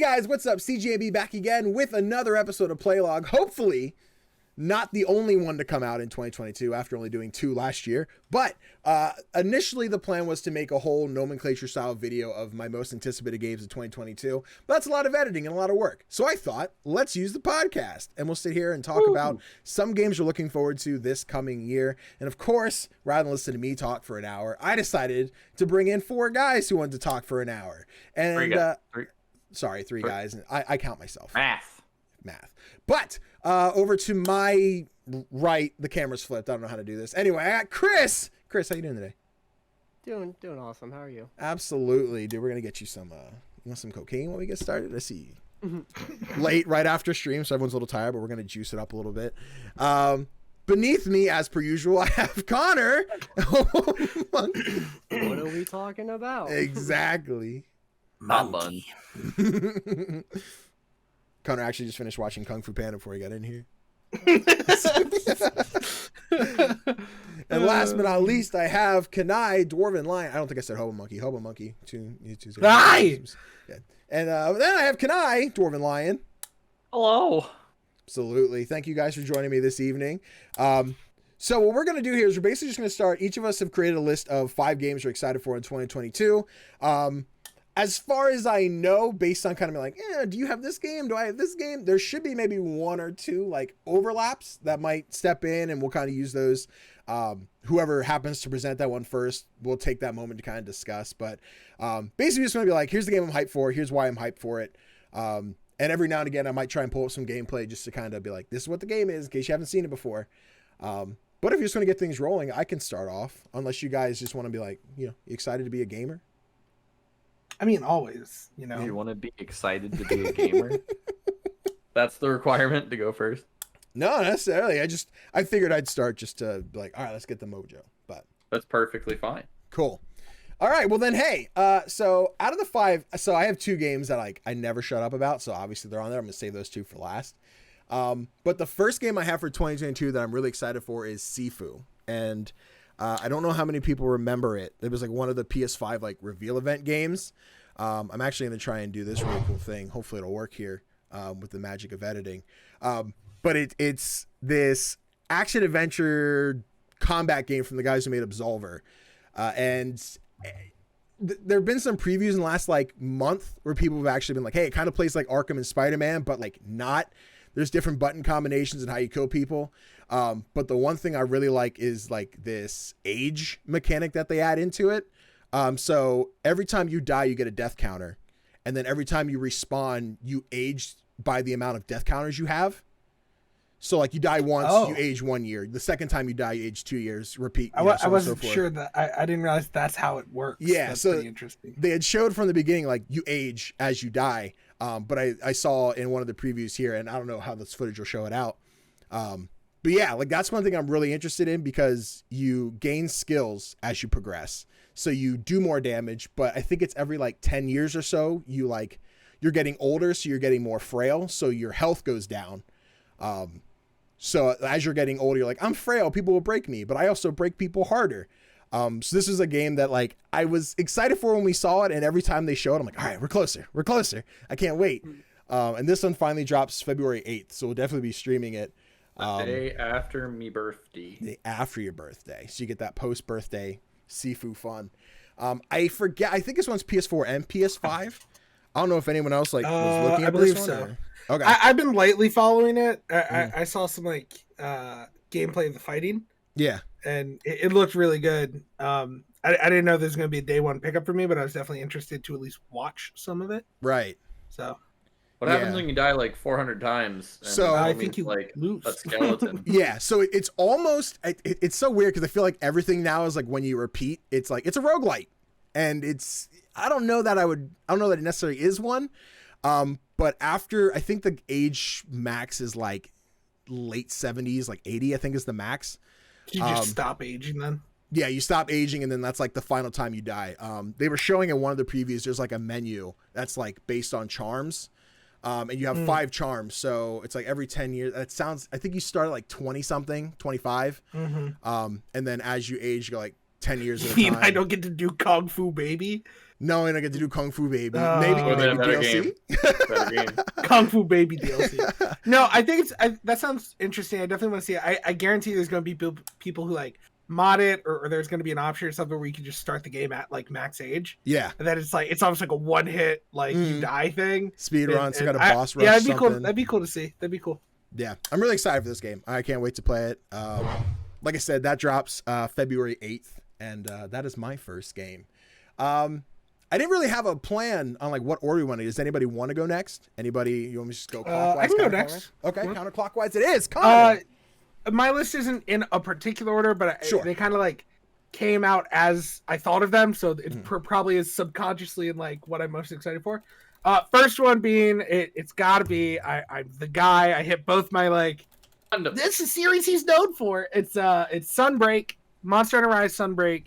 guys, what's up? CJB back again with another episode of PlayLog. Hopefully, not the only one to come out in 2022 after only doing 2 last year. But initially, the plan was to make a whole nomenclature-style video of my most anticipated games in 2022. But that's a lot of editing and a lot of work. So I thought, let's use the podcast. And we'll sit here and talk about some games we're looking forward to this coming year. And of course, rather than listen to me talk for an hour, I decided to bring in 4 guys who wanted to talk for an hour. And three guys. I count myself. Math. But over to my right, the camera's flipped. I don't know how to do this. Anyway, I got Chris. Chris, how you doing today? Doing awesome. How are you? Absolutely, dude. We're gonna get you some. You want some cocaine when we get started? I see. Late, right after stream, so everyone's a little tired, but we're gonna juice it up a little bit. Beneath me, as per usual, I have Connor. What are we talking about? Exactly. Monkey. Connor actually just finished watching Kung Fu Panda before he got in here. And last but not least, I have Kanai, Dwarven Lion. I don't think I said Hobo Monkey. Hobo Monkey. Two. Hi! Yeah. And then I have Kanai, Dwarven Lion. Hello. Absolutely. Thank you guys for joining me this evening. So what we're going to do here is we're basically just going to start. Each of us have created a list of 5 games we're excited for in 2022. As far as I know, based on kind of like, do you have this game? Do I have this game? There should be maybe 1 or 2 like overlaps that might step in, and we'll kind of use those. Whoever happens to present that one first, we'll take that moment to kind of discuss. But basically just going to be like, here's the game I'm hyped for. Here's why I'm hyped for it. And every now and again, I might try and pull up some gameplay just to kind of be like, this is what the game is in case you haven't seen it before. But if you're just going to get things rolling, I can start off, unless you guys just want to be like, you excited to be a gamer. I mean, always, You want to be excited to be a gamer? That's the requirement to go first? No, not necessarily. I figured I'd start just to be like, all right, let's get the mojo. But that's perfectly fine. Cool. All right. Well then, hey, so out of the 5, so I have 2 games that I never shut up about. So obviously they're on there. I'm going to save those 2 for last. But the first game I have for 2022 that I'm really excited for is Sifu. And I don't know how many people remember it. It was like one of the PS5 like reveal event games. I'm actually going to try and do this really cool thing. Hopefully it'll work here with the magic of editing. But it's this action adventure combat game from the guys who made Absolver. And there have been some previews in the last like month where people have actually been like, hey, it kind of plays like Arkham and Spider-Man, but like not. There's different button combinations and how you kill people. But the one thing I really like is like this age mechanic that they add into it. So every time you die, you get a death counter. And then every time you respawn, you age by the amount of death counters you have. So like you die once, you age 1 year. The second time you die, you age 2 years. Repeat. I wasn't sure that. I didn't realize that's how it works. Yeah, that's so pretty interesting. They had showed from the beginning like you age as you die. But I saw in one of the previews here, and I don't know how this footage will show it out. But yeah, like that's one thing I'm really interested in because you gain skills as you progress. So you do more damage, but I think it's every like 10 years or so, you're getting older, so you're getting more frail, so your health goes down. So as you're getting older, you're like, I'm frail, people will break me, but I also break people harder. So this is a game that like I was excited for when we saw it, and every time they show it, I'm like, all right, we're closer. I can't wait. And this one finally drops February 8th, so we'll definitely be streaming it. The day after me birthday. The day after your birthday. So you get that post-birthday Sifu fun. I forget. I think this one's PS4 and PS5. I don't know if anyone else like was looking at this one. I believe so. Okay. I've been lightly following it. I saw some like gameplay of the fighting. Yeah. And it looked really good. I didn't know there's going to be a day 1 pickup for me, but I was definitely interested to at least watch some of it. Right. So. What happens when you die like 400 times? And so I think you like lose a skeleton. Yeah, so it's almost it's so weird because I feel like everything now is like when you repeat, it's like it's a roguelite, and I don't know that it necessarily is one, but after I think the age max is like late 70s, like 80, I think is the max. You just stop aging then. Yeah, you stop aging, and then that's like the final time you die. They were showing in one of the previews. There's like a menu that's like based on charms. And you have 5 charms, so it's like every 10 years. That sounds. I think you start at like 20 something, 25, and then as you age, you go like 10 years at a You mean time. I don't get to do Kung Fu Baby? No, and I get to do Kung Fu Baby. Oh. Maybe Or the better DLC. Better game. Kung Fu Baby DLC. No, I think that sounds interesting. I definitely want to see it. I guarantee there's going to be people who like mod it, or there's going to be an option or something where you can just start the game at like max age. Yeah. And then it's almost like a one hit like you die thing. Speed And- runs, and got a boss rush. Yeah, that'd be something. cool. That'd be cool to see. That'd be cool. Yeah, I'm really excited for this game. I can't wait to play it. Like I said, that drops February 8th, and that is my first game. I didn't really have a plan on like what order we want to. Does anybody want to go next? Anybody? You want me to just go clockwise? I can go counterclockwise? next. Okay, What? counterclockwise it is. Connor. My list isn't in a particular order, but Sure. they kind of like came out as I thought of them, so it probably is subconsciously in like what I'm most excited for. First one being it's got to be I'm the guy. I hit both my like. This is a series he's known for. It's Sunbreak, Monster Hunter Rise Sunbreak.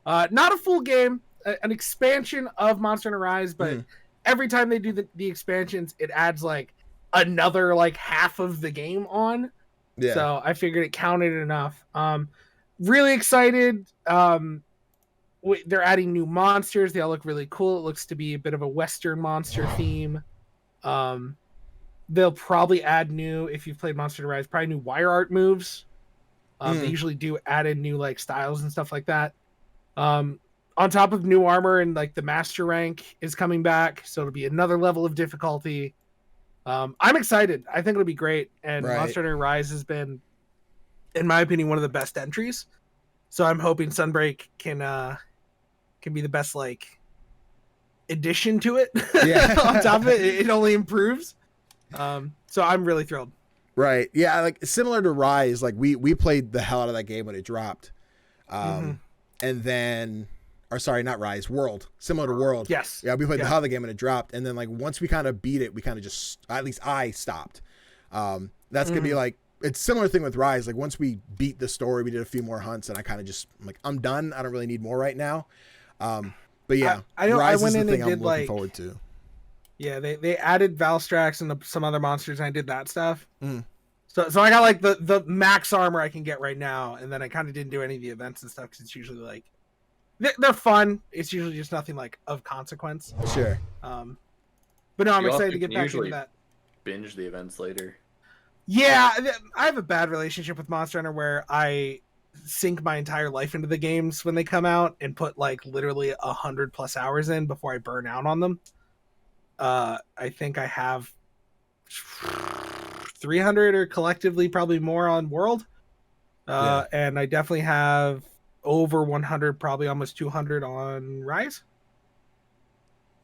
Not a full game, an expansion of Monster Hunter Rise, but every time they do the expansions, it adds like another like half of the game on. Yeah. So I figured it counted enough. Really excited. They're adding new monsters. They all look really cool. It looks to be a bit of a Western monster theme. They'll probably add new, if you've played Monster Hunter Rise, probably new wire art moves. They usually do add in new like styles and stuff like that. On top of new armor, and like the master rank is coming back, so it'll be another level of difficulty. I'm excited. I think it'll be great. And Right. Monster Hunter Rise has been, in my opinion, one of the best entries. So I'm hoping Sunbreak can be the best like addition to it. Yeah. On top of it, it only improves. So I'm really thrilled. Right. Yeah. Like similar to Rise, like we played the hell out of that game when it dropped. And then, or sorry, not Rise, World. Similar to World. Yes. Yeah, we played the Yeah. hell out of the game when it dropped. And then like once we kind of beat it, we kind of just, at least I stopped. That's gonna be like, it's similar thing with Rise. Like once we beat the story, we did a few more hunts, and I kind of just, I'm like, I'm done. I don't really need more right now. But yeah, I know Rise I went is in the thing and I'm did looking like forward to. Yeah, they added Valstrax and some other monsters, and I did that stuff. Mm. So I got like the max armor I can get right now, and then I kind of didn't do any of the events and stuff because it's usually like they're fun. It's usually just nothing like of consequence. Sure. But no, I'm You also excited to get can back usually into that. Binge the events later. Yeah, I have a bad relationship with Monster Hunter where I sink my entire life into the games when they come out and put like literally 100+ hours in before I burn out on them. I think I have 300 or collectively probably more on World. And I definitely have over 100, probably almost 200 on Rise.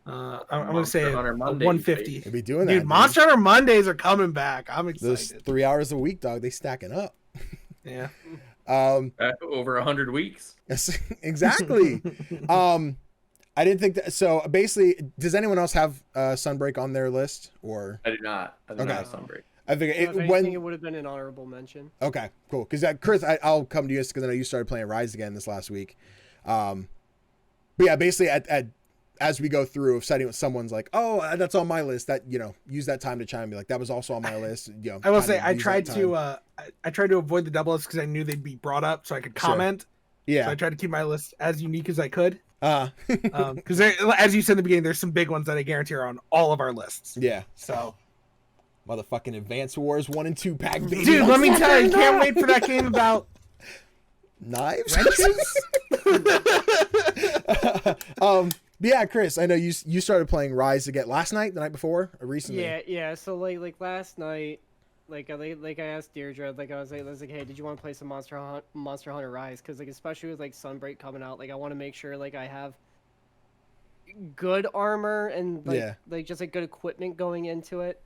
I'm going to say Hunter Mondays, 150. We'll be doing Dude, that. Monster Hunter Mondays are coming back. I'm Those excited. 3 hours a week, dog, they stacking up. Yeah. Over 100 weeks. Yes, exactly. I didn't think that. So basically, does anyone else have Sunbreak on their list, or I did not. I did not have Sunbreak. I think If anything, it would have been an honorable mention. Okay, cool. Because Chris, I'll come to you because I know you started playing Rise again this last week. But yeah, basically, as we go through, if someone's like, "Oh, that's on my list," that use that time to chime and be like, "That was also on my list." I will say kinda I use tried that time. to I tried to avoid the double lists because I knew they'd be brought up so I could comment. Yeah. So I tried to keep my list as unique as I could. Uh-huh. Because as you said in the beginning, there's some big ones that I guarantee are on all of our lists. Yeah. So, Motherfucking Advance Wars 1 and 2 pack, baby. dude, let me tell you, can't wait for that game about knives. wrenches. Yeah, Chris, I know you started playing Rise again last night, the night before, or recently. Yeah. So like last night, like I asked Deirdre, I was like, hey, did you want to play some Monster Hunter Rise? Because like especially with like Sunbreak coming out, like I want to make sure like I have good armor and like just like good equipment going into it.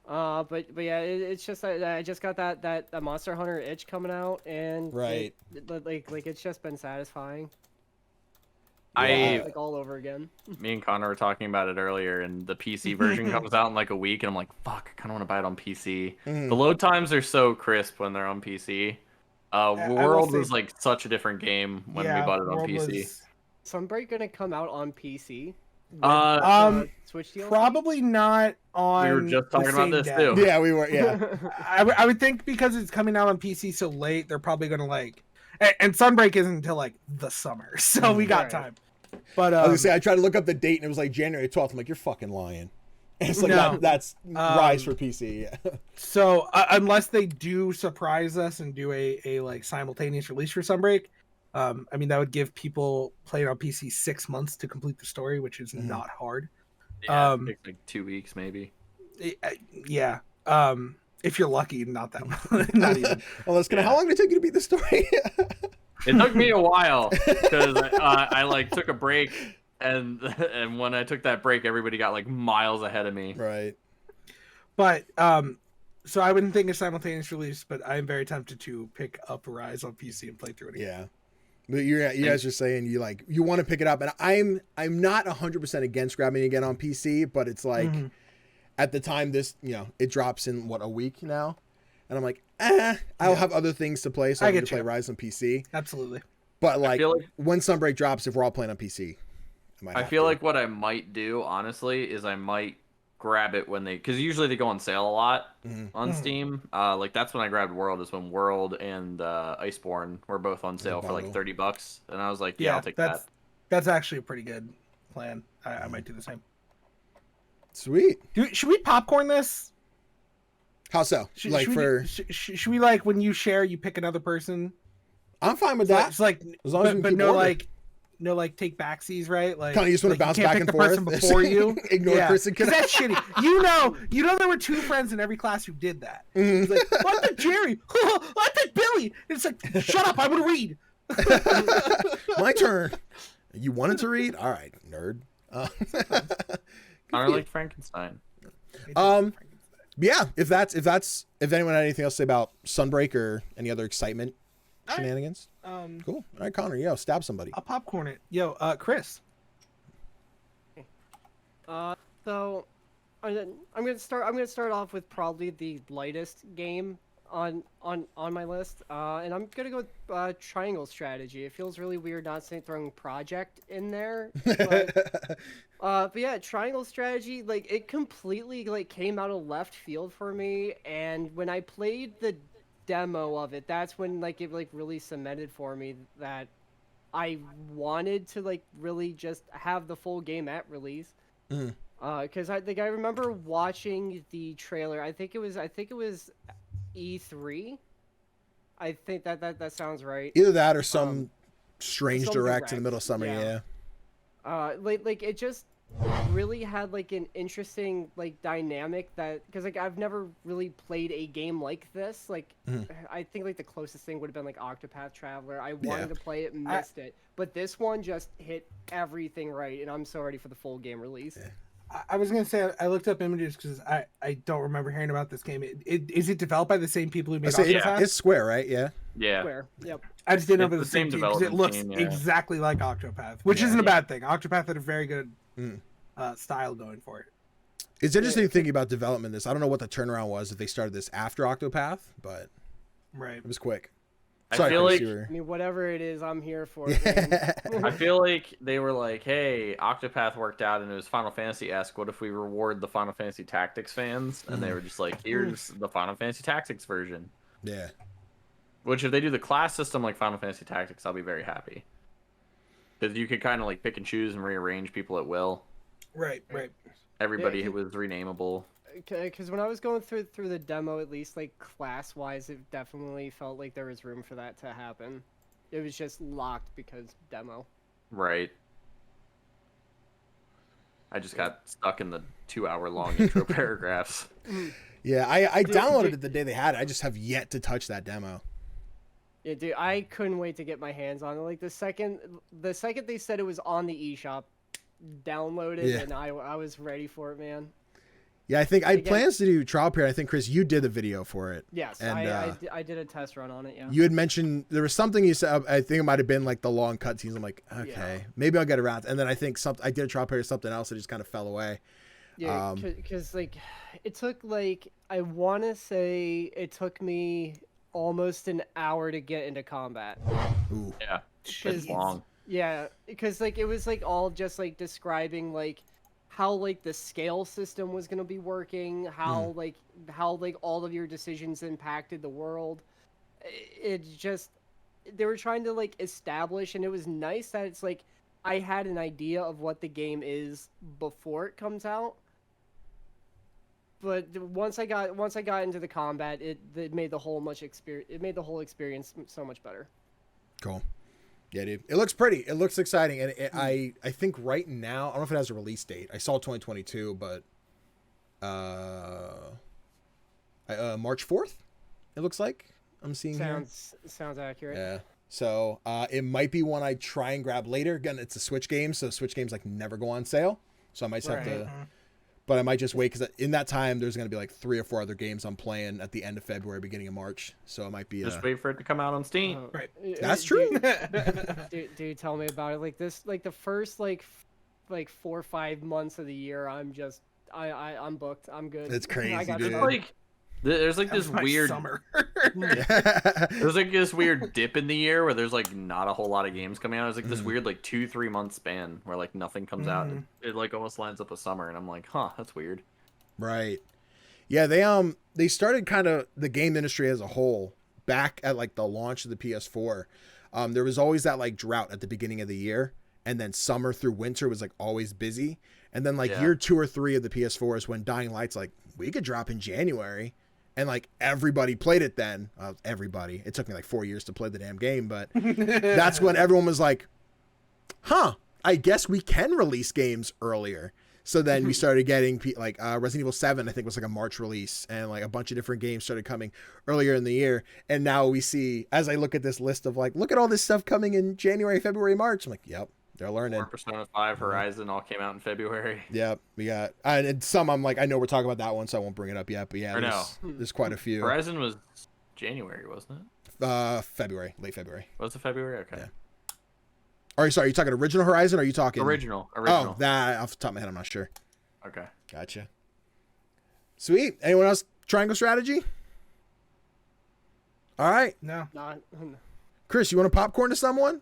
But yeah, it's just I just got that Monster Hunter itch coming out, and right, like it's just been satisfying. Like all over again. Me and Connor were talking about it earlier, and the PC version comes out in like a week, and I'm like, fuck, I kind of want to buy it on PC. The load times are so crisp when they're on PC. World was like such a different game when we bought it on PC. Sunbreak gonna come out on PC? Switch deal? Probably not on. We were just talking about this day. too. Yeah, we were. Yeah, I would think because it's coming out on PC so late, they're probably gonna like. And Sunbreak isn't until like the summer, so we got Right. time. But I was gonna say I tried to look up the date and it was like January 12th. I'm like, you're fucking lying. And it's like No. that's Rise for PC. Yeah. so unless they do surprise us and do a like simultaneous release for Sunbreak, I mean that would give people playing on PC 6 months to complete the story, which is not hard. Yeah, it takes like 2 weeks maybe. Yeah. If you're lucky, not that much. Not even. Well, that's how long did it take you to beat the story? It took me a while because I like took a break, and when I took that break, everybody got like miles ahead of me. Right. But so I wouldn't think of simultaneous release, but I am very tempted to pick up Rise on PC and play through it again. Yeah. But you guys are saying you want to pick it up, and I'm not 100% against grabbing it again on PC, but it's like at the time this it drops in a week now, and I'm like I'll have other things to play, so I can play Rise on PC. Absolutely. But like when Sunbreak drops, if we're all playing on PC, I feel like what I might do honestly is I might grab it when because usually they go on sale a lot on Steam. Like that's when I grabbed World, is when World and Iceborne were both on sale for like $30, and I was like, yeah, I'll take that. That's actually a pretty good plan. I might do the same. Sweet. Should we popcorn this? How so? Should we like when you share, you pick another person? I'm fine with that. It's like, as long as we keep no take backsies, right? Like, kind of just want to bounce back and forth. Person before you Ignore Chris and that's shitty. You know, there were 2 friends in every class who did that. It's like, I picked Jerry. I picked Billy. It's like, shut up, I'm gonna read. My turn. You wanted to read? All right, nerd. I like Frankenstein. Yeah, if anyone had anything else to say about Sunbreak or any other excitement shenanigans, cool. All right, Connor, stab somebody. I'll popcorn it. Chris. So I'm gonna start off with probably the lightest game on my list, and I'm gonna go with Triangle Strategy. It feels really weird not throwing Project in there, but yeah, Triangle Strategy, like it completely like came out of left field for me, and when I played the demo of it, that's when like it like really cemented for me that I wanted to like really just have the full game at release. Because I remember watching the trailer. I think it was E3. I think that sounds right. Either that or some strange direct in the middle of summer. Yeah. Like it just really had like an interesting like dynamic that, because like I've never really played a game like this. Like I think like the closest thing would have been like Octopath Traveler. I wanted to play it, missed it, but this one just hit everything right, and I'm so ready for the full game release. I was gonna say I looked up images because I don't remember hearing about this game. Is it developed by the same people who made Octopath? It's Square, right? Yeah. Square. Yep. I just didn't know if it was the same team because it looks exactly like Octopath, which isn't a bad thing. Octopath had a very good style going for it. It's interesting thinking about development. I don't know what the turnaround was if they started this after Octopath, but it was quick. Sorry, I feel like I mean, whatever it is, I'm here for. I feel like they were like, "Hey, Octopath worked out, and it was Final Fantasy-esque. What if we reward the Final Fantasy Tactics fans?" And they were just like, "Here's the Final Fantasy Tactics version." Yeah. Which, if they do the class system like Final Fantasy Tactics, I'll be very happy. Because you could kind of like pick and choose and rearrange people at will. Right. Everybody was renameable. Because when I was going through the demo, at least like class wise, it definitely felt like there was room for that to happen. It was just locked because demo. Right. I just got stuck in the 2-hour-long intro paragraphs. Yeah, I downloaded it the day they had it. I just have yet to touch that demo. Yeah, dude, I couldn't wait to get my hands on it. Like the second they said it was on the eShop, download it, and I was ready for it, man. Yeah, I think I had plans to do trial period. I think, Chris, you did the video for it. Yes, and, I did a test run on it, yeah. You had mentioned, there was something you said, I think it might have been like the long cutscenes. I'm like, okay, maybe I'll get around. And then I think I did a trial period of something else that just kind of fell away. Yeah, because like, it took like, I want to say it took me almost an hour to get into combat. Ooh. Yeah, it's long. Yeah, because like, it was like all just like describing like, how like the scale system was going to be working, how like all of your decisions impacted the world. It just, they were trying to like establish, and it was nice that it's like I had an idea of what the game is before it comes out. But once I got into the combat, it made the whole experience so much better. Cool. Yeah, dude. It looks pretty. It looks exciting, and I think right now, I don't know if it has a release date. I saw 2022, but March 4th. It looks like I'm seeing sounds accurate. Yeah. So it might be one I try and grab later. Again, it's a Switch game, so Switch games like never go on sale. So I might just have to. But I might just wait because in that time there's going to be like 3 or 4 other games I'm playing at the end of February, beginning of March. So it might be just wait for it to come out on Steam. Right. That's true. Dude, tell me about it. Like this, like the first like 4 or 5 months of the year, I'm booked. I'm good. It's crazy, I got dude. Like there's like this weird summer. there's like this weird dip in the year where there's like not a whole lot of games coming out. It's like this weird like 2-3 month span where like nothing comes out. It like almost lines up with summer, and I'm like, huh, that's weird. Right. Yeah, they started kind of the game industry as a whole back at like the launch of the PS4. There was always that like drought at the beginning of the year, and then summer through winter was like always busy. And then like year 2 or 3 of the PS4 is when Dying Light's like, we could drop in January. And like everybody played it then. Everybody. It took me like 4 years to play the damn game, but that's when everyone was like, huh, I guess we can release games earlier. So then we started getting like Resident Evil 7, I think was like a March release, and like a bunch of different games started coming earlier in the year. And now we see, as I look at this list of like, look at all this stuff coming in January, February, March. I'm like, yep, they're learning. Persona 5 Horizon all came out in February. Yep, we got, and some I'm like, I know we're talking about that one, so I won't bring it up yet. But yeah, there's quite a few. Horizon was January, wasn't it? February, late February. Was it February? Okay. Yeah. Are you talking original Horizon, or are you talking original? Oh, that off the top of my head, I'm not sure. Okay. Gotcha. Sweet. Anyone else? Triangle strategy? All right. No. Not. Chris, you want to popcorn to someone?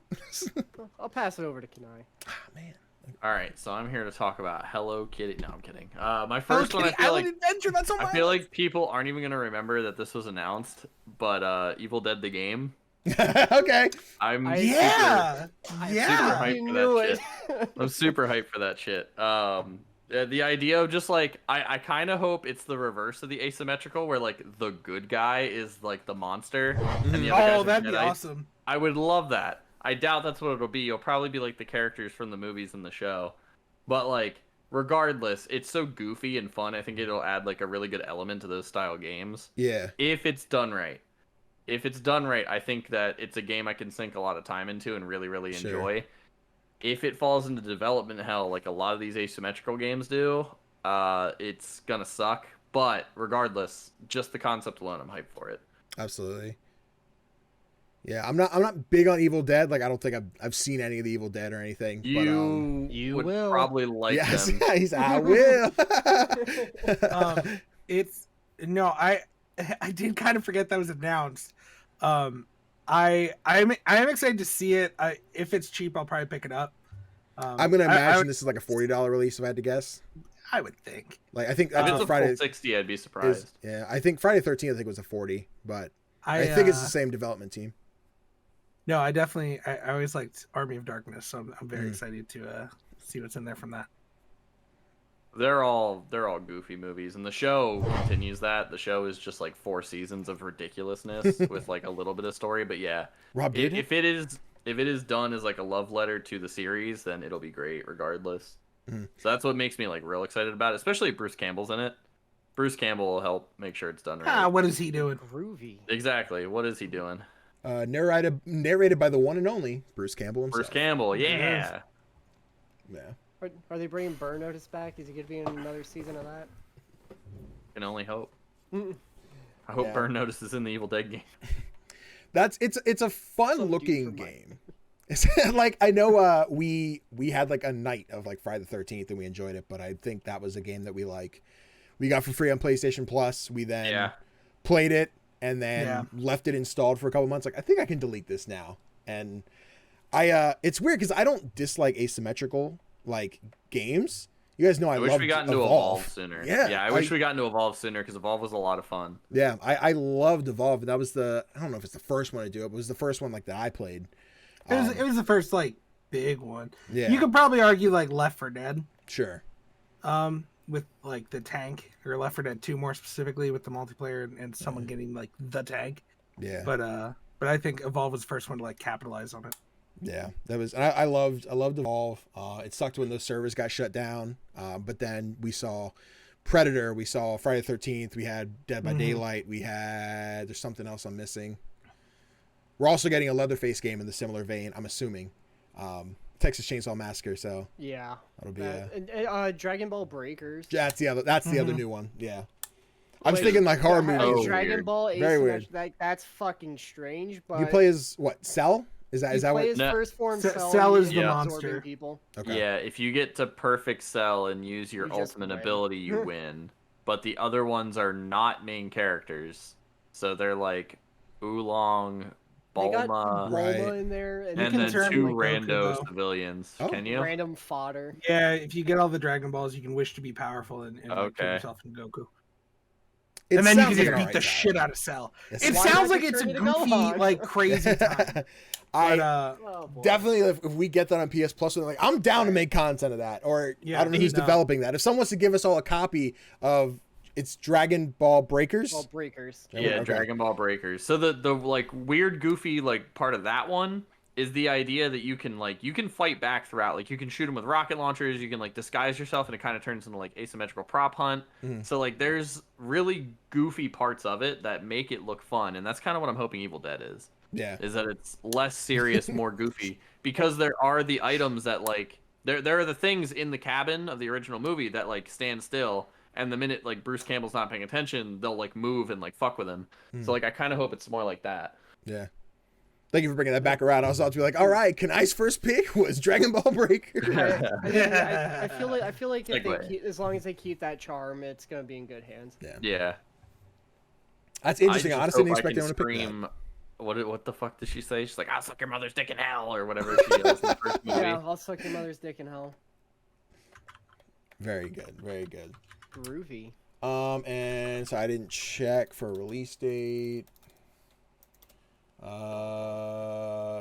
I'll pass it over to Kenai. Ah, man. All right, so I'm here to talk about Hello Kitty. No, I'm kidding. My first one, I feel Island Adventure. That's on my I feel like people aren't even gonna remember that this was announced, but Evil Dead the game. Okay. I'm Yeah. super hyped for that shit. I'm super hyped for that shit. The idea of just like I kind of hope it's the reverse of the asymmetrical, where like the good guy is like the monster and the other guys are that'd be Jedi. awesome. I would love that. I doubt that's what it'll be. You'll probably be like the characters from the movies and the show, but like regardless, it's so goofy and fun. I think it'll add like a really good element to those style games. Yeah. If it's done right. If it's done right, I think that it's a game I can sink a lot of time into and really, really enjoy. If it falls into development hell, like a lot of these asymmetrical games do, it's gonna suck. But regardless, just the concept alone, I'm hyped for it. Absolutely. Yeah, I'm not big on Evil Dead. Like, I don't think I've seen any of the Evil Dead or anything. You would will. probably like yes, them. I will. I did kind of forget that was announced. I am excited to see it. If it's cheap, I'll probably pick it up. I'm gonna imagine this is like a $40 release, if I had to guess. I would think. Like, I think If it's a Friday full 60, I'd be surprised. I think Friday 13th, I think was a 40, but I think it's the same development team. No, I definitely. I always liked Army of Darkness, so I'm very excited to see what's in there from that. They're all goofy movies, and the show continues that. The show is just like 4 seasons of ridiculousness with like a little bit of story. But yeah, Rob, if it is done as like a love letter to the series, then it'll be great regardless. So that's what makes me like real excited about it, especially if Bruce Campbell's in it. Bruce Campbell will help make sure it's done right. What is he doing? Groovy. Exactly. What is he doing? Narrated by the one and only Bruce Campbell himself. Bruce Campbell, yeah. Yeah. Are they bringing Burn Notice back? Is he gonna be in another season of that? Can only hope. I hope Burn Notice is in the Evil Dead game. It's a fun looking game. It's like, I know we had like a night of like Friday the 13th and we enjoyed it, but I think that was a game that we got for free on PlayStation Plus. We then played it and then left it installed for a couple months. Like, I think I can delete this now. And it's weird because I don't dislike asymmetrical like games. You guys know I wish love we got into Evolve sooner. Yeah, I wish we got into Evolve sooner because Evolve was a lot of fun. Yeah, I loved Evolve, and that was I don't know if it's the first one to do it, but it was the first one like that I played. It was the first like big one. Yeah, you could probably argue like Left 4 Dead. Sure. With like the tank, or Left 4 Dead 2 more specifically, with the multiplayer and someone getting like the tank. Yeah. But I think Evolve was the first one to like capitalize on it. Yeah, that was. And I loved Evolve. It sucked when those servers got shut down. But then we saw Predator. We saw Friday the 13th. We had Dead by Daylight. We had. There's something else I'm missing. We're also getting a Leatherface game in the similar vein, I'm assuming. Texas Chainsaw Massacre. So yeah, that'll be Dragon Ball Breakers. That's the other new one. Yeah. I was thinking like horror movies. Dragon Ball Ace. Very weird. That's fucking strange. But you play as what? Cell? Is that what? His first form Cell is the monster. People. Okay. Yeah, if you get to perfect Cell and use your You just ultimate win. ability, you win. But the other ones are not main characters, so they're like Oolong, They got Bulma, Bulma in there, and can then turn two like Goku, rando though. civilians. Oh. Can you? random fodder. Yeah, if you get all the Dragon Balls, you can wish to be powerful and like, turn Okay. yourself into Goku. It And then you sounds can like just an beat the alright shit time. out of Cell. It's- It Why sounds not like just it's a turn into goofy, Gohan? like crazy time. I But Oh, boy. definitely, if we get that on PS Plus, like I'm down to make content of that. Or Yeah, I don't know who's no. developing that. If someone wants to give us all a copy of it's Dragon Ball Breakers. Ball Breakers. Yeah, Okay. Dragon Ball Breakers. So the like weird goofy like part of that one is the idea that you can fight back throughout. Like you can shoot them with rocket launchers, you can like disguise yourself, and it kind of turns into like asymmetrical prop hunt. So like there's really goofy parts of it that make it look fun, and that's kind of what I'm hoping Evil Dead is. Yeah. Is that it's less serious, more goofy, because there are the items that like there are the things in the cabin of the original movie that like stand still, and the minute like Bruce Campbell's not paying attention, they'll like move and like fuck with him. So like I kind of hope it's more like that. Yeah. Thank you for bringing that back around. I was about to be like, all right, Kanai's first pick was Dragon Ball Breakers. I feel like if Segue. as long as they keep that charm, it's gonna be in good hands. Yeah. That's interesting. I just honestly didn't hope I expect can anyone to pick that. scream. What the fuck did she say? She's like, "I'll suck your mother's dick in hell," or whatever she yells in the first movie. Yeah, I'll suck your mother's dick in hell. Very good. Very good. Groovy. And so I didn't check for a release date.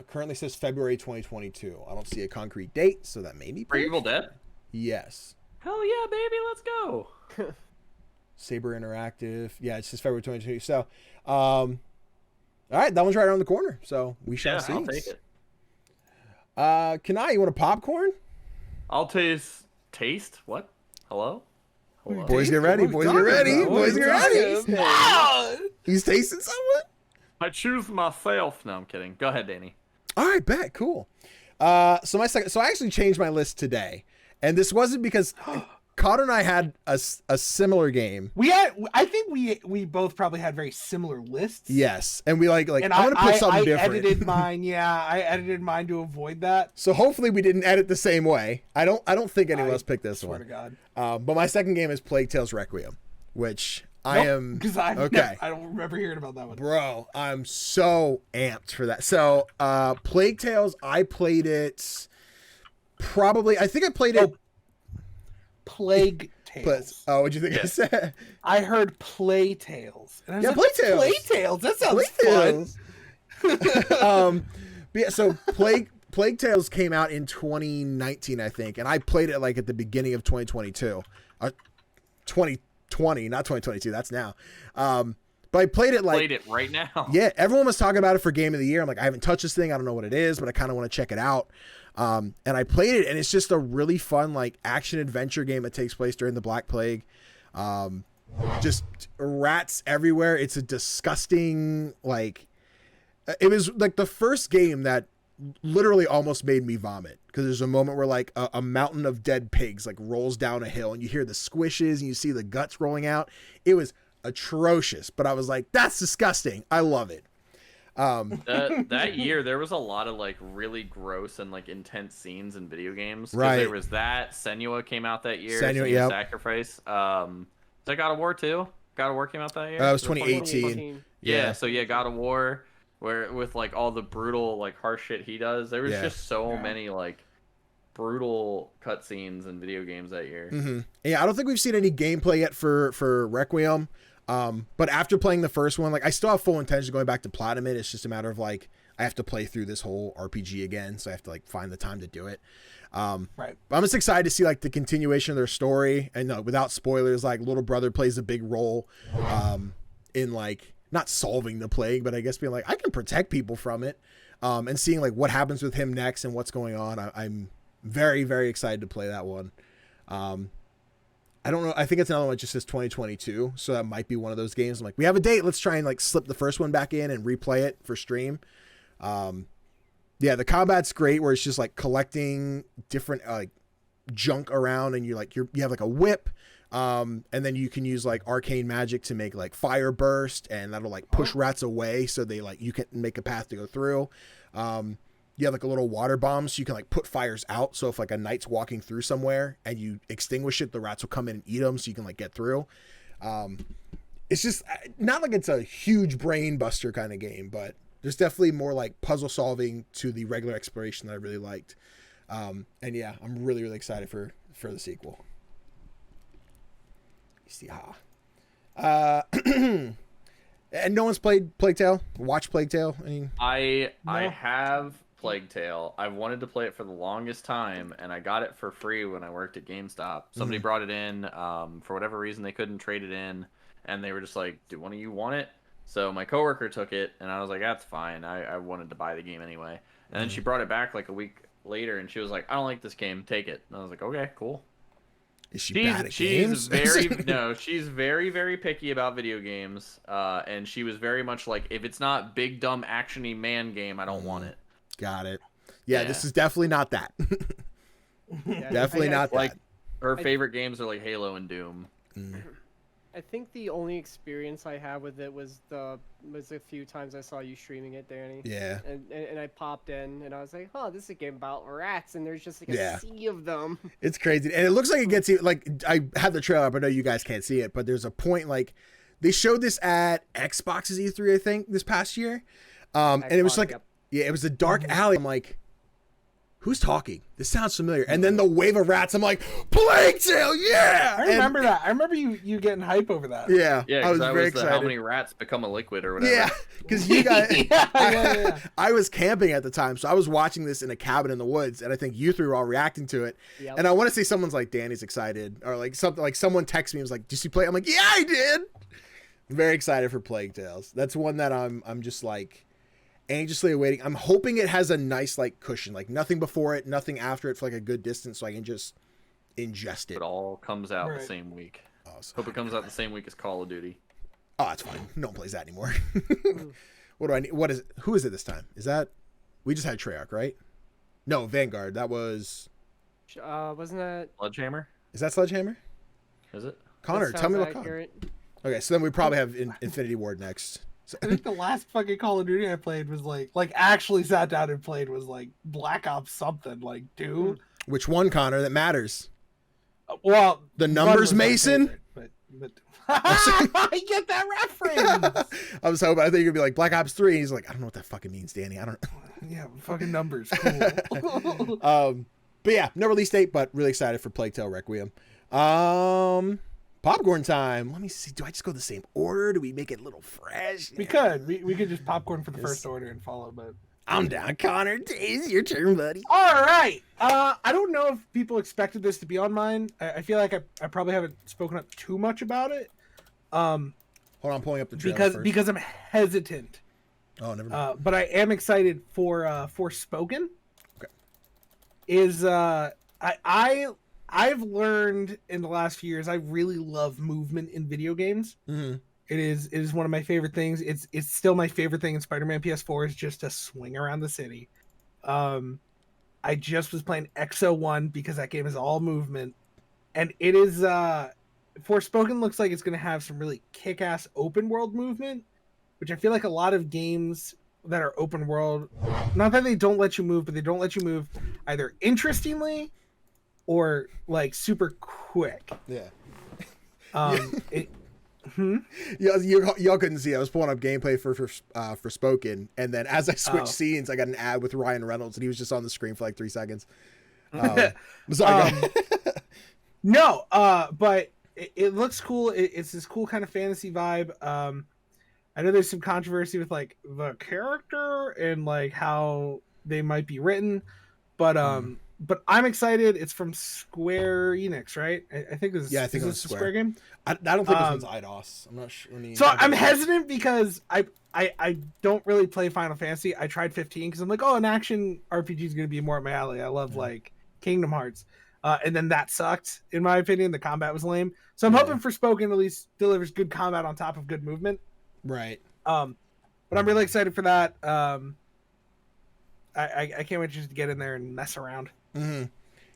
Currently says February 2022. I don't see a concrete date, so that may be For Evil Dead? Yes. Hell yeah, baby, let's go. Saber Interactive. Yeah, it says February 2022. So, all right, that one's right around the corner. So we shall see. I'll take it. Kanai, you want a popcorn? I'll taste. What? Hello? Hello? Boys get ready. Boys get ready. Boys get ready. He's tasting someone. I choose myself. No, I'm kidding. Go ahead, Danny. All right, bet. Cool. So I actually changed my list today, and this wasn't because Cotter and I had a similar game. I think we both probably had very similar lists. Yes, and we like And I'm gonna put something I different. edited mine. Yeah, I edited mine to avoid that. So hopefully we didn't edit the same way. I don't think anyone else picked this Swear one. to God. But my second game is Plague Tales Requiem, which I am because I don't remember hearing about that one. Bro, I'm so amped for that. So, Plague Tales, I played it I think I played it. Plague Tales. What'd you think I said? I heard Play Tales. And I was Yeah, like, Play Tales. Play Tales. That sounds Plague fun. Tales. But yeah, so Plague Tales came out in 2019, I think, and I played it like at the beginning of 2022. 2020, not 2022. That's now. But I played it Played it right now. Yeah, everyone was talking about it for Game of the Year. I'm like, I haven't touched this thing. I don't know what it is, but I kind of want to check it out. And I played it, and it's just a really fun, like, action-adventure game that takes place during the Black Plague. Just rats everywhere. It's a disgusting, like... It was, like, the first game that literally almost made me vomit. Because there's a moment where, like, a mountain of dead pigs, like, rolls down a hill, and you hear the squishes, and you see the guts rolling out. It was atrocious, but I was like, that's disgusting. I love it. That year there was a lot of like really gross and like intense scenes in video games. Right. There was that Senua came out that year. Senua, Senua's yep. Sacrifice. Is that God of War 2? God of War came out that year. It was 2018. Yeah. So yeah, God of War, where with like all the brutal like harsh shit he does. There was just so many like brutal cutscenes in video games that year. Mm-hmm. Yeah, I don't think we've seen any gameplay yet for Requiem. But after playing the first one, like I still have full intention of going back to platinum it. It's just a matter of like I have to play through this whole RPG again, so I have to like find the time to do it. Right. But I'm just excited to see like the continuation of their story, and without spoilers, like little brother plays a big role in like not solving the plague, but I guess being like I can protect people from it, and seeing like what happens with him next and what's going on. I'm very, very excited to play that one. I don't know. I think it's another one that just says 2022. So that might be one of those games. I'm like, we have a date. Let's try and like slip the first one back in and replay it for stream. Yeah, the combat's great where it's just like collecting different like junk around, and you have like a whip. And then you can use like arcane magic to make like fire burst, and that'll like push rats away. So they like, you can make a path to go through. You have like a little water bomb, so you can like put fires out. So if like a knight's walking through somewhere and you extinguish it, the rats will come in and eat them, so you can like get through. It's just not like it's a huge brain buster kind of game, but there's definitely more like puzzle solving to the regular exploration that I really liked. And yeah, I'm really, really excited for the sequel. And no one's played Plague Tale? Watched Plague Tale? I have Plague Tale. I've wanted to play it for the longest time, and I got it for free when I worked at GameStop. Somebody brought it in. For whatever reason, they couldn't trade it in, and they were just like, "Do one of you want it?" So my coworker took it, and I was like, "That's fine." I wanted to buy the game anyway. And then she brought it back like a week later, and she was like, "I don't like this game. Take it." And I was like, "Okay, cool." Is she bad at games? She's very, very picky about video games. And she was very much like, if it's not big, dumb, action-y man game, I don't want it. Got it. Yeah, this is definitely not that. Definitely not that. Like, her favorite games are like Halo and Doom. I think the only experience I had with it was a few times I saw you streaming it, Danny. Yeah. And I popped in and I was like, "Oh, this is a game about rats," and there's just like a sea of them. It's crazy, and it looks like it gets you. Like I had the trailer up. I know you guys can't see it, but there's a point like they showed this at Xbox's E3, I think, this past year, and it was like, it was a dark alley. I'm like, who's talking? This sounds familiar. And then the wave of rats. I'm like, Plague Tale, yeah! I remember that. I remember you getting hype over that. Yeah, I was very excited. How many rats become a liquid or whatever. Yeah, because you guys, I was camping at the time, so I was watching this in a cabin in the woods, and I think you three were all reacting to it. Yep. And I want to say someone's like, Danny's excited, or like something like someone texted me and was like, "Did you play?" I'm like, "Yeah, I did." I'm very excited for Plague Tales. That's one that I'm just like anxiously awaiting. I'm hoping it has a nice like cushion, like nothing before it, nothing after it, for like a good distance, so I can just ingest it. It all comes out the same week. Awesome. Hope it comes out the same week as Call of Duty. Oh, that's fine. No one plays that anymore. What do I need? What is? Who is it this time? Is that? We just had Treyarch, right? No, Vanguard. That was. Wasn't that Sledgehammer? Is that Sledgehammer? Is it? Connor, tell me what Connor. Okay, so then we probably have Infinity Ward next. So. I think the last fucking Call of Duty I played was like actually sat down and played was like Black Ops something, like, dude. Which one, Connor? That matters. Well, the numbers, Mason. Favorite, but I get that reference. I was hoping. I think you'd be like Black Ops 3. He's like, I don't know what that fucking means, Danny. I don't. Yeah, fucking numbers. Cool. But yeah, no release date, but really excited for Plague Tale Requiem. Popcorn time. Let me see. Do I just go the same order? Do we make it a little fresh? We could. We could just popcorn for the first order and follow, but I'm down. Connor, it's your turn, buddy. All right. I don't know if people expected this to be on mine. I feel like I probably haven't spoken up too much about it. Hold on, I'm pulling up the trailer because I'm hesitant. Oh, never mind. But I am excited for Forspoken. Okay. I've learned in the last few years I really love movement in video games. Mm-hmm. It is one of my favorite things. It's still my favorite thing in Spider-Man PS4 is just to swing around the city. I just was playing XO1 because that game is all movement, and it is Forspoken looks like it's going to have some really kick-ass open world movement, which I feel like a lot of games that are open world, not that they don't let you move, but they don't let you move either interestingly or like super quick. Yeah. Y'all couldn't see. I was pulling up gameplay for Forspoken, and then as I switched scenes, I got an ad with Ryan Reynolds, and he was just on the screen for like 3 seconds. Sorry. No, but it looks cool. It's this cool kind of fantasy vibe. I know there's some controversy with like the character and like how they might be written, but I'm excited. It's from Square Enix, right? I think this. Yeah, I think is it was this a Square game. I don't think this one's IDOS. I'm not sure. So I'm hesitant because I don't really play Final Fantasy. I tried 15 because I'm like, oh, an action RPG is going to be more up my alley. I love like Kingdom Hearts. And then that sucked, in my opinion. The combat was lame. So I'm hoping Forspoken at least delivers good combat on top of good movement. Right. But I'm really excited for that. I can't wait just to get in there and mess around. Mm-hmm.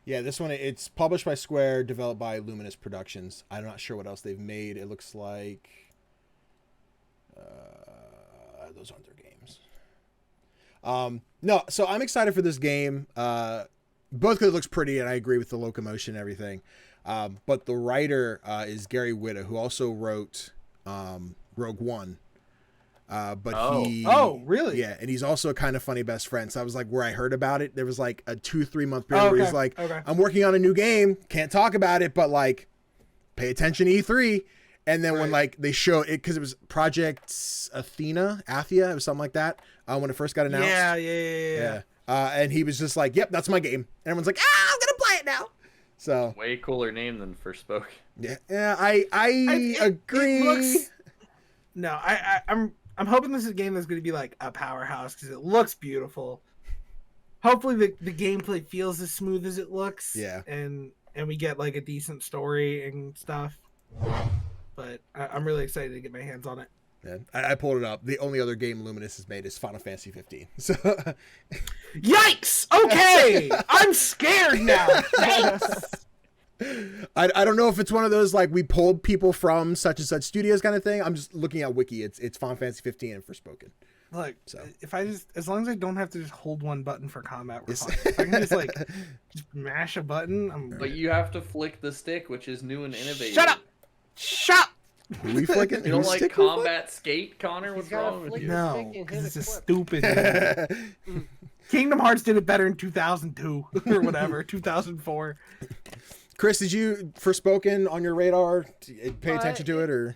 Yeah, this one, it's published by Square, developed by Luminous Productions. I'm not sure what else they've made. It looks like... those aren't their games. No, so I'm excited for this game. Both because it looks pretty, and I agree with the locomotion and everything. But the writer is Gary Whitta, who also wrote Rogue One. Oh, really? Yeah, and he's also a kind of funny best friend. So I was like, where I heard about it, there was like a 2-3 month period where he's like, I'm working on a new game, can't talk about it, but like, pay attention to E3. And then when like they show it, because it was Project Athia, it was something like that when it first got announced. Yeah. And he was just like, yep, that's my game. And everyone's like, I'm gonna play it now. So way cooler name than Forspoken. Yeah, I agree. I'm hoping this is a game that's going to be like a powerhouse because it looks beautiful. Hopefully the gameplay feels as smooth as it looks. Yeah. And we get like a decent story and stuff. But I'm really excited to get my hands on it. Yeah, I pulled it up. The only other game Luminous has made is Final Fantasy 15. So, yikes! Okay, I'm scared now. I don't know if it's one of those like we pulled people from such and such studios kind of thing. I'm just looking at Wiki. It's Final Fantasy 15 and Forspoken. Look, so if I just as long as I don't have to just hold one button for combat, we're fine. If I can just mash a button. But you have to flick the stick, which is new and innovative. Shut up! Shut up! Are we flicking? You don't like combat skate, Connor? What's wrong with you? No, because it's a stupid. Kingdom Hearts did it better in 2002 or whatever, 2004. Chris, did you Forspoken on your radar? Pay attention to it, or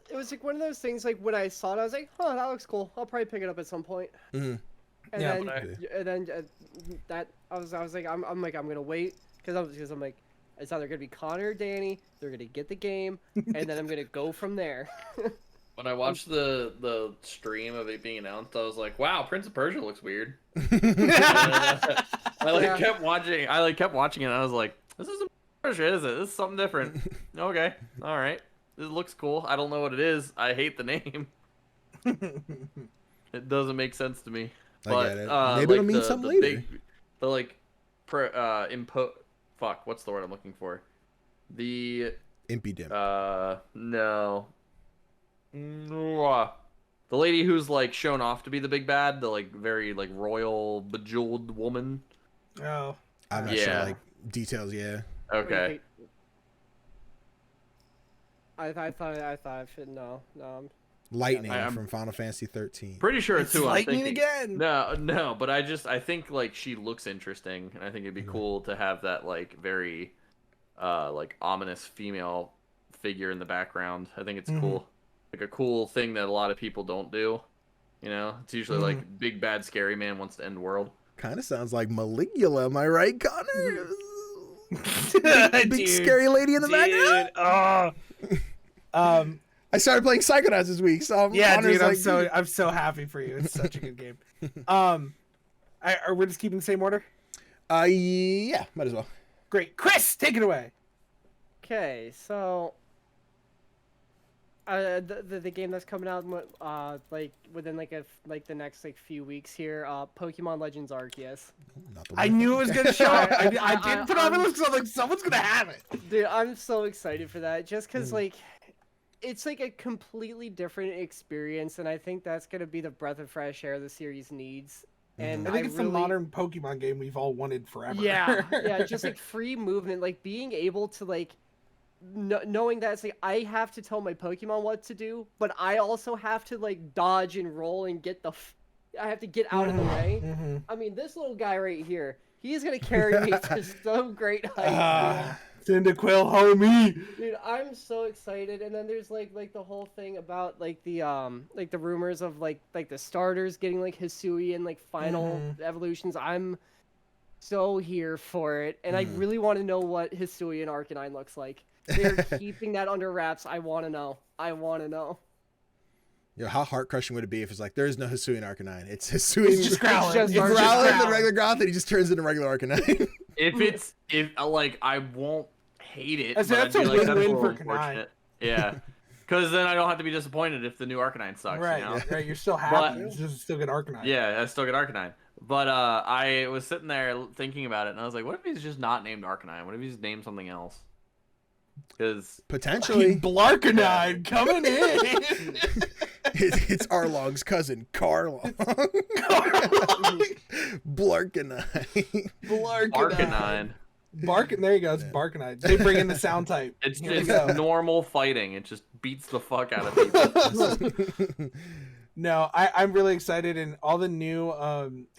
it was like one of those things. Like when I saw it, I was like, "Oh, that looks cool. I'll probably pick it up at some point." Mm-hmm. And then that I was like, I'm gonna wait because I'm like, it's either gonna be Connor or Danny. They're gonna get the game, and then I'm gonna go from there. When I watched the stream of it being announced, I was like, "Wow, Prince of Persia looks weird." I kept watching it. And I was like, "This isn't Persia, is it? This is something different." Okay, all right. It looks cool. I don't know what it is. I hate the name. It doesn't make sense to me. I get it. Maybe it'll mean something later. Fuck, what's the word I'm looking for? The Impy Dim. No. The lady who's like shown off to be the big bad, the like very like royal bejeweled woman. Oh. I'm not sure like details, yeah. Okay. I thought I should know. Lightning from Final Fantasy 13. Pretty sure it's who I'm lightning thinking. Again. No, but I think like she looks interesting, and I think it'd be cool to have that like very, like ominous female figure in the background. I think it's cool, like a cool thing that a lot of people don't do. You know, it's usually like big bad scary man wants to end the world. Kind of sounds like Maligula, am I right, Connor? big Dude, scary lady in the background. I started playing Psychonauts this week, so dude, I'm so happy for you. It's such a good game. We're just keeping the same order. Yeah, might as well. Great, Chris, take it away. Okay, so the game that's coming out like within the next few weeks here, Pokemon Legends Arceus. I knew it was gonna show up. I didn't put it on my list because I was like, someone's gonna have it. Dude, I'm so excited for that just because like it's like a completely different experience, and I think that's gonna be the breath of fresh air the series needs. And I think it's the modern Pokemon game we've all wanted forever. Yeah, just like free movement, like being able to like knowing that it's like I have to tell my Pokemon what to do, but I also have to like dodge and roll and get I have to get out of the way. I mean, this little guy right here, He's gonna carry me to some great heights. Cyndaquil, homie. Dude, I'm so excited. And then there's like the whole thing about like the rumors of like the starters getting like Hisui and like final evolutions. I'm so here for it, and I really want to know what Hisui and Arcanine looks like. They're keeping that under wraps. I want to know. You know, how heart crushing would it be if it's like there is no Hisui and Arcanine? It's Hisui. It's just Growlithe. It's just Growlithe and regular Growlithe, and he just turns into regular Arcanine. if like I won't hate it. That's I'd a be like, that's win-win a for little Kanai. unfortunate. Yeah. Because then I don't have to be disappointed if the new Arcanine sucks. Right, You know? right. You're still happy. You just still get Arcanine. Yeah, I still get Arcanine. But I was sitting there thinking about it, and I was like, what if he's just not named Arcanine? What if he's named something else? Because Potentially. Blarkanine coming in. It's Arlong's cousin, Carlong. Blarkanine. Arcanine. There you go. It's Barkanine. They bring in the sound type. It's Here we just go. normal fighting. It just beats the fuck out of people. No, I'm really excited, and all the new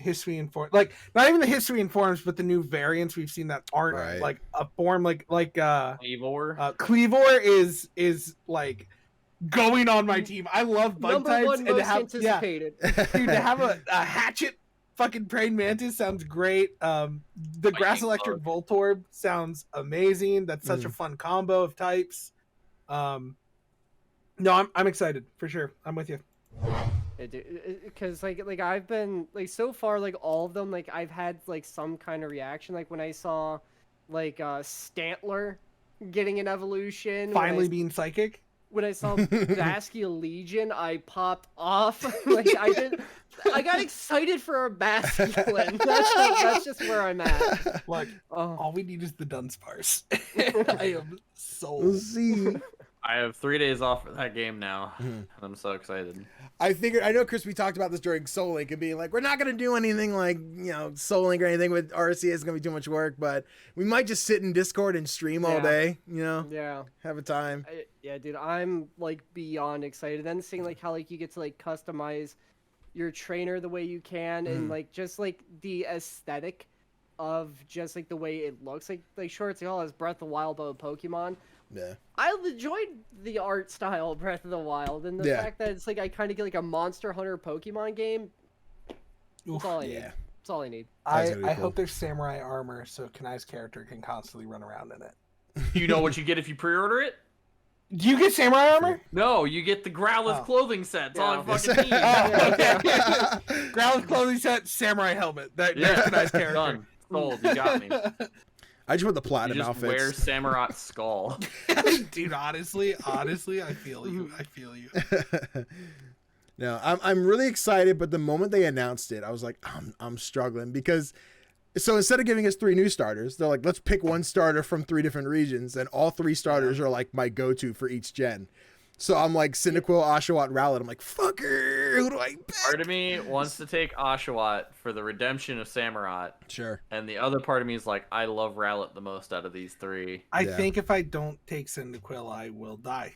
Hisuian forms, like not even the Hisuian forms, but the new variants we've seen that aren't like a form like Eivor. Cleavor is like going on my team. I love bug Number types, one and to most have anticipated. dude, to have a hatchet fucking praying mantis sounds great. The grass electric Voltorb sounds amazing. That's such a fun combo of types. No, I'm excited for sure. I'm with you. Because like I've been like so far like all of them like I've had like some kind of reaction, like when I saw like S.T.A.L.K.E.R getting an evolution, Finally being psychic. when I saw Baskia Legion, I popped off. Like I got excited for a Basculin. That's just where I'm at. Like all we need is the Dunsparce. I am sold. We'll see. I have 3 days off for that game now, and I'm so excited. I know, Chris, we talked about this during Soul Link and being like, we're not going to do anything like, you know, Soul Link or anything with Arceus. It's going to be too much work, but we might just sit in Discord and stream all day, you know? Yeah. Have a time. Yeah, dude, I'm like beyond excited. Then seeing like how like you get to like customize your trainer the way you can, and like just like the aesthetic of just like the way it looks. Like sure, it's all as Breath of the Wild but with Pokemon. Yeah. I enjoyed the art style of Breath of the Wild, and the fact that it's like I kind of get like a Monster Hunter Pokemon game. That's all I need. That's all I need. I hope there's samurai armor so Kanai's character can constantly run around in it. You know what you get if you pre-order it? Do you get samurai armor? No, you get the Growlithe clothing set. That's all I fucking need. Growlithe clothing set, samurai helmet. That's Kanai's character. Done. Sold. You got me. I just want the You platinum just outfits. wear Samurott skull. Dude, honestly, I feel you. No, I'm really excited, but the moment they announced it, I was like, I'm struggling because so instead of giving us 3 new starters, they're like, let's pick one starter from 3 different regions, and all 3 starters are like my go-to for each gen. So I'm like Cyndaquil, Oshawott, Rowlet. I'm like, fucker, who do I pick? Part of me wants to take Oshawott for the redemption of Samurott. Sure. And the other part of me is like, I love Rowlet the most out of these 3. I think if I don't take Cyndaquil, I will die.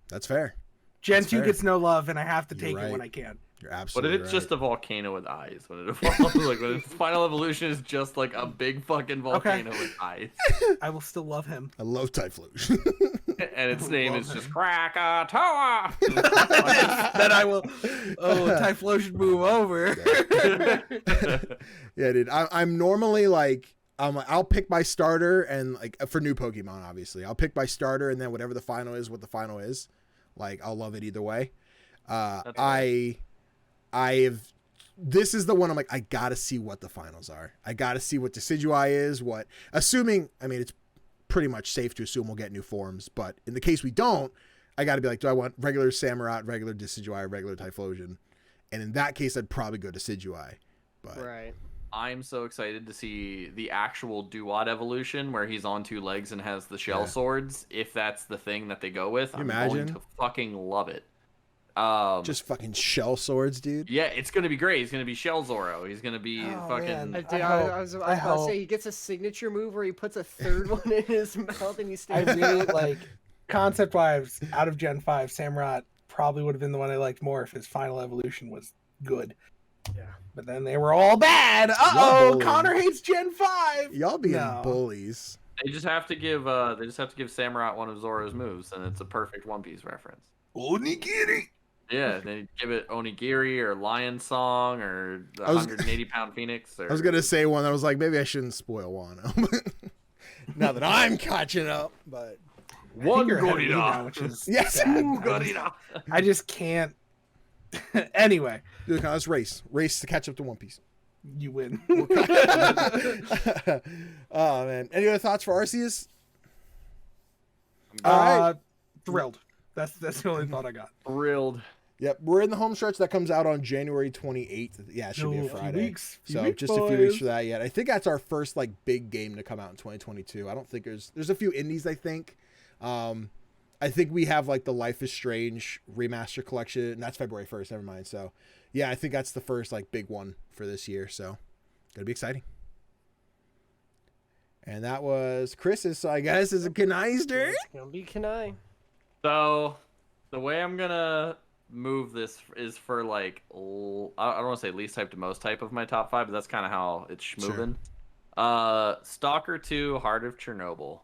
That's fair. Gen 2 gets no love, and I have to take right. it when I can. You're But absolutely if it's just a volcano with eyes, when it evolves, like when its final evolution is just like a big fucking volcano with eyes. I will still love him. I love Typhlosion. And its name is just Krakatoa. Then I will. Oh, Typhlosion move over. Yeah, dude. I'm normally like, I'll pick my starter and like for new Pokemon, obviously, I'll pick my starter and then whatever the final is, what the final is, like I'll love it either way. This is the one I'm like, I gotta see what the finals are. I gotta see what Decidueye is. Assuming, I mean, it's pretty much safe to assume we'll get new forms, but in the case we don't, I gotta be like, do I want regular Samurott, regular Decidueye, regular Typhlosion? And in that case, I'd probably go Decidueye. But Right. I'm so excited to see the actual Duat evolution where he's on 2 legs and has the shell swords. If that's the thing that they go with, I'm going to fucking love it. Just fucking shell swords, dude. Yeah, it's gonna be great. He's gonna be Shell Zoro. He's gonna be fucking. I was about to say he gets a signature move where he puts a third one in his mouth and he stays. I really like concept-wise. Out of Gen 5, Samurott probably would have been the one I liked more if his final evolution was good. Yeah, but then they were all bad. Y'all bullies. Connor hates Gen 5. Y'all being No. bullies. They just have to give Samurai one of Zoro's moves, and it's a perfect One Piece reference. Onigiri. Yeah, they give it Onigiri or Lion Song or the 180-pound Phoenix. Or... I was gonna say one that was like, maybe I shouldn't spoil Wano. Now that I'm catching up, but one now, Gorilla. which is yes, sad. Gorilla. I just can't. Anyway, dude, let's race to catch up to One Piece. You win. Oh man, any other thoughts for Arceus? All right, thrilled. That's the only thought I got. Thrilled. Yep, we're in the home stretch that comes out on January 28th. Yeah, it should be a Friday. So just a few weeks for that yet. I think that's our first like big game to come out in 2022. I don't think there's a few indies. I think we have like the Life is Strange remaster collection. And that's February 1st. Never mind. So yeah, I think that's the first like big one for this year. So gonna be exciting. And that was Chris's. So I guess is a Kanai's turn. It's gonna be Kanai. So the way I'm gonna move this is for like I don't want to say least type to most type of my top 5, but that's kind of how it's moving. Sure. Stalker 2 Heart of Chernobyl.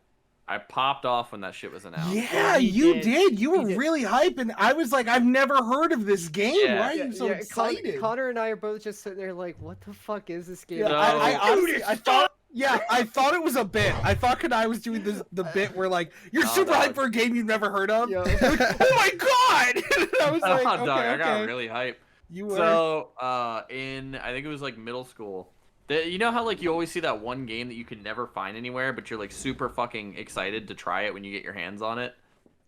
I popped off when that shit was announced. Yeah, you did. You were really hyped, and I was like, I've never heard of this game. Yeah. Why are you so excited? Connor and I are both just sitting there like, what the fuck is this game? Yeah, I thought. Yeah, I thought it was a bit. I thought Kanai was doing the bit where like you're super hyped for a game you've never heard of. Yeah. Oh my god! I was like, dog, I got really hyped. You were. So in I think it was like middle school. You know how like you always see that one game that you can never find anywhere, but you're like super fucking excited to try it when you get your hands on it?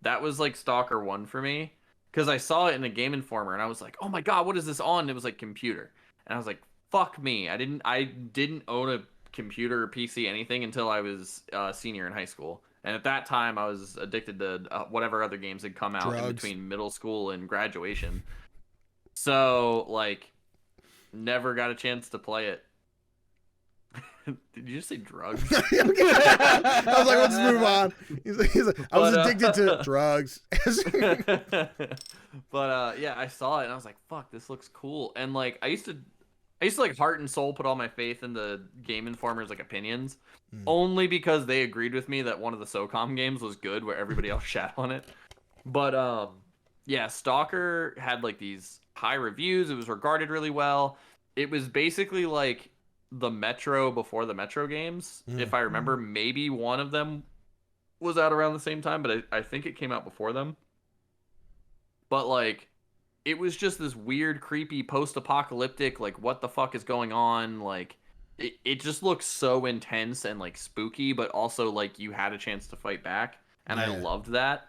That was like Stalker 1 for me, because I saw it in a Game Informer and I was like, oh my god, what is this on? And it was like computer, and I was like, fuck me, I didn't own a computer or PC anything until I was senior in high school, and at that time I was addicted to whatever other games had come out in between middle school and graduation. So like, never got a chance to play it. Did you just say drugs? I was like, let's move on. He's like I was addicted to drugs. But yeah, I saw it and I was like, fuck, this looks cool. And like I used to like heart and soul put all my faith in the Game Informer's like opinions, only because they agreed with me that one of the SOCOM games was good where everybody else shat on it. But yeah, Stalker had like these high reviews. It was regarded really well. It was basically like the Metro before the Metro games. If I remember, maybe one of them was out around the same time, but I think it came out before them. But like, it was just this weird, creepy, post-apocalyptic, like, what the fuck is going on? Like, it just looks so intense and, like, spooky, but also, like, you had a chance to fight back. And I loved that.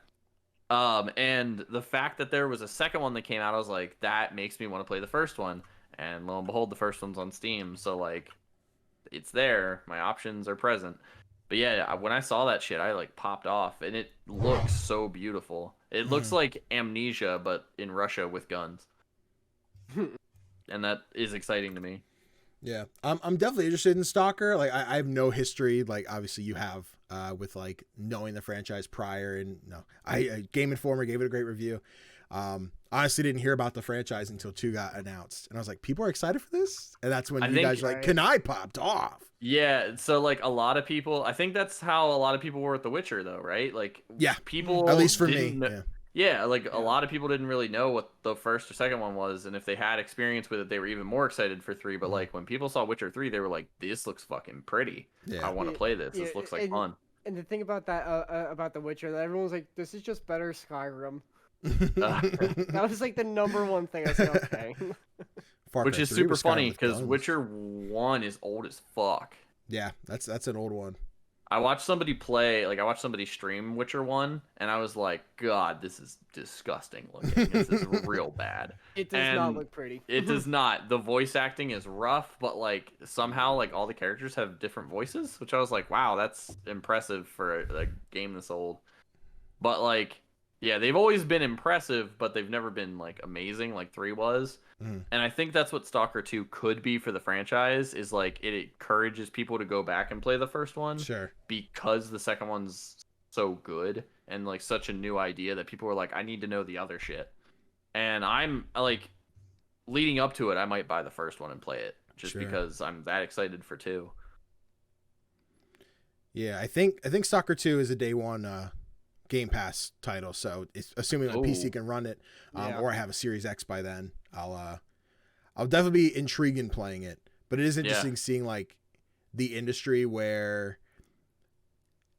And the fact that there was a second one that came out, I was like, that makes me want to play the first one. And lo and behold, the first one's on Steam. So, like, it's there. My options are present. But yeah, when I saw that shit, I like popped off, and it looks so beautiful. It looks like Amnesia, but in Russia with guns, and that is exciting to me. Yeah, I'm definitely interested in Stalker. Like, I have no history, like obviously you have, with like knowing the franchise prior, and Game Informer gave it a great review. Honestly didn't hear about the franchise until 2 got announced, and I was like, people are excited for this, and that's when you guys were like, Kanai popped off. Yeah, so like a lot of people, I think that's how a lot of people were with The Witcher though, right? Like, yeah, people, at least for me, a lot of people didn't really know what the first or second one was, and if they had experience with it, they were even more excited for 3. But like when people saw Witcher 3, they were like, this looks fucking pretty. I want to play this. This looks like fun. And the thing about that about The Witcher, that everyone was like, this is just better Skyrim. That was like the #1 thing. I was like, okay. Which is super funny because Witcher 1 is old as fuck. Yeah, that's an old one. I watched somebody stream Witcher 1, and I was like, God, this is disgusting looking. This is real bad. It does not look pretty. It does not. The voice acting is rough, but like somehow like all the characters have different voices, which I was like, wow, that's impressive for a game this old. But like, yeah, they've always been impressive, but they've never been like amazing like 3 was. And I think that's what Stalker 2 could be for the franchise, is like it encourages people to go back and play the first one. Sure. Because the second one's so good and like such a new idea that people were like, I need to know the other shit. And I'm like, leading up to it, I might buy the first one and play it just Sure. because I'm that excited for 2. Yeah, I think S.T.A.L.K.E.R 2 is a day one Game Pass title, so it's assuming my PC can run it, Yeah. or I have a Series X by then. I'll definitely be intrigued in playing it. But it is interesting seeing like the industry where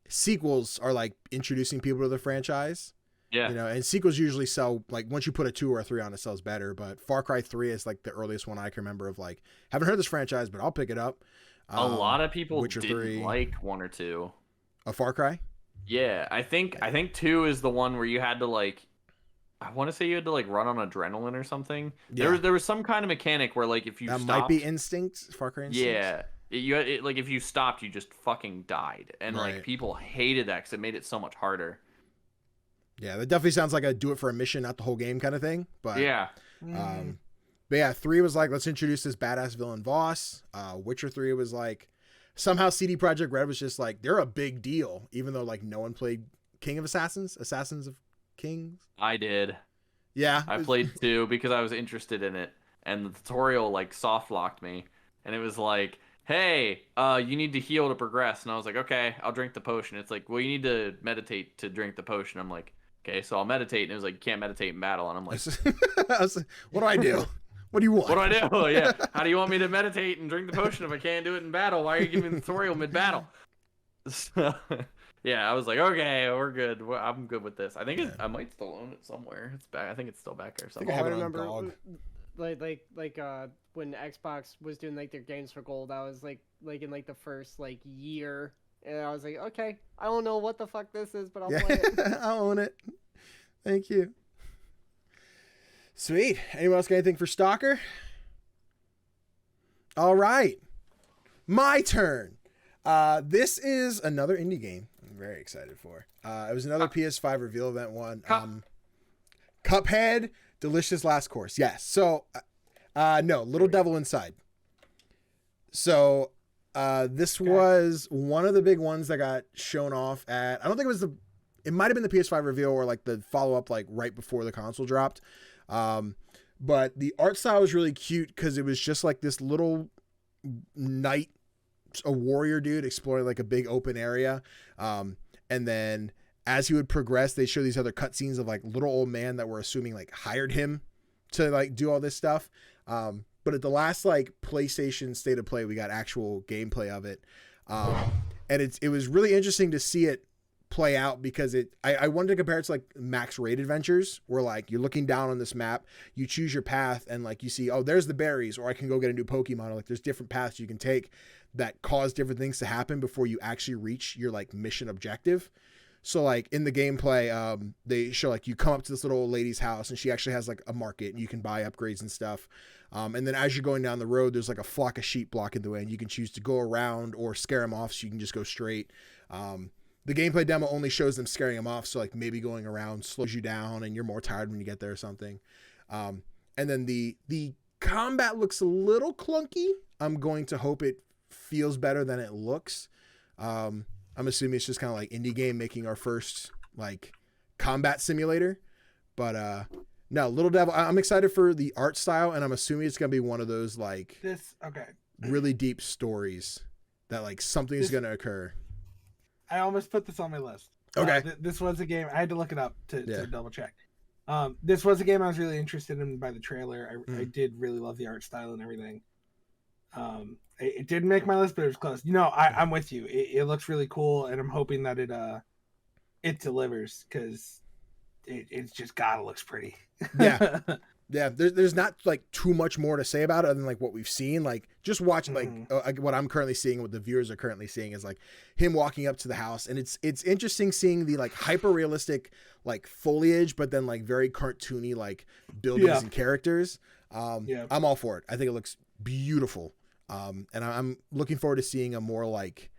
sequels are like introducing people to the franchise. Yeah. You know, and sequels usually sell, like, once you put a 2 or a 3 on, it sells better. But Far Cry 3 is like the earliest one I can remember of like, haven't heard this franchise, but I'll pick it up. A lot of people Witcher didn't 3. like 1 or 2. A Far Cry? Yeah, I think 2 is the one where you had to like, I want to say you had to like run on adrenaline or something. Yeah. There was some kind of mechanic where like if you That stopped, might be Instinct, Far Cry Instinct. yeah, like if you stopped, you just fucking died, and Right. like people hated that because it made it so much harder. Yeah, that definitely sounds like a do it for a mission, not the whole game kind of thing. But Yeah, but yeah, 3 was like, let's introduce this badass villain Voss. Witcher 3 was like, somehow CD Projekt Red was just like, they're a big deal, even though like no one played King of Assassins of Kings. I did. Yeah, I played 2 because I was interested in it, and the tutorial like soft locked me, and it was like, hey, you need to heal to progress, and I was like, okay, I'll drink the potion. It's like, well, you need to meditate to drink the potion. I'm like, okay, so I'll meditate, and it was like, you can't meditate in battle, and I'm like, I was like, what do I do? What do you want? what do I do? Yeah, how do you want me to meditate and drink the potion if I can't do it in battle? Why are you giving me the tutorial mid battle? So, yeah, I was like, okay, we're good. I'm good with this. I think I might still own it somewhere. It's back. I think it's still back there I somewhere. have I it on remember GOG. like when Xbox was doing like their games for gold, I was like in like the first like year, and I was like, okay, I don't know what the fuck this is, but I'll play it. I own it. Thank you. Sweet. Anyone else got anything for Stalker? All right. My turn. This is another indie game I'm very excited for. It was another PS5 reveal event one. Cuphead, Delicious Last Course. Yes. So, no, Little Devil Inside. So, this was one of the big ones that got shown off at, I don't think it might have been the PS5 reveal or like the follow-up like right before the console dropped. But the art style was really cute because it was just like this little knight, a warrior dude exploring like a big open area. And then as he would progress, they show these other cutscenes of like little old man that we're assuming like hired him to like do all this stuff. But at the last like PlayStation State of Play, we got actual gameplay of it. And it was really interesting to see it play out because I wanted to compare it to like max raid adventures where like you're looking down on this map, you choose your path and like you see, oh, there's the berries, or I can go get a new Pokemon, or like there's different paths you can take that cause different things to happen before you actually reach your like mission objective. So like in the gameplay, they show like you come up to this little old lady's house and she actually has like a market and you can buy upgrades and stuff. And then as you're going down the road, there's like a flock of sheep blocking the way and you can choose to go around or scare them off so you can just go straight. The gameplay demo only shows them scaring them off, so like maybe going around slows you down and you're more tired when you get there or something. And then the combat looks a little clunky. I'm going to hope it feels better than it looks. I'm assuming it's just kind of like indie game making our first like combat simulator. But no, Little Devil, I'm excited for the art style, and I'm assuming it's going to be one of those like really deep stories that like something's going to occur. I almost put this on my list. Okay. This was a game. I had to look it up to double check. This was a game I was really interested in by the trailer. I did really love the art style and everything. It didn't make my list, but it was close. You know, I'm with you. It looks really cool, and I'm hoping that it delivers because it's just God, it looks pretty. Yeah. Yeah, there's not like too much more to say about it other than like what we've seen. Like just watching like what I'm currently seeing, what the viewers are currently seeing is like him walking up to the house, and it's interesting seeing the like hyper realistic like foliage, but then like very cartoony like buildings and characters. I'm all for it. I think it looks beautiful, and I'm looking forward to seeing a more like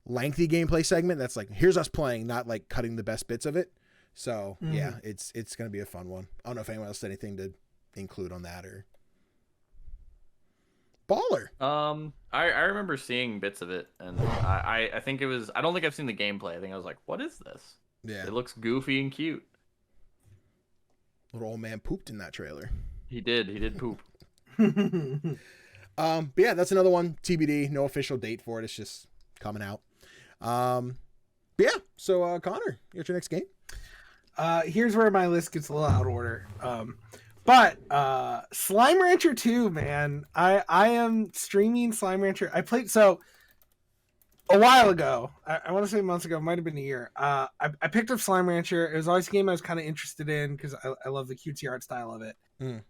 lengthy gameplay segment that's like here's us playing, not like cutting the best bits of it. So yeah, it's gonna be a fun one. I don't know if anyone else has anything to include on that or Baller. I remember seeing bits of it, and I think it was. I don't think I've seen the gameplay. I think I was like, what is this? Yeah, it looks goofy and cute. Little old man pooped in that trailer. He did poop. But yeah, that's another one. TBD. No official date for it. It's just coming out. But yeah. So Connor, you got your next game? Here's where my list gets a little out of order. But Slime Rancher 2, man. I am streaming Slime Rancher. I played a while ago. I want to say months ago. It might have been a year. I picked up Slime Rancher. It was always a game I was kind of interested in because I love the cutesy art style of it.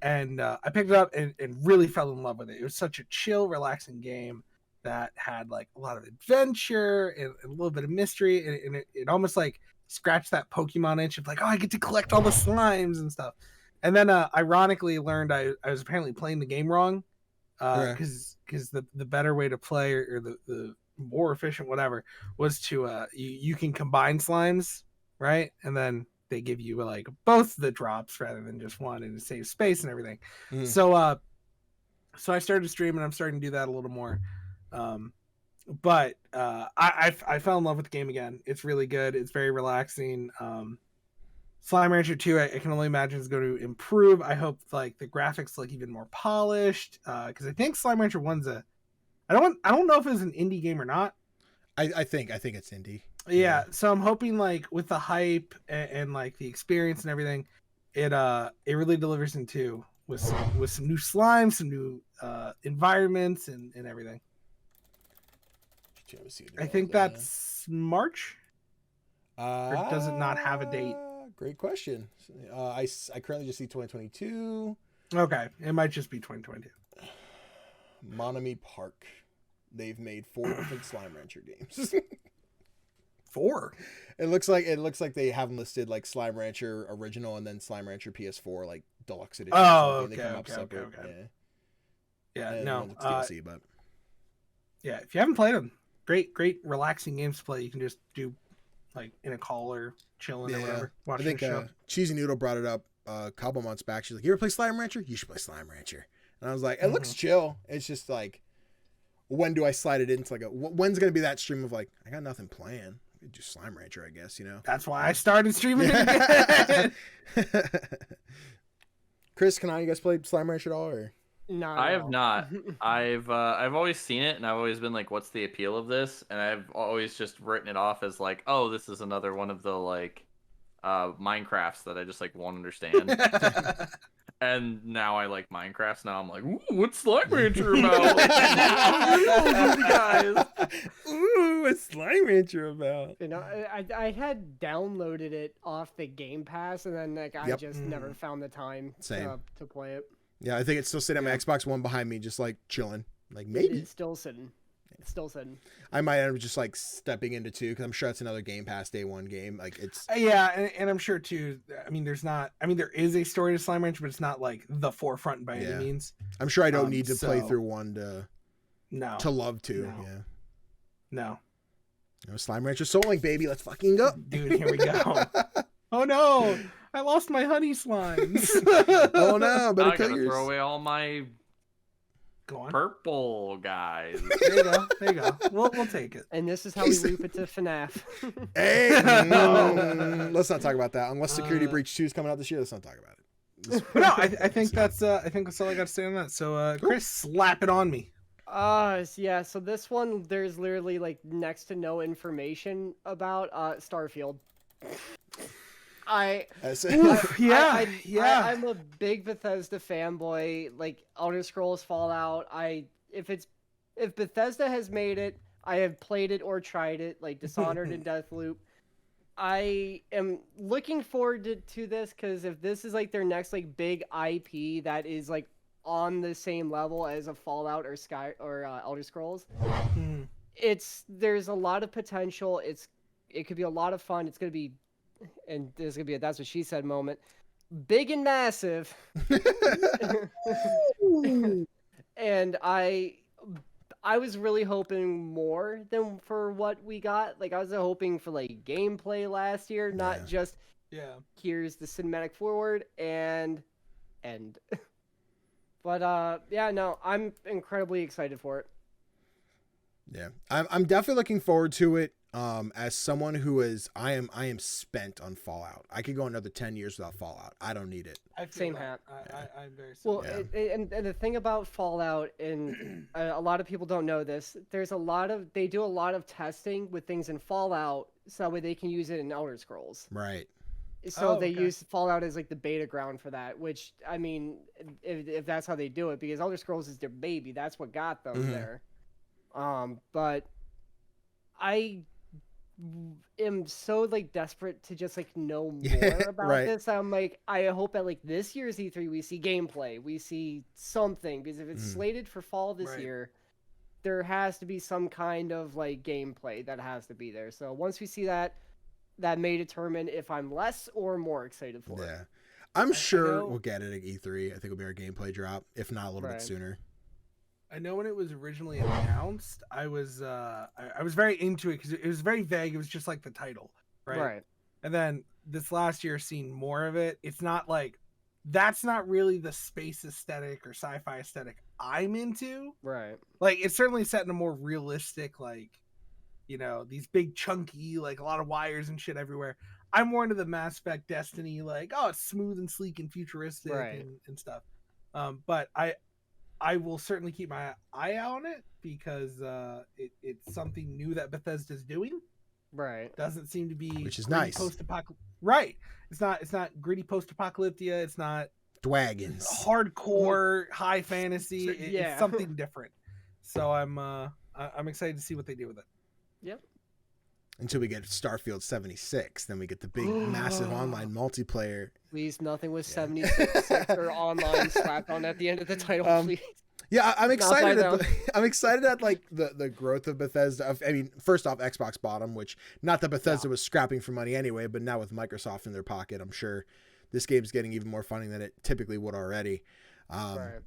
And I picked it up and really fell in love with it. It was such a chill, relaxing game that had like a lot of adventure and a little bit of mystery, and it almost like scratched that Pokemon itch of like, oh, I get to collect all the slimes and stuff. And then ironically learned I was apparently playing the game wrong, because the better way to play, or the more efficient whatever, was to you can combine slimes, right? And then they give you like both the drops rather than just one, and it saves space and everything. So I started to stream, and I'm starting to do that a little more. But I fell in love with the game again. It's really good. It's very relaxing. Slime Rancher 2, I can only imagine is going to improve. I hope like the graphics look even more polished, because I think Slime Rancher 1's I don't know if it's an indie game or not. I think it's indie. Yeah, so I'm hoping like with the hype and like the experience and everything, it really delivers in 2 with some new slime, some new environments and everything. I think that's March. Or does it not have a date? Great question. I currently just see 2022. Okay, it might just be 2022. Monami Park. They've made 4 different Slime Rancher games. 4. It looks like they have them listed like Slime Rancher Original and then Slime Rancher PS4 like Deluxe Edition. Oh, okay, they come up okay, separate. okay. Yeah, and no. It's DLC, but yeah, if you haven't played them, great relaxing games to play. You can just do like in a call or chilling or whatever. I think Cheesy Noodle brought it up a couple months back. She's like, "You ever play Slime Rancher? You should play Slime Rancher." And I was like, "It looks chill. It's just like, when do I slide it into like when's gonna be that stream of like, I got nothing planned. I could do Slime Rancher, I guess, you know." That's why I started streaming it again. Chris, can you guys play Slime Rancher at all, or? No, I have not. I've always seen it, and I've always been like, "What's the appeal of this?" And I've always just written it off as like, "Oh, this is another one of the like Minecrafts that I just like won't understand." And now I like Minecraft. So now I'm like, "Ooh, what's Slime Rancher about?" Guys. Ooh, what's Slime Rancher about? You know, I had downloaded it off the Game Pass, and then like I just never found the time to play it. Yeah, I think it's still sitting on my Xbox One behind me, just like chilling. Like maybe it's still sitting. It's still sitting. I might end up just like stepping into 2 because I'm sure it's another Game Pass Day 1 game. Like it's and I'm sure too. I mean, there is a story to Slime Rancher, but it's not like the forefront by any means. I'm sure I don't need to play through 1 to love 2. No. Yeah. No. Slime Rancher Soul Link, baby. Let's fucking go, dude. Here we go. Oh no. I lost my honey slimes. Oh no! But I gotta throw away all my Go on. Purple guys. There you go. We'll take it. And this is how we loop it to FNAF. Hey, let's not talk about that. Unless Security Breach 2 is coming out this year, let's not talk about it. No, I think that's all I got to say on that. So, Chris, slap it on me. Yeah. So this one, there's literally like next to no information about Starfield. I'm a big Bethesda fanboy. Like Elder Scrolls, Fallout. If Bethesda has made it, I have played it or tried it. Like Dishonored and Deathloop. I am looking forward to this because if this is like their next like big IP that is like on the same level as a Fallout or Elder Scrolls, there's a lot of potential. It could be a lot of fun. It's gonna be. And there's gonna be a "that's what she said" moment, big and massive. And I was really hoping more than for what we got. Like I was hoping for like gameplay last year, not just here's the cinematic forward and end. But no, I'm incredibly excited for it. Yeah, I'm definitely looking forward to it. As someone who is, I am spent on Fallout. I could go another 10 years without Fallout. I don't need it. I feel Same that. hat. I'm very Well, similar. and the thing about Fallout, and a lot of people don't know this, they do a lot of testing with things in Fallout, so that way they can use it in Elder Scrolls. Right. So they okay. use Fallout as like the beta ground for that, which, I mean, if that's how they do it, because Elder Scrolls is their baby, that's what got them there. But I am so like desperate to just like know more about Right. this. I'm like, I hope at like this year's E3 we see gameplay, we see something, because if it's slated for fall this year, there has to be some kind of like gameplay that has to be there. So once we see that, that may determine if I'm less or more excited for it. Yeah. I'm sure know- we'll get it at E3. I think it'll be our gameplay drop, if not a little bit sooner. I know when it was originally announced, I was very into it because it was very vague. It was just like the title, right? And then this last year, seeing more of it, it's not like that's not really the space aesthetic or sci-fi aesthetic I'm into. Right. Like it's certainly set in a more realistic, like, you know, these big chunky, like a lot of wires and shit everywhere. I'm more into the Mass Effect Destiny, like, oh, it's smooth and sleek and futuristic and stuff. But I will certainly keep my eye out on it because it's something new that Bethesda's doing. Right. Doesn't seem to be, which is nice. Right. It's not gritty post-apocalyptia. It's not Dragons. hardcore high fantasy. Yeah. It's something different. So I'm excited to see what they do with it. Yep. Until we get Starfield 76, then we get the big, massive online multiplayer. Please, nothing with 76 or online slapped on at the end of the title, please. Yeah, I'm excited. Not by I'm excited at like the growth of Bethesda. I mean, first off, Xbox bought them, which not that Bethesda was scrapping for money anyway, but now with Microsoft in their pocket, I'm sure this game's getting even more funding than it typically would already. Right.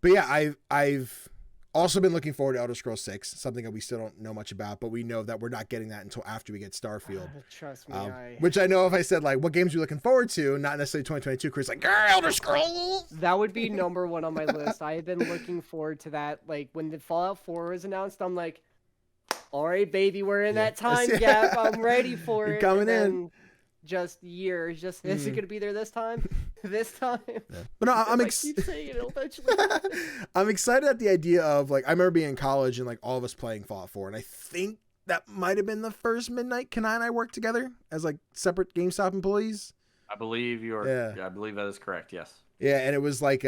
But yeah, I've also been looking forward to Elder Scrolls 6, something that we still don't know much about, but we know that we're not getting that until after we get Starfield. Trust me, Which I know if I said, like, what games are you looking forward to, not necessarily 2022, Chris, like, Elder Scrolls! That would be number one on my list. I have been looking forward to that. Like, when the Fallout 4 was announced, I'm like, all right, baby, we're in that time gap. I'm ready for You're it. coming in. Just years. Is it going to be there this time? This time? Yeah. But no, I'm keep saying it eventually. I'm excited at the idea of, like, I remember being in college and, like, all of us playing Fallout 4, and I think that might have been the first Midnight Kanai and I worked together as, like, separate GameStop employees. I believe I believe that is correct, yes. Yeah, and it was like,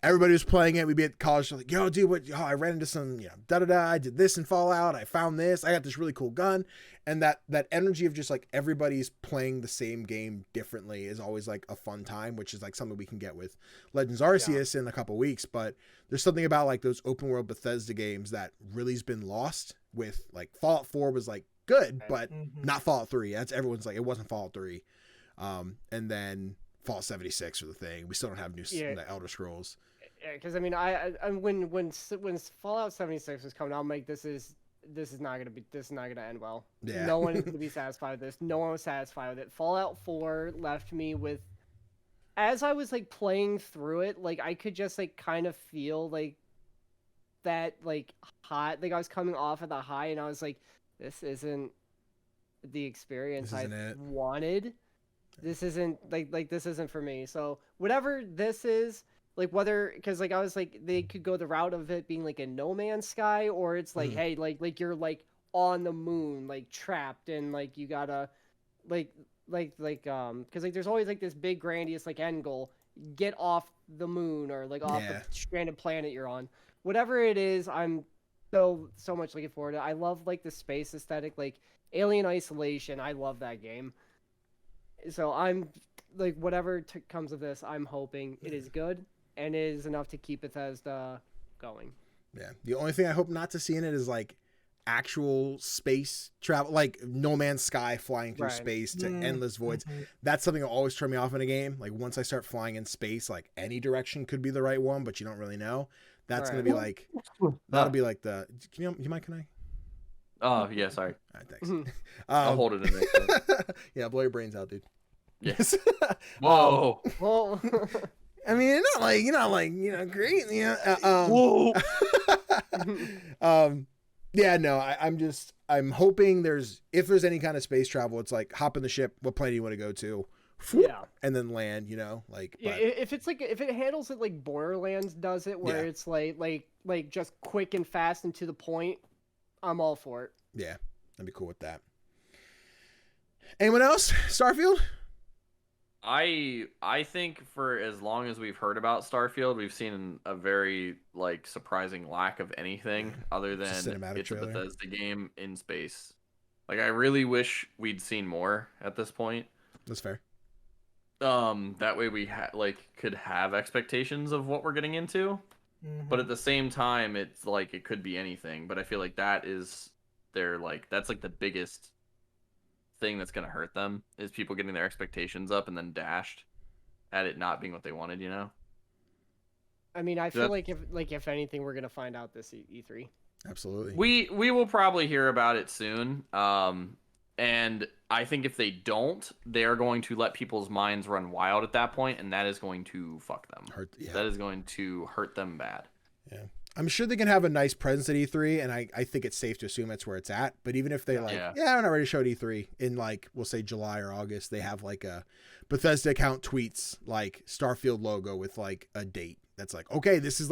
everybody was playing it. We'd be at college, like, yo, dude, I ran into some, I did this in Fallout. I found this. I got this really cool gun. And that energy of just like everybody's playing the same game differently is always like a fun time, which is like something we can get with Legends Arceus in a couple weeks. But there's something about like those open world Bethesda games that really has been lost with like Fallout 4 was like good, but not Fallout 3. That's everyone's like, it wasn't Fallout 3. And then Fallout 76 for the thing. We still don't have new the Elder Scrolls. Yeah, because I mean, I when Fallout 76 was coming out, I'm like, this is not gonna end well. Yeah. No one is gonna be satisfied with this. No one was satisfied with it. Fallout 4 left me with, as I was like playing through it, like I could just like kind of feel like that like hot, like I was coming off of the high, and I was like, this isn't the experience I wanted. This isn't like this isn't for me. So whatever this is. Like whether, because like I was like, they could go the route of it being like a No Man's Sky, or it's like, hey, like you're like on the moon, like trapped, and like you gotta, because like there's always like this big grandiose like end goal, get off the moon or like off the stranded planet you're on. Whatever it is, I'm so much looking forward to it. I love like the space aesthetic, like Alien Isolation. I love that game. So I'm like, whatever comes of this, I'm hoping it is good. And it is enough to keep Bethesda going. Yeah. The only thing I hope not to see in it is like actual space travel, like No Man's Sky flying through space to endless voids. That's something that always turn me off in a game. Like once I start flying in space, like any direction could be the right one, but you don't really know. That's going to be like, that'll be like the, you mind, can I? Oh, yeah, sorry. All right, thanks. I'll hold it in there. Yeah, blow your brains out, dude. Yes. Whoa. Whoa. I mean, not like great. Whoa. Yeah, no, I'm hoping if there's any kind of space travel, it's like hop in the ship. What planet do you want to go to? Yeah. And then land, like. Yeah, But, if it's like if it handles it like Borderlands does it, where it's like just quick and fast and to the point, I'm all for it. Yeah, I'd be cool with that. Anyone else? Starfield? I think for as long as we've heard about Starfield, we've seen a very like surprising lack of anything other than it's a Bethesda game in space. Like I really wish we'd seen more at this point. That's fair. That way we could have expectations of what we're getting into. But at the same time, it's like it could be anything. But I feel like that's like the biggest thing that's gonna hurt them is people getting their expectations up and then dashed at it not being what they wanted. I mean, I feel like if anything, we're gonna find out this E3. Absolutely. We will probably hear about it soon. And I think if they don't, they are going to let people's minds run wild at that point, and that is going to fuck them. That is going to hurt them bad. Yeah. I'm sure they can have a nice presence at E3, and I think it's safe to assume that's where it's at. But even if they I'm not ready to show at E3 in we'll say July or August, they have like a Bethesda account tweets like Starfield logo with like a date. That's like, okay, this is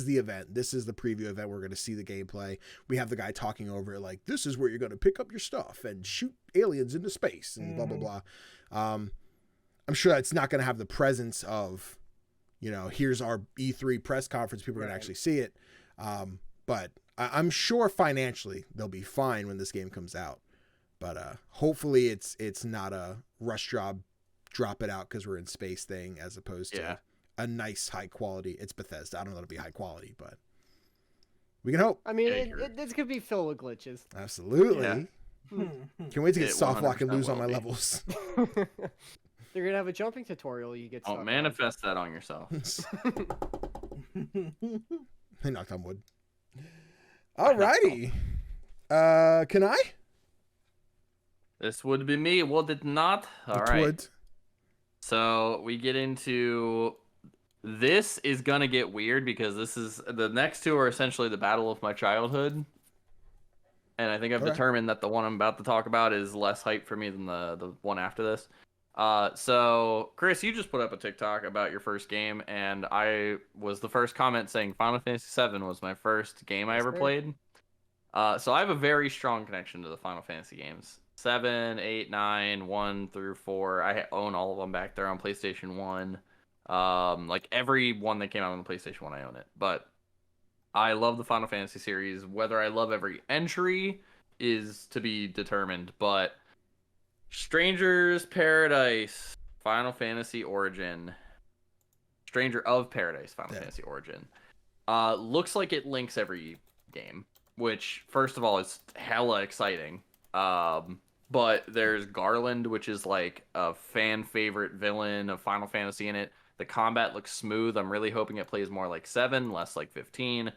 the event. This is the preview event. We're going to see the gameplay. We have the guy talking over it like, this is where you're going to pick up your stuff and shoot aliens into space and blah, blah, blah. I'm sure it's not going to have the presence of, here's our E3 press conference. People are going to actually see it. But I'm sure financially they'll be fine when this game comes out. But hopefully it's not a rush job, drop it out because we're in space thing as opposed to a nice high quality. It's Bethesda. I don't know that'll be high quality, but we can hope. I mean, this could be filled with glitches. Absolutely. Yeah. Can't wait to get soft lock and lose on my levels. They're gonna have a jumping tutorial. You get. Oh, manifest that on yourself. They knocked on wood. Alrighty. Can I? This would be me. Would it not? All right. Would. So we get into. This is gonna get weird because the next two are essentially the battle of my childhood, and I think I've determined that the one I'm about to talk about is less hype for me than the one after this. So Chris, you just put up a TikTok about your first game, and I was the first comment saying Final Fantasy VII was my first game I ever played. So I have a very strong connection to the Final Fantasy games. 7, 8, 9, 1 through 4. I own all of them back there on PlayStation 1. Like every one that came out on the PlayStation 1, I own it. But I love the Final Fantasy series. Whether I love every entry is to be determined. But Stranger's Paradise, Final Fantasy Origin, Stranger of Paradise, Final Fantasy Origin, looks like it links every game. Which, first of all, is hella exciting. But there's Garland, which is like a fan favorite villain of Final Fantasy in it. The combat looks smooth. I'm really hoping it plays more like 7, less like 15.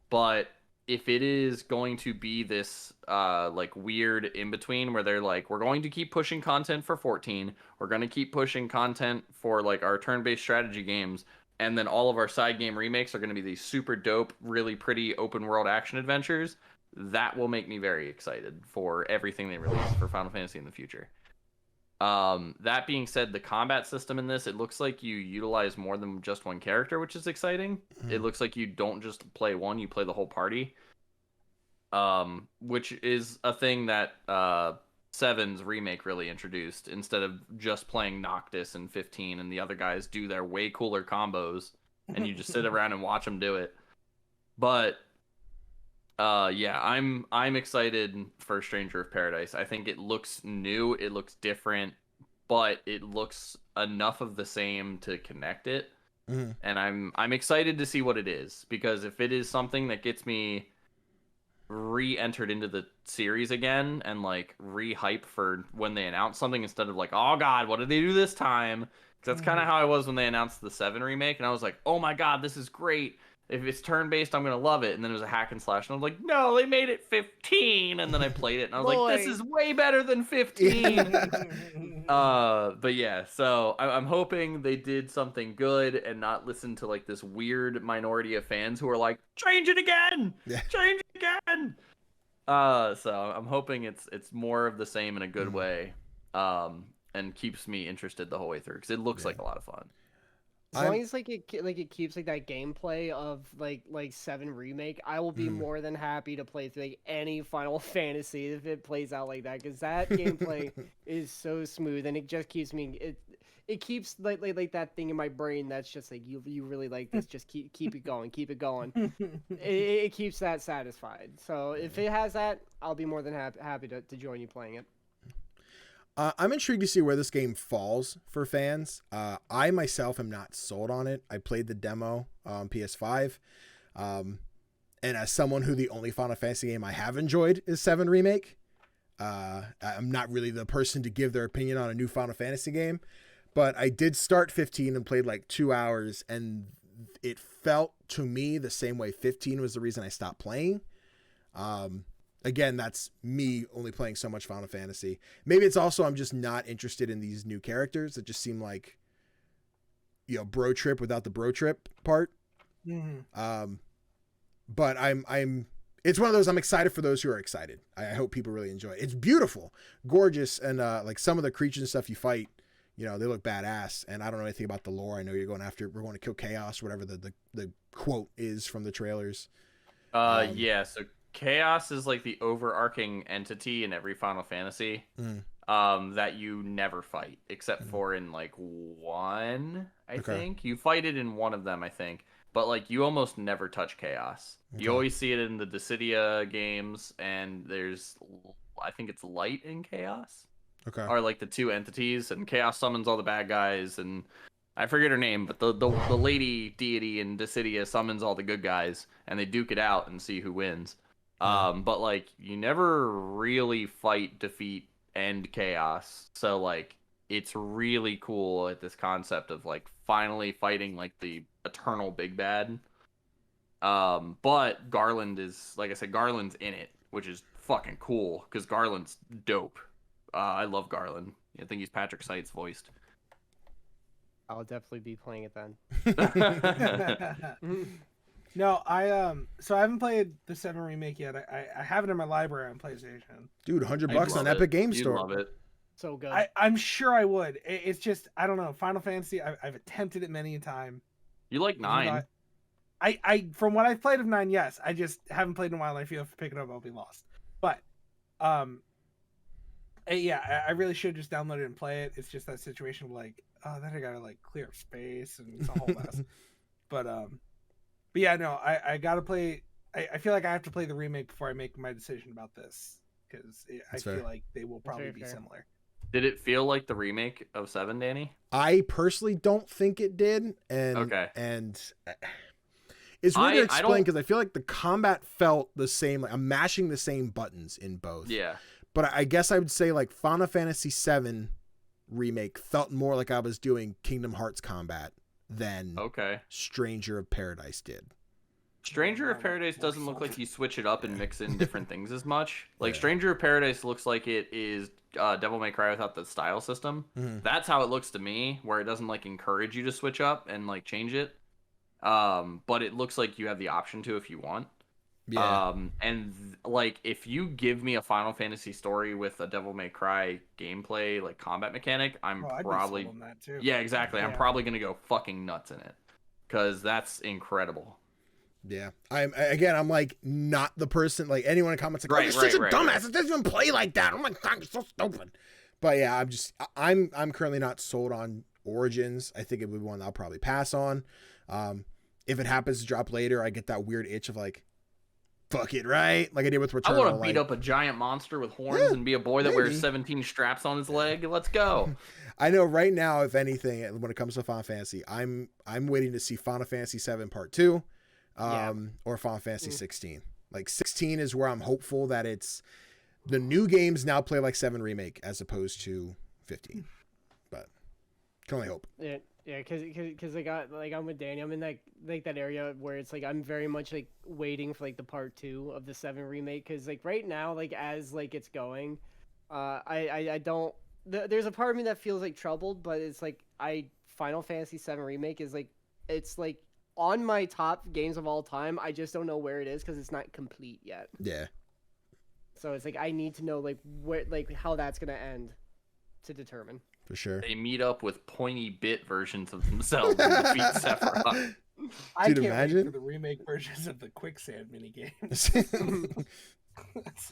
But if it is going to be this like weird in between where they're like, we're going to keep pushing content for 14, we're going to keep pushing content for like our turn-based strategy games, and then all of our side game remakes are going to be these super dope, really pretty open world action adventures, that will make me very excited for everything they release for Final Fantasy in the future. That being said, the combat system in this, it looks like you utilize more than just one character, which is exciting. It looks like you don't just play one, you play the whole party. Which is a thing that 7's remake really introduced. Instead of just playing Noctis and 15 and the other guys do their way cooler combos and you just sit around and watch them do it. But yeah, I'm excited for Stranger of Paradise. I think it looks new, it looks different, but it looks enough of the same to connect it. And I'm excited to see what it is, because if it is something that gets me re-entered into the series again and like re-hype for when they announce something, instead of like, oh god, what did they do this time? 'Cause that's kind of how I was when they announced the 7 remake, and I was like, oh my god, this is great. If it's turn-based, I'm going to love it. And then it was a hack and slash. And I was like, no, they made it 15. And then I played it. And I was like, this is way better than 15. But yeah, so I'm hoping they did something good and not listen to like this weird minority of fans who are like, change it again. Change it again. So I'm hoping it's more of the same in a good way, and keeps me interested the whole way through because it looks like a lot of fun. As long as it keeps like that gameplay of like 7 remake, I will be more than happy to play through like any Final Fantasy if it plays out like that, because that gameplay is so smooth and it just keeps me it keeps like that thing in my brain that's just like you really like this, just keep it going, keep it going. It keeps that satisfied. So if it has that, I'll be more than happy to join you playing it. I'm intrigued to see where this game falls for fans. I myself am not sold on it. I played the demo on PS5. And as someone who the only Final Fantasy game I have enjoyed is 7 Remake, I'm not really the person to give their opinion on a new Final Fantasy game. But I did start 15 and played like 2 hours, and it felt to me the same way 15 was the reason I stopped playing. Again, that's me only playing so much Final Fantasy. Maybe it's also I'm just not interested in these new characters that just seem like, bro trip without the bro trip part. Mm-hmm. But I'm it's one of those, I'm excited for those who are excited. I hope people really enjoy it. It's beautiful, gorgeous, and like some of the creatures and stuff you fight, they look badass. And I don't know anything about the lore. I know we're going to kill Chaos, whatever the quote is from the trailers. Yeah, so Chaos is like the overarching entity in every Final Fantasy that you never fight, except for in like one, I think. You fight it in one of them, I think. But like you almost never touch Chaos. You always see it in the Dissidia games, and there's, I think it's Light in Chaos. Are like the two entities, and Chaos summons all the bad guys, and I forget her name, but the lady deity in Dissidia summons all the good guys, and they duke it out and see who wins. But like you never really fight, defeat, end Chaos. So like it's really cool at this concept of like finally fighting like the eternal big bad. But Garland is, like I said, Garland's in it, which is fucking cool because Garland's dope. I love Garland. I think he's Patrick Seitz voiced. I'll definitely be playing it then. No, so I haven't played the 7 Remake yet. I have it in my library on PlayStation. Dude, $100 on Epic Game Store. Love it. So good. I'm sure I would. It's just, I don't know. Final Fantasy, I've attempted it many a time. You like 9? I from what I've played of 9, yes. I just haven't played in a while. And I feel if I pick it up, I'll be lost. But, yeah, I really should just download it and play it. It's just that situation of like, oh, then I gotta like clear up space and it's a whole mess. But yeah, no, I gotta play. I feel like I have to play the remake before I make my decision about this, because I feel like they will probably be similar. Did it feel like the remake of 7, Danny? I personally don't think it did, and it's weird to explain because I feel like the combat felt the same. Like I'm mashing the same buttons in both. Yeah. But I guess I would say like Final Fantasy VII remake felt more like I was doing Kingdom Hearts combat than Stranger of Paradise did. Stranger of Paradise doesn't look like you switch it up and mix in different things as much. Like Stranger of Paradise looks like it is Devil May Cry without the style system. That's how it looks to me, where it doesn't like encourage you to switch up and like change it. But it looks like you have the option to if you want. Yeah. Like if you give me a Final Fantasy story with a Devil May Cry gameplay like combat mechanic, I'm probably that too. Yeah, exactly. I'm probably gonna go fucking nuts in it because that's incredible. Yeah, I'm like not the person, like anyone in comments like, oh, you're such a dumbass. It doesn't even play like that. Oh my god, you're so stupid. But yeah, I'm currently not sold on Origins. I think it would be one that I'll probably pass on. If it happens to drop later, I get that weird itch of like, fuck it, right? Like I did with Returnal. I want to beat up a giant monster with horns and be a boy that wears 17 straps on his leg. Let's go. I know right now, if anything, when it comes to Final Fantasy, I'm waiting to see Final Fantasy 7 Part 2. Or Final Fantasy 16. Like 16 is where I'm hopeful that it's the new games now play like 7 Remake as opposed to 15. But can only hope. Yeah, because I'm with Danny. I'm in that area where it's like I'm very much like waiting for like the part 2 of the 7 Remake, because like right now, like as like it's going, I don't. There's a part of me that feels like troubled, but it's like Final Fantasy 7 Remake is like it's like on my top games of all time. I just don't know where it is because it's not complete yet. Yeah. So it's like I need to know like where like how that's gonna end to determine. For sure. They meet up with pointy bit versions of themselves and defeat Sephiroth. I Dude, can't imagine. wait for the remake versions of the quicksand minigames.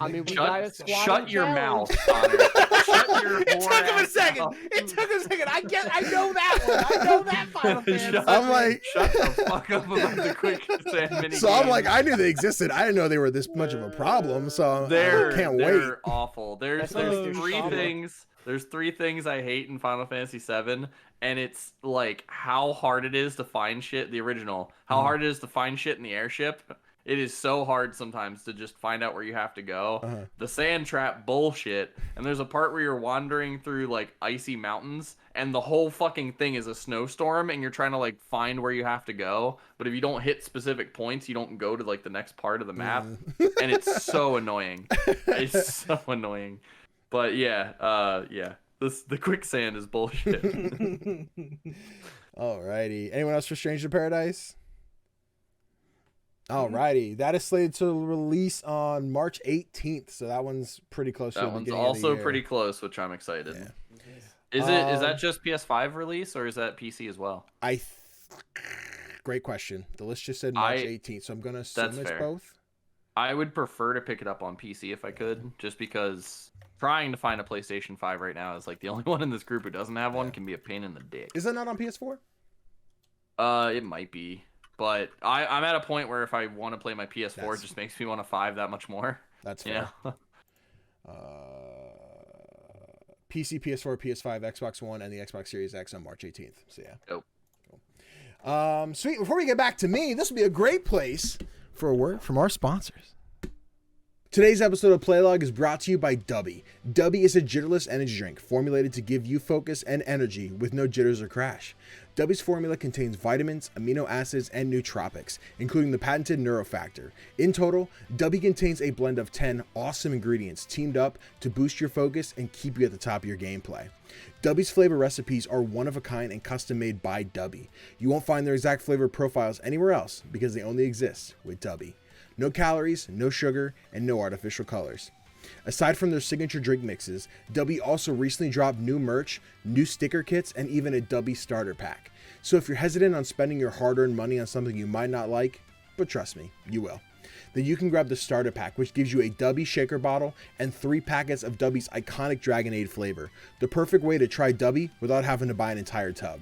I mean, we got a squad. Shut your mouth, Connor. Shut your It took him a ass second. mouth. It took him a second. I know that one. I know that Final Fantasy. I'm like, Shut the fuck up about the quicksand mini. so I'm like, I knew they existed. I didn't know they were this much of a problem. So They're I can't wait. they're awful. There's That's there's like three Shadow. things. There's three things I hate in Final Fantasy VII, and it's like how hard it is to find shit. The original, how hard it is to find shit in the airship. It is so hard sometimes to just find out where you have to go. The sand trap bullshit, and there's a part where you're wandering through like icy mountains, and the whole fucking thing is a snowstorm, and you're trying to like find where you have to go. But if you don't hit specific points, you don't go to like the next part of the map, and it's so annoying. It's so annoying. But yeah, the quicksand is bullshit. Alrighty. Anyone else for Stranger Paradise? Alrighty. That is slated to release on March 18th, so that one's pretty close to That the one's beginning of the also year. pretty close, which I'm excited. Yeah. Is that just PS5 release or is that PC as well? Great question. The list just said March 18th, so I'm gonna assume That's it's fair. both. I would prefer to pick it up on PC if I could, just because trying to find a PlayStation 5 right now is like the only one in this group who doesn't have one can be a pain in the dick. Is that not on PS4? It might be, but I'm at a point where if I want to play my PS4, it just makes me want a 5 that much more. That's You fair. know? PC, PS4, PS5, Xbox One, and the Xbox Series X on March 18th. So yeah. Dope. Cool. Sweet. Before we get back to me, this will be a great place for a word from our sponsors. Today's episode of PlayLog is brought to you by Dubby. Dubby is a jitterless energy drink formulated to give you focus and energy with no jitters or crash. Dubby's formula contains vitamins, amino acids, and nootropics, including the patented Neurofactor. In total, Dubby contains a blend of 10 awesome ingredients teamed up to boost your focus and keep you at the top of your gameplay. Dubby's flavor recipes are one of a kind and custom made by Dubby. You won't find their exact flavor profiles anywhere else because they only exist with Dubby. No calories, no sugar, and no artificial colors. Aside from their signature drink mixes, Dubby also recently dropped new merch, new sticker kits, and even a Dubby starter pack. So if you're hesitant on spending your hard-earned money on something you might not like, but trust me, you will, then you can grab the starter pack, which gives you a Dubby shaker bottle and 3 packets of Dubby's iconic Dragonade flavor. The perfect way to try Dubby without having to buy an entire tub.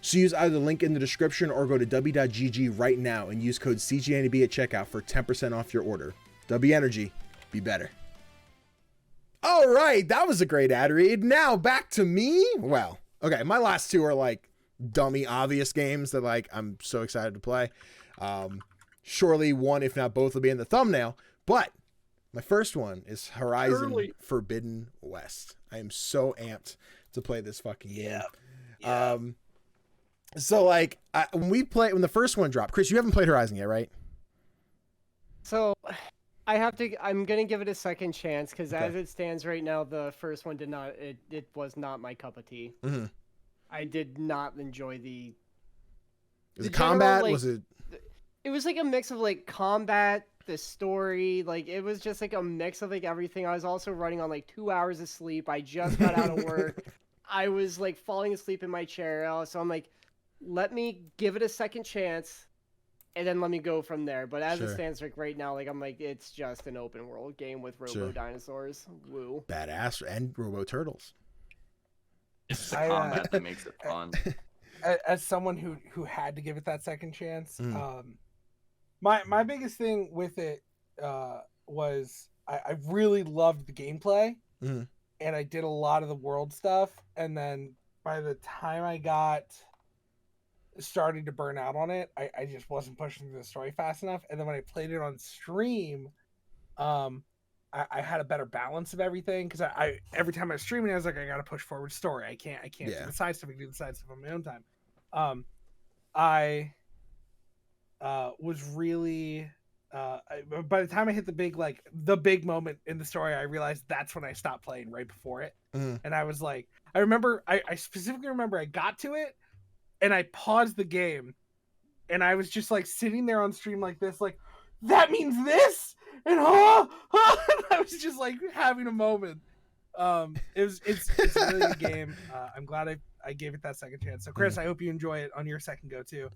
So use either the link in the description or go to dubby.gg right now and use code CGNB at checkout for 10% off your order. Dubby Energy, be better. All right, that was a great ad read. Now back to me. Well, okay, my last two are like dummy obvious games that like I'm so excited to play. Surely one, if not both, will be in the thumbnail. But my first one is Horizon Forbidden West. I am so amped to play this fucking game. Yeah. So like when the first one dropped, Chris, you haven't played Horizon yet, right? So I'm gonna give it a second chance because as it stands right now, the first one did not. It was not my cup of tea. Mm-hmm. I did not enjoy the. Was it general, combat? like, Was it? It was like a mix of like combat, the story, like it was just like a mix of like everything. I was also running on like 2 hours of sleep. I just got out of work. I was like falling asleep in my chair. So I'm like, let me give it a second chance, and then let me go from there. But as it stands like right now, like I'm like, it's just an open world game with robo dinosaurs. Woo. Badass and robo turtles. It's the combat that makes it fun. As someone who had to give it that second chance, my biggest thing with it was I really loved the gameplay, and I did a lot of the world stuff, and then by the time I got starting to burn out on it, I just wasn't pushing through the story fast enough, and then when I played it on stream, I had a better balance of everything, because I every time I was streaming, I was like, I gotta push forward story. I can't do the side stuff. I can do the side stuff on my own time. I was really by the time I hit the big moment in the story, I realized that's when I stopped playing right before it. And I was like, I specifically remember I got to it and I paused the game and I was just like sitting there on stream like this, like, that means this? and I was just like having a moment. It's a really good game. I'm glad I gave it that second chance. So Chris, I hope you enjoy it on your second go too.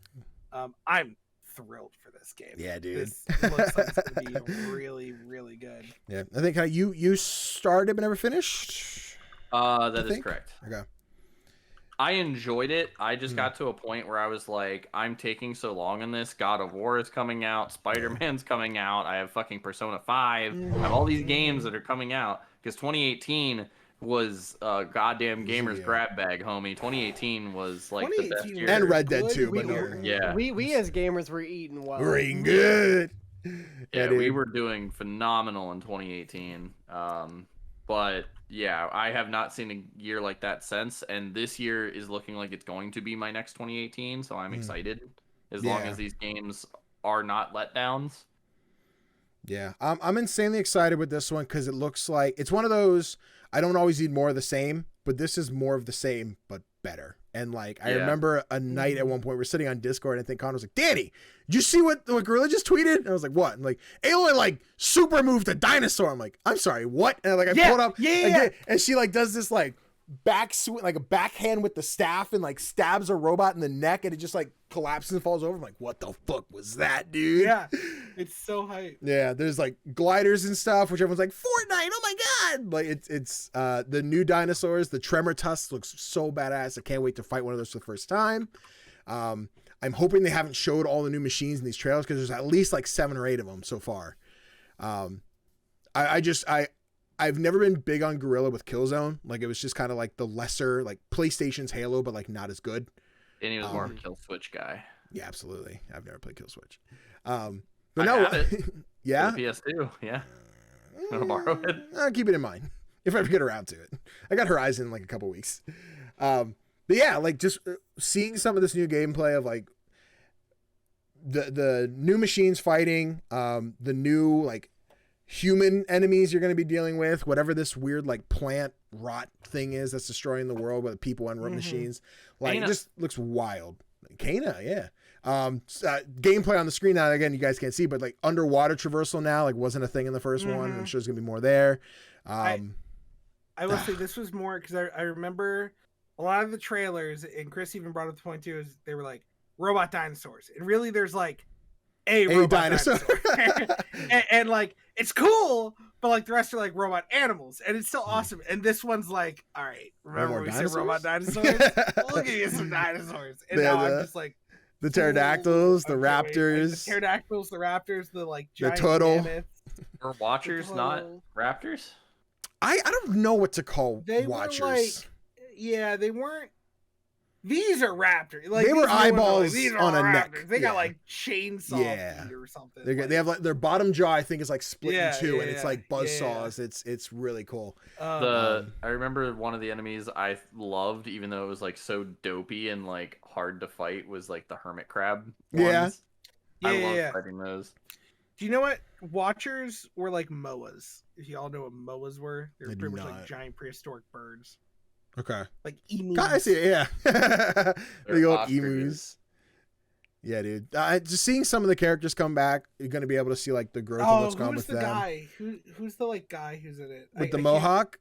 I'm thrilled for this game. Yeah, dude. This looks like it's gonna be really, really good. Yeah, I think you started but never finished. That is correct. Okay. I enjoyed it. I just got to a point where I was like, I'm taking so long in this. God of War is coming out. Spider-Man's coming out. I have fucking Persona 5. I have all these games that are coming out because 2018 was goddamn gamers grab bag, homie. 2018 was like the best year. And Red Dead 2, we, but yeah. We as gamers were eating well. We're eating good. Yeah, we were doing phenomenal in 2018. But yeah, I have not seen a year like that since, and this year is looking like it's going to be my next 2018, so I'm excited as long as these games are not letdowns. Yeah, I'm insanely excited with this one because it looks like it's one of those, I don't always need more of the same, but this is more of the same, but better. And like, I remember a night at one point, we're sitting on Discord, and I think Connor was like, Danny, did you see what Gorilla just tweeted? And I was like, what? And like, Aloy like super moved a dinosaur. I'm like, I'm sorry, what? And like, I pulled up, and she like does this like back swing, like a backhand with the staff, and like stabs a robot in the neck, and it just like collapses and falls over. I'm like, what the fuck was that, dude? Yeah, it's so hype. Yeah, there's like gliders and stuff, which everyone's like, Fortnite, oh my god! Like it's the new dinosaurs, the tremor tusk looks so badass. I can't wait to fight one of those for the first time. I'm hoping they haven't showed all the new machines in these trailers because there's at least like 7 or 8 of them so far. I've never been big on Gorilla with Killzone. Like it was just kind of like the lesser, like PlayStation's Halo, but like not as good. And he was more of a Kill Switch guy. Yeah, absolutely. I've never played Kill Switch. But no, yeah. For the PS2, yeah. I'm gonna borrow it. I'll keep it in mind if I ever get around to it. I got Horizon in like a couple weeks. But yeah, like just seeing some of this new gameplay of like the new machines fighting, the new like human enemies you're going to be dealing with, whatever this weird like plant rot thing is that's destroying the world with people and machines. Like it just looks wild. Kana, yeah. Gameplay on the screen now, again, you guys can't see, but like underwater traversal now, like wasn't a thing in the first one. I'm sure there's gonna be more there. I will say this was more because I remember a lot of the trailers, and Chris even brought up the point too, is they were like robot dinosaurs, and really there's like a robot dinosaur. and like it's cool, but like the rest are like robot animals, and it's still awesome. And this one's like, all right, remember we said robot dinosaurs? We'll give you some dinosaurs. And now I'm just like the pterodactyls, the raptors, like the pterodactyls, the raptors, the like giant the turtle. mammoths. Are Watchers not raptors? I don't know what to call Watchers. Were like, yeah, they weren't. These are raptors. Like, they were eyeballs on a raptors. neck. They got like chainsaw feet or something. They have like their bottom jaw, I think, is like split in two, and it's like buzz saws. It's really cool. I remember one of the enemies I loved, even though it was like so dopey and like hard to fight, was like the hermit crab ones. I love fighting those. Do you know what? Watchers were like moas. If you all know what moas were, they were pretty much like giant prehistoric birds. Okay. Like emus. God, I see it, yeah. Big old emus. Yeah, dude. Just seeing some of the characters come back, you're going to be able to see like the growth of what's gone with them. Who's the like guy who's in it? With the mohawk?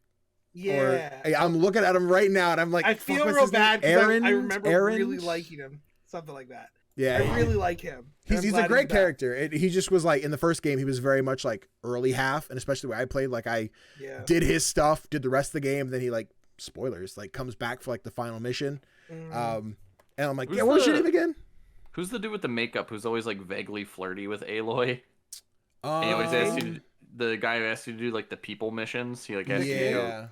Yeah. I'm looking at him right now, and I'm like, I feel real bad because I remember Aaron? really liking him. Something like that. Yeah. I really like him. He's a great character. He just was like, in the first game, he was very much like early half, and especially when I played, like I did his stuff, did the rest of the game, then he like, spoilers, like comes back for like the final mission. And I'm like, what was your name again? Who's the dude with the makeup who's always like vaguely flirty with Aloy? And he always asks you, the guy who asked you to do like the people missions. He like asked you to go,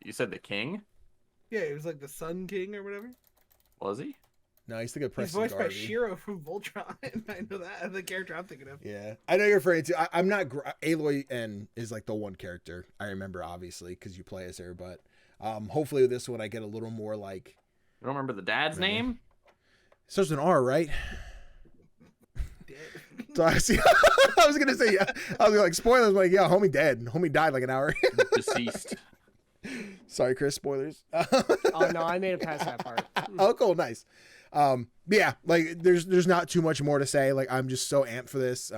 you said the king? Yeah, it was like the Sun King or whatever. Was he? No, he's thinking of Preston He's voiced Garvey. by Shiro from Voltron. I know that. The character I'm thinking of. Yeah. I know you're referring to. I'm not. Aloy and is like the one character I remember, obviously, because you play as her. But hopefully with this one, I get a little more like. You don't remember the dad's name? It starts with an R, right? So I see. I was gonna say, yeah. I was like, spoilers. I'm like, yeah, homie dead. Homie died like an hour. Deceased. Sorry, Chris. Spoilers. Oh no, I made it past that part. Oh, cool, nice. Yeah, like there's not too much more to say. Like I'm just so amped for this.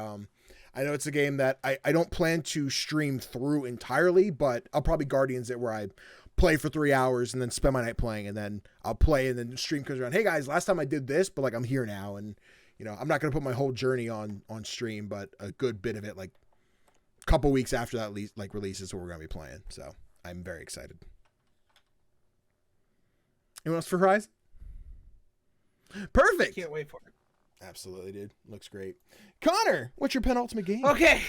I know it's a game that I don't plan to stream through entirely, but I'll probably Guardians it where I play for 3 hours and then spend my night playing, and then I'll play and then stream comes around. Hey guys, last time I did this, but like I'm here now, and you know I'm not gonna put my whole journey on stream, but a good bit of it, like a couple weeks after that release is what we're gonna be playing. So I'm very excited. Anyone else for Horizon? Perfect. Can't wait for it. Absolutely, dude. Looks great. Connor, what's your penultimate game? Okay,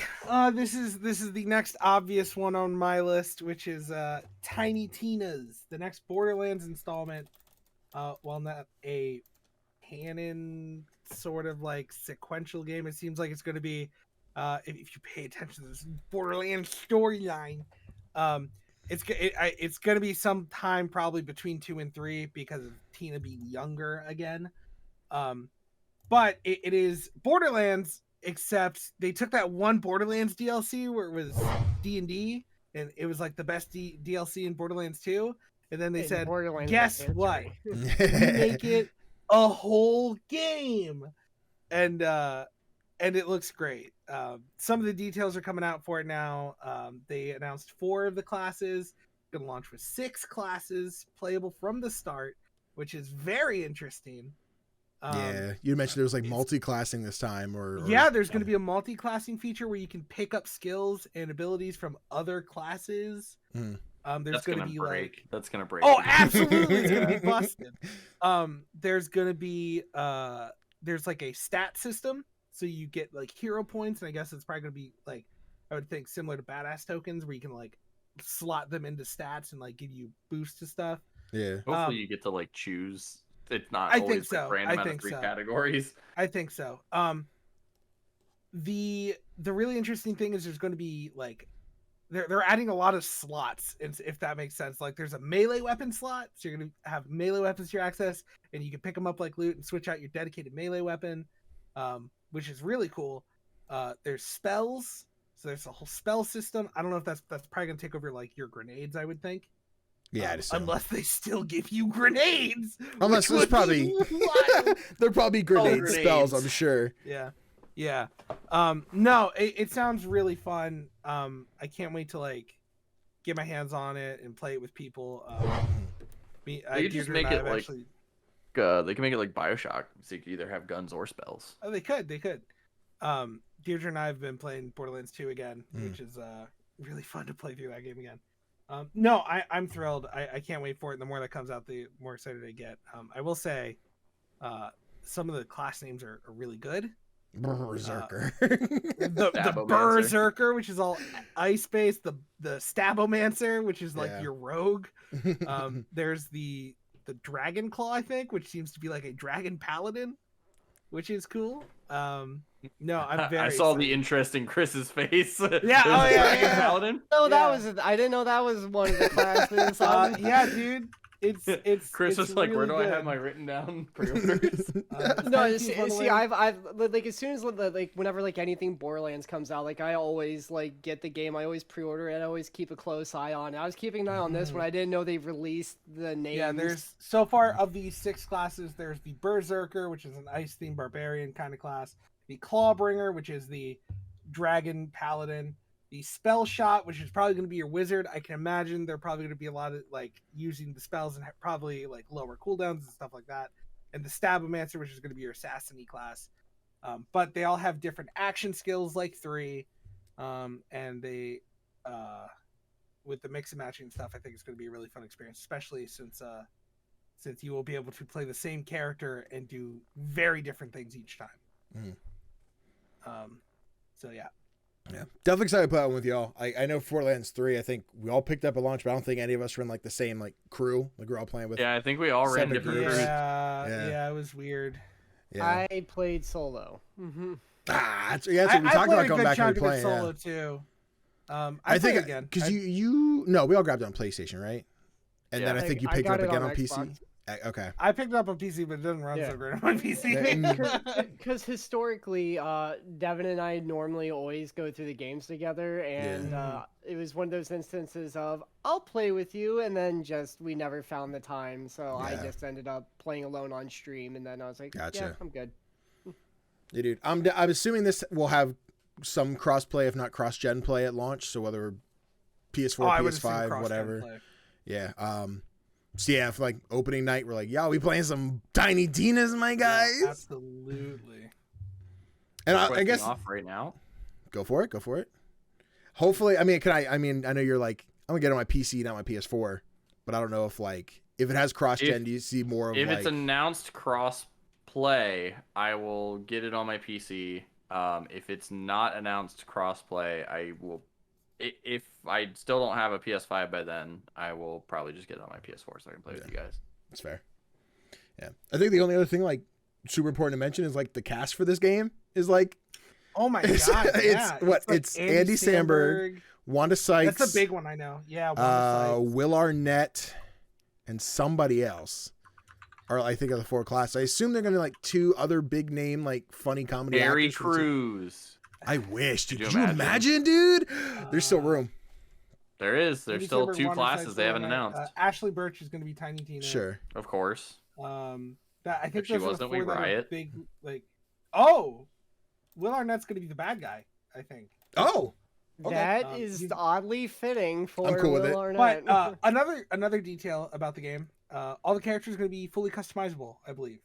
this is the next obvious one on my list, which is Tiny Tina's, the next Borderlands installment. While not a canon sort of like sequential game, it seems like it's going to be, if you pay attention to this Borderlands storyline, it's going to be sometime probably between 2 and 3 because of Tina being younger again. But it is Borderlands, except they took that one Borderlands DLC where it was D&D, and it was like the best DLC in Borderlands 2. And then they said, guess what? We make it a whole game. And it looks great. Some of the details are coming out for it now. They announced 4 of the classes. Going to launch with 6 classes playable from the start, which is very interesting. Yeah, you mentioned there was like multi-classing this time, or yeah, there's going to be a multi-classing feature where you can pick up skills and abilities from other classes. There's going to be break. That's going to break. Oh, absolutely, it's going to be busted. There's going to be there's like a stat system, so you get like hero points, and I guess it's probably going to be like, I would think similar to badass tokens, where you can like slot them into stats and like give you boosts to stuff. Yeah, hopefully you get to like choose. It's not I always think so. random out of 3 categories. I think so. The really interesting thing is there's going to be like they're adding a lot of slots, if that makes sense. Like there's a melee weapon slot, so you're going to have melee weapons to your access, and you can pick them up like loot and switch out your dedicated melee weapon, which is really cool. There's spells, so there's a whole spell system. I don't know if that's probably going to take over like your grenades, I would think. Yeah, unless they still give you grenades. Unless there's probably there probably grenade spells, I'm sure. Yeah. No, it sounds really fun. I can't wait to like get my hands on it and play it with people. They just make it like they can make it like BioShock, so you can either have guns or spells. Oh, they could. Deirdre and I have been playing Borderlands 2 again, which is really fun to play through that game again. No, I'm thrilled. I can't wait for it. The more that comes out, the more excited I get. I will say, some of the class names are really good. Berserker. The Berserker, which is all ice based. The Stabomancer, which is like your rogue. There's the Dragon Claw, I think, which seems to be like a dragon paladin, which is cool. No, I'm very. I saw excited. the interest in Chris's face. Yeah, yeah. Paladin. No, I didn't know that was one of the classes. Yeah, dude. It's Chris was like, really where do good. I have my written down pre-orders? No, see, I've like as soon as like whenever like anything Borderlands comes out, like I always like get the game. I always pre-order it. I always keep a close eye on it. I was keeping an eye on this when I didn't know they released the names. Yeah, there's so far of these 6 classes. There's the Berserker, which is an ice-themed barbarian kind of class. The Clawbringer, which is the dragon paladin. The Spell Shot, which is probably going to be your wizard. I can imagine they're probably going to be a lot of like using the spells and probably like lower cooldowns and stuff like that. And the Stabomancer, which is going to be your assassin-y class. But they all have different action skills, like 3. And they, with the mix and matching stuff, I think it's going to be a really fun experience, especially since you will be able to play the same character and do very different things each time. So yeah. Yeah, definitely excited to play that one with y'all. I know Borderlands 3, I think we all picked up a launch, but I don't think any of us were in like the same like crew. Like we're all playing with. Yeah, I think we all ran different crews. Yeah, it was weird. Yeah. I played solo. Mm-hmm. That's what we talked about going back and replaying. Solo too. I think again because no, we all grabbed it on PlayStation, right? And then I think you picked it up again on PC. Xbox. Okay. I picked it up on PC, but it doesn't run so great on my PC. Because historically, Devin and I normally always go through the games together, and it was one of those instances of I'll play with you, and then just we never found the time, so I just ended up playing alone on stream, and then I was like, yeah, I'm good. Yeah, dude. I'm assuming this will have some cross-play, if not cross-gen play at launch. So whether PS4, I would assume PS5, cross-gen whatever. play. Yeah. So yeah, for like opening night, we're like, "Yo, we playing some Tiny Tina's, my guys." Yeah, absolutely. And I Requesting guess off right now. go for it. Go for it. Hopefully, I mean, I know you're like, I'm gonna get it on my PC, not my PS4, but I don't know if it has cross-gen, do you see more of If like... it's announced cross play, I will get it on my PC. If it's not announced cross play, I will. If I still don't have a PS5 by then, I will probably just get it on my PS4 so I can play with you guys. That's fair. Yeah, I think the only other thing like super important to mention is like the cast for this game is like, Oh my god! it's Yeah. what like it's Andy Samberg, Wanda Sykes. That's a big one, I know. Yeah. Wanda Sykes. Will Arnett, and somebody else are I think of the 4 classes. I assume they're gonna like 2 other big name like funny comedy Harry actors. Crews. I wish, dude. Could Could you you imagine, dude? There's still room. There is. There's Andy still Samberg, 2 Wanda classes Sykes, they haven't Will Arnett, announced. Ashley Birch is going to be Tiny Tina. Sure. Of course. I think If she those are the wasn't, we 4 that are riot. big. Like, oh, Will Arnett's going to be the bad guy. I think. Oh. Okay. That is oddly fitting for I'm cool with Will it. Arnett. But another detail about the game, all the characters are going to be fully customizable, I believe.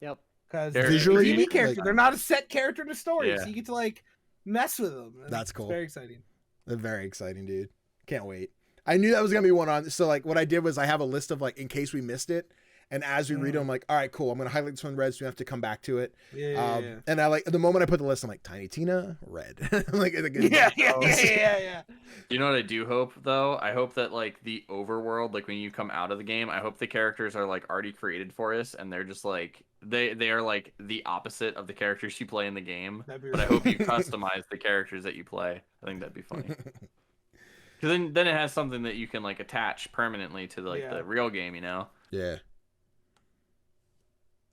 Yep. Because They're Visually, unique character, like- they're not a set character in the story, Yeah. so you get to like mess with them. and That's it's cool. Very exciting. They're very exciting, dude. Can't wait. I knew that was gonna be one on. So like, what I did was I have a list of like in case we missed it, and as we read them, I'm like, all right, cool. I'm gonna highlight this one red, so we have to come back to it. Yeah. And I like the moment I put the list, I'm like, Tiny Tina, red. I'm like, Yeah. You know what I do hope though? I hope that like the overworld, like when you come out of the game, I hope the characters are like already created for us, and they're just like they are like the opposite of the characters you play in the game. That'd be But I really hope you customize the characters that you play. I think that'd be funny. Because then it has something that you can like attach permanently to like Yeah. the real game, you know? Yeah.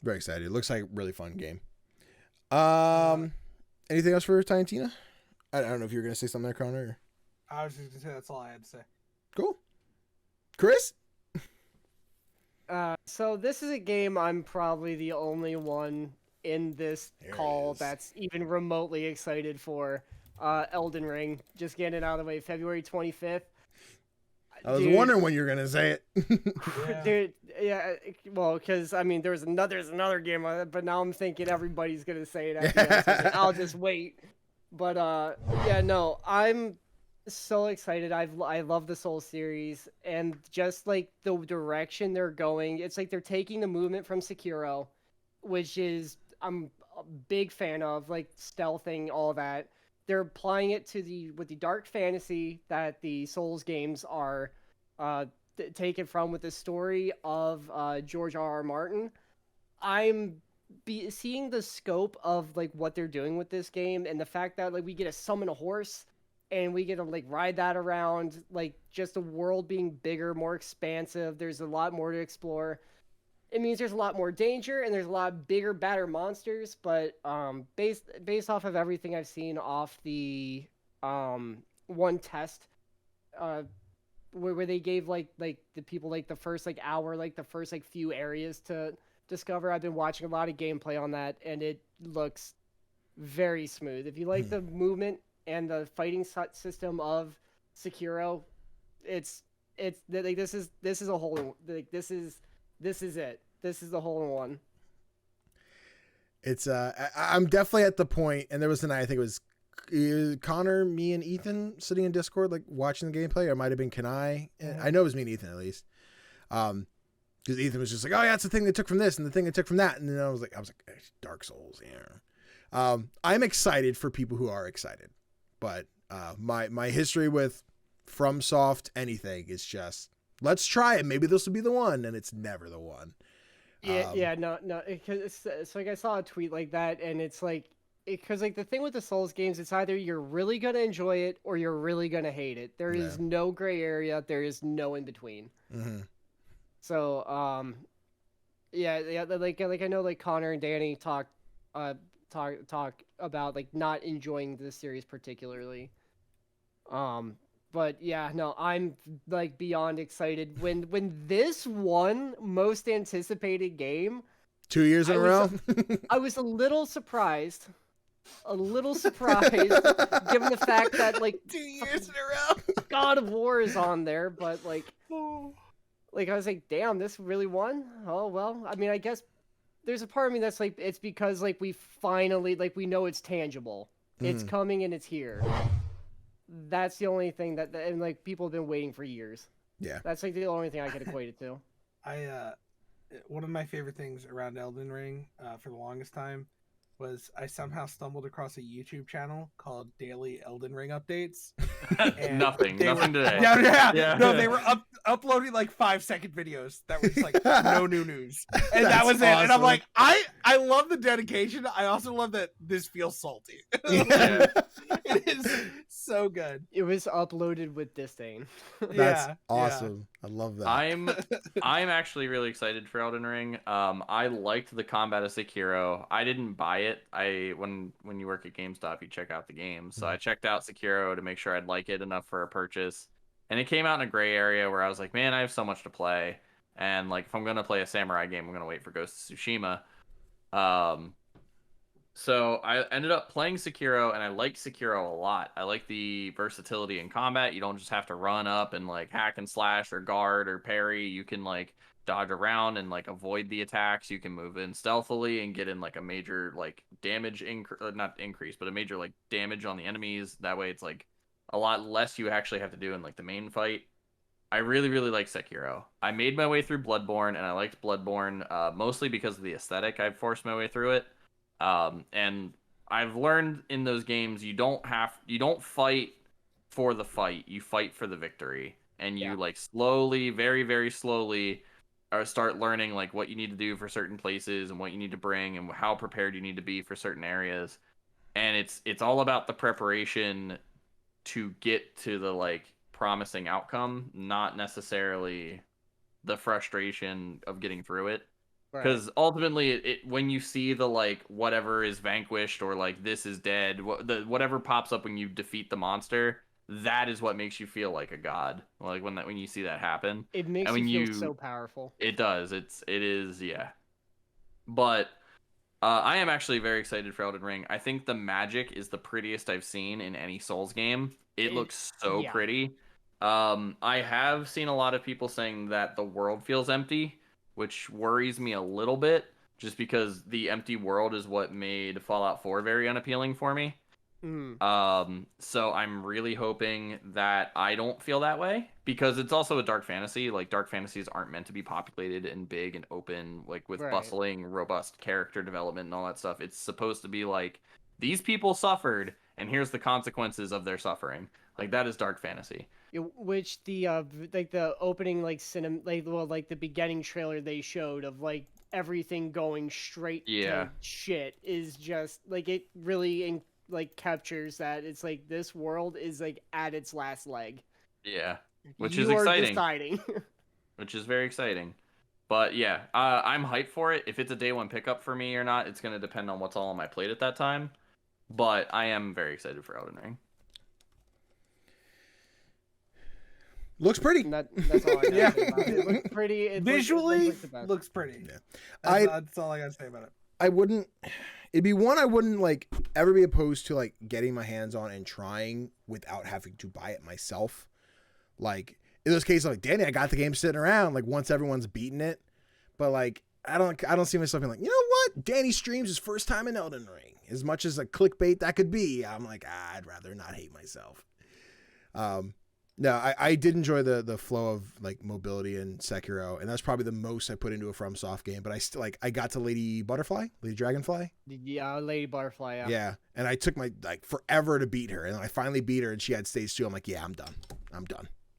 Very excited. It looks like a really fun game. Anything else for Tiny Tina? I don't know if you were gonna say something there, Connor. Or... I was just gonna say that's all I had to say. Cool. Chris? So this is a game I'm probably the only one in this There it call is. that's even remotely excited for. Elden Ring, just getting it out of the way, February 25th. I was Dude. wondering when you were gonna say it. Yeah. Dude, yeah, well, because I mean, there's another game on it, but now I'm thinking everybody's gonna say it. I'll just wait. But yeah, no, I'm so excited. I love the Soul series, and just like the direction they're going, it's like they're taking the movement from Sekiro, which is I'm a big fan of, like stealthing, all that. They're applying it to with the dark fantasy that the Souls games are taken from, with the story of George R.R. Martin. I'm seeing the scope of like what they're doing with this game, and the fact that like we get to summon a horse and we get to like ride that around, like just the world being bigger, more expansive. There's a lot more to explore. It means there's a lot more danger and there's a lot bigger, badder monsters. But based off of everything I've seen off the one test, where they gave like the people like the first like hour, like the first like few areas to discover. I've been watching a lot of gameplay on that, and it looks very smooth. If you like the movement and the fighting system of Sekiro, it's like this is a whole like this is it. This is the hole in one. It's I'm definitely at the point, and there was a night I think it was Connor, me, and Ethan sitting in Discord like watching the gameplay, or it might have been Kanai. I know it was me and Ethan at least. Because Ethan was just like, oh yeah, it's the thing they took from this and the thing they took from that, and then I was like, Dark Souls, yeah. I'm excited for people who are excited, but my history with FromSoft anything is just, let's try it. Maybe this will be the one, and it's never the one. Yeah, no. Because so like I saw a tweet like that, and it's like, because like the thing with the Souls games, it's either you're really gonna enjoy it or you're really gonna hate it. There is no gray area. There is no in between. Mm-hmm. So yeah, like I know like Connor and Danny talk about like not enjoying this series particularly. But yeah, no, I'm like beyond excited. When this won most anticipated game, 2 years in a row. I was a little surprised a little surprised, given the fact that like 2 years in a row. God of War is on there, but like I was like, damn, this really won? Oh well, I mean, I guess there's a part of me that's like, it's because like we finally like we know it's tangible, it's coming and it's here. That's the only thing that and like people have been waiting for years. Yeah, That's like the only thing I could equate it to. One of my favorite things around Elden Ring for the longest time was I somehow stumbled across a YouTube channel called Daily Elden Ring Updates. Nothing today. No, they were uploading like 5-second videos that were just like no new news, and that was it. Awesome. And I'm like, I love the dedication. I also love that this feels salty. It is so good. It was uploaded with disdain. That's awesome. I love that. I'm actually really excited for Elden Ring. I liked the combat of Sekiro. I didn't buy it. When you work at GameStop, you check out the game. So I checked out Sekiro to make sure I'd like it enough for a purchase. And it came out in a gray area where I was like, man, I have so much to play. And like, if I'm gonna play a samurai game, I'm gonna wait for Ghost of Tsushima. So I ended up playing Sekiro, and I like Sekiro a lot. I like the versatility in combat. You don't just have to run up and like hack and slash or guard or parry. You can like dodge around and like avoid the attacks. You can move in stealthily and get in like a major like damage not increase, but a major like damage on the enemies. That way it's like a lot less you actually have to do in like the main fight. I really, really like Sekiro. I made my way through Bloodborne, and I liked Bloodborne mostly because of the aesthetic. I forced my way through it. And I've learned in those games you don't fight for the fight, you fight for the victory, and you like slowly, very very slowly start learning like what you need to do for certain places and what you need to bring and how prepared you need to be for certain areas. And it's all about the preparation to get to the like promising outcome, not necessarily the frustration of getting through it. Because ultimately, it when you see the like whatever is vanquished or like this is dead, whatever pops up when you defeat the monster, that is what makes you feel like a god. Like when you see that happen, it makes you feel so powerful. It does. It is yeah. But I am actually very excited for Elden Ring. I think the magic is the prettiest I've seen in any Souls game. It looks so pretty. I have seen a lot of people saying that the world feels empty, which worries me a little bit, just because the empty world is what made Fallout 4 very unappealing for me. So I'm really hoping that I don't feel that way, because it's also a dark fantasy. Like, dark fantasies aren't meant to be populated and big and open, like with bustling, robust character development and all that stuff. It's supposed to be like, these people suffered, and here's the consequences of their suffering. Like, that is dark fantasy. Which the like the opening like the beginning trailer they showed of like everything going straight to shit is just like, it really like captures that it's like this world is like at its last leg. Yeah, which is exciting. Deciding. Which is very exciting. But yeah, I'm hyped for it. If it's a day one pickup for me or not, it's going to depend on what's all on my plate at that time. But I am very excited for Elden Ring. Looks pretty. That's all I got to say about it. It looks pretty. It Visually, looks pretty. Yeah. That's all I got to say about it. I wouldn't. It'd be one I wouldn't like ever be opposed to like getting my hands on and trying without having to buy it myself. Like in those cases, like Danny, I got the game sitting around like once everyone's beaten it, but like I don't see myself being like, you know what? Danny streams his first time in Elden Ring. As much as a clickbait that could be, I'm like, I'd rather not hate myself. No, I did enjoy the flow of like mobility in Sekiro, and that's probably the most I put into a FromSoft game. But I still I got to Lady Dragonfly. Yeah, Lady Butterfly. Yeah, and I took my like forever to beat her, and then I finally beat her, and she had stage 2. I'm like, yeah, I'm done.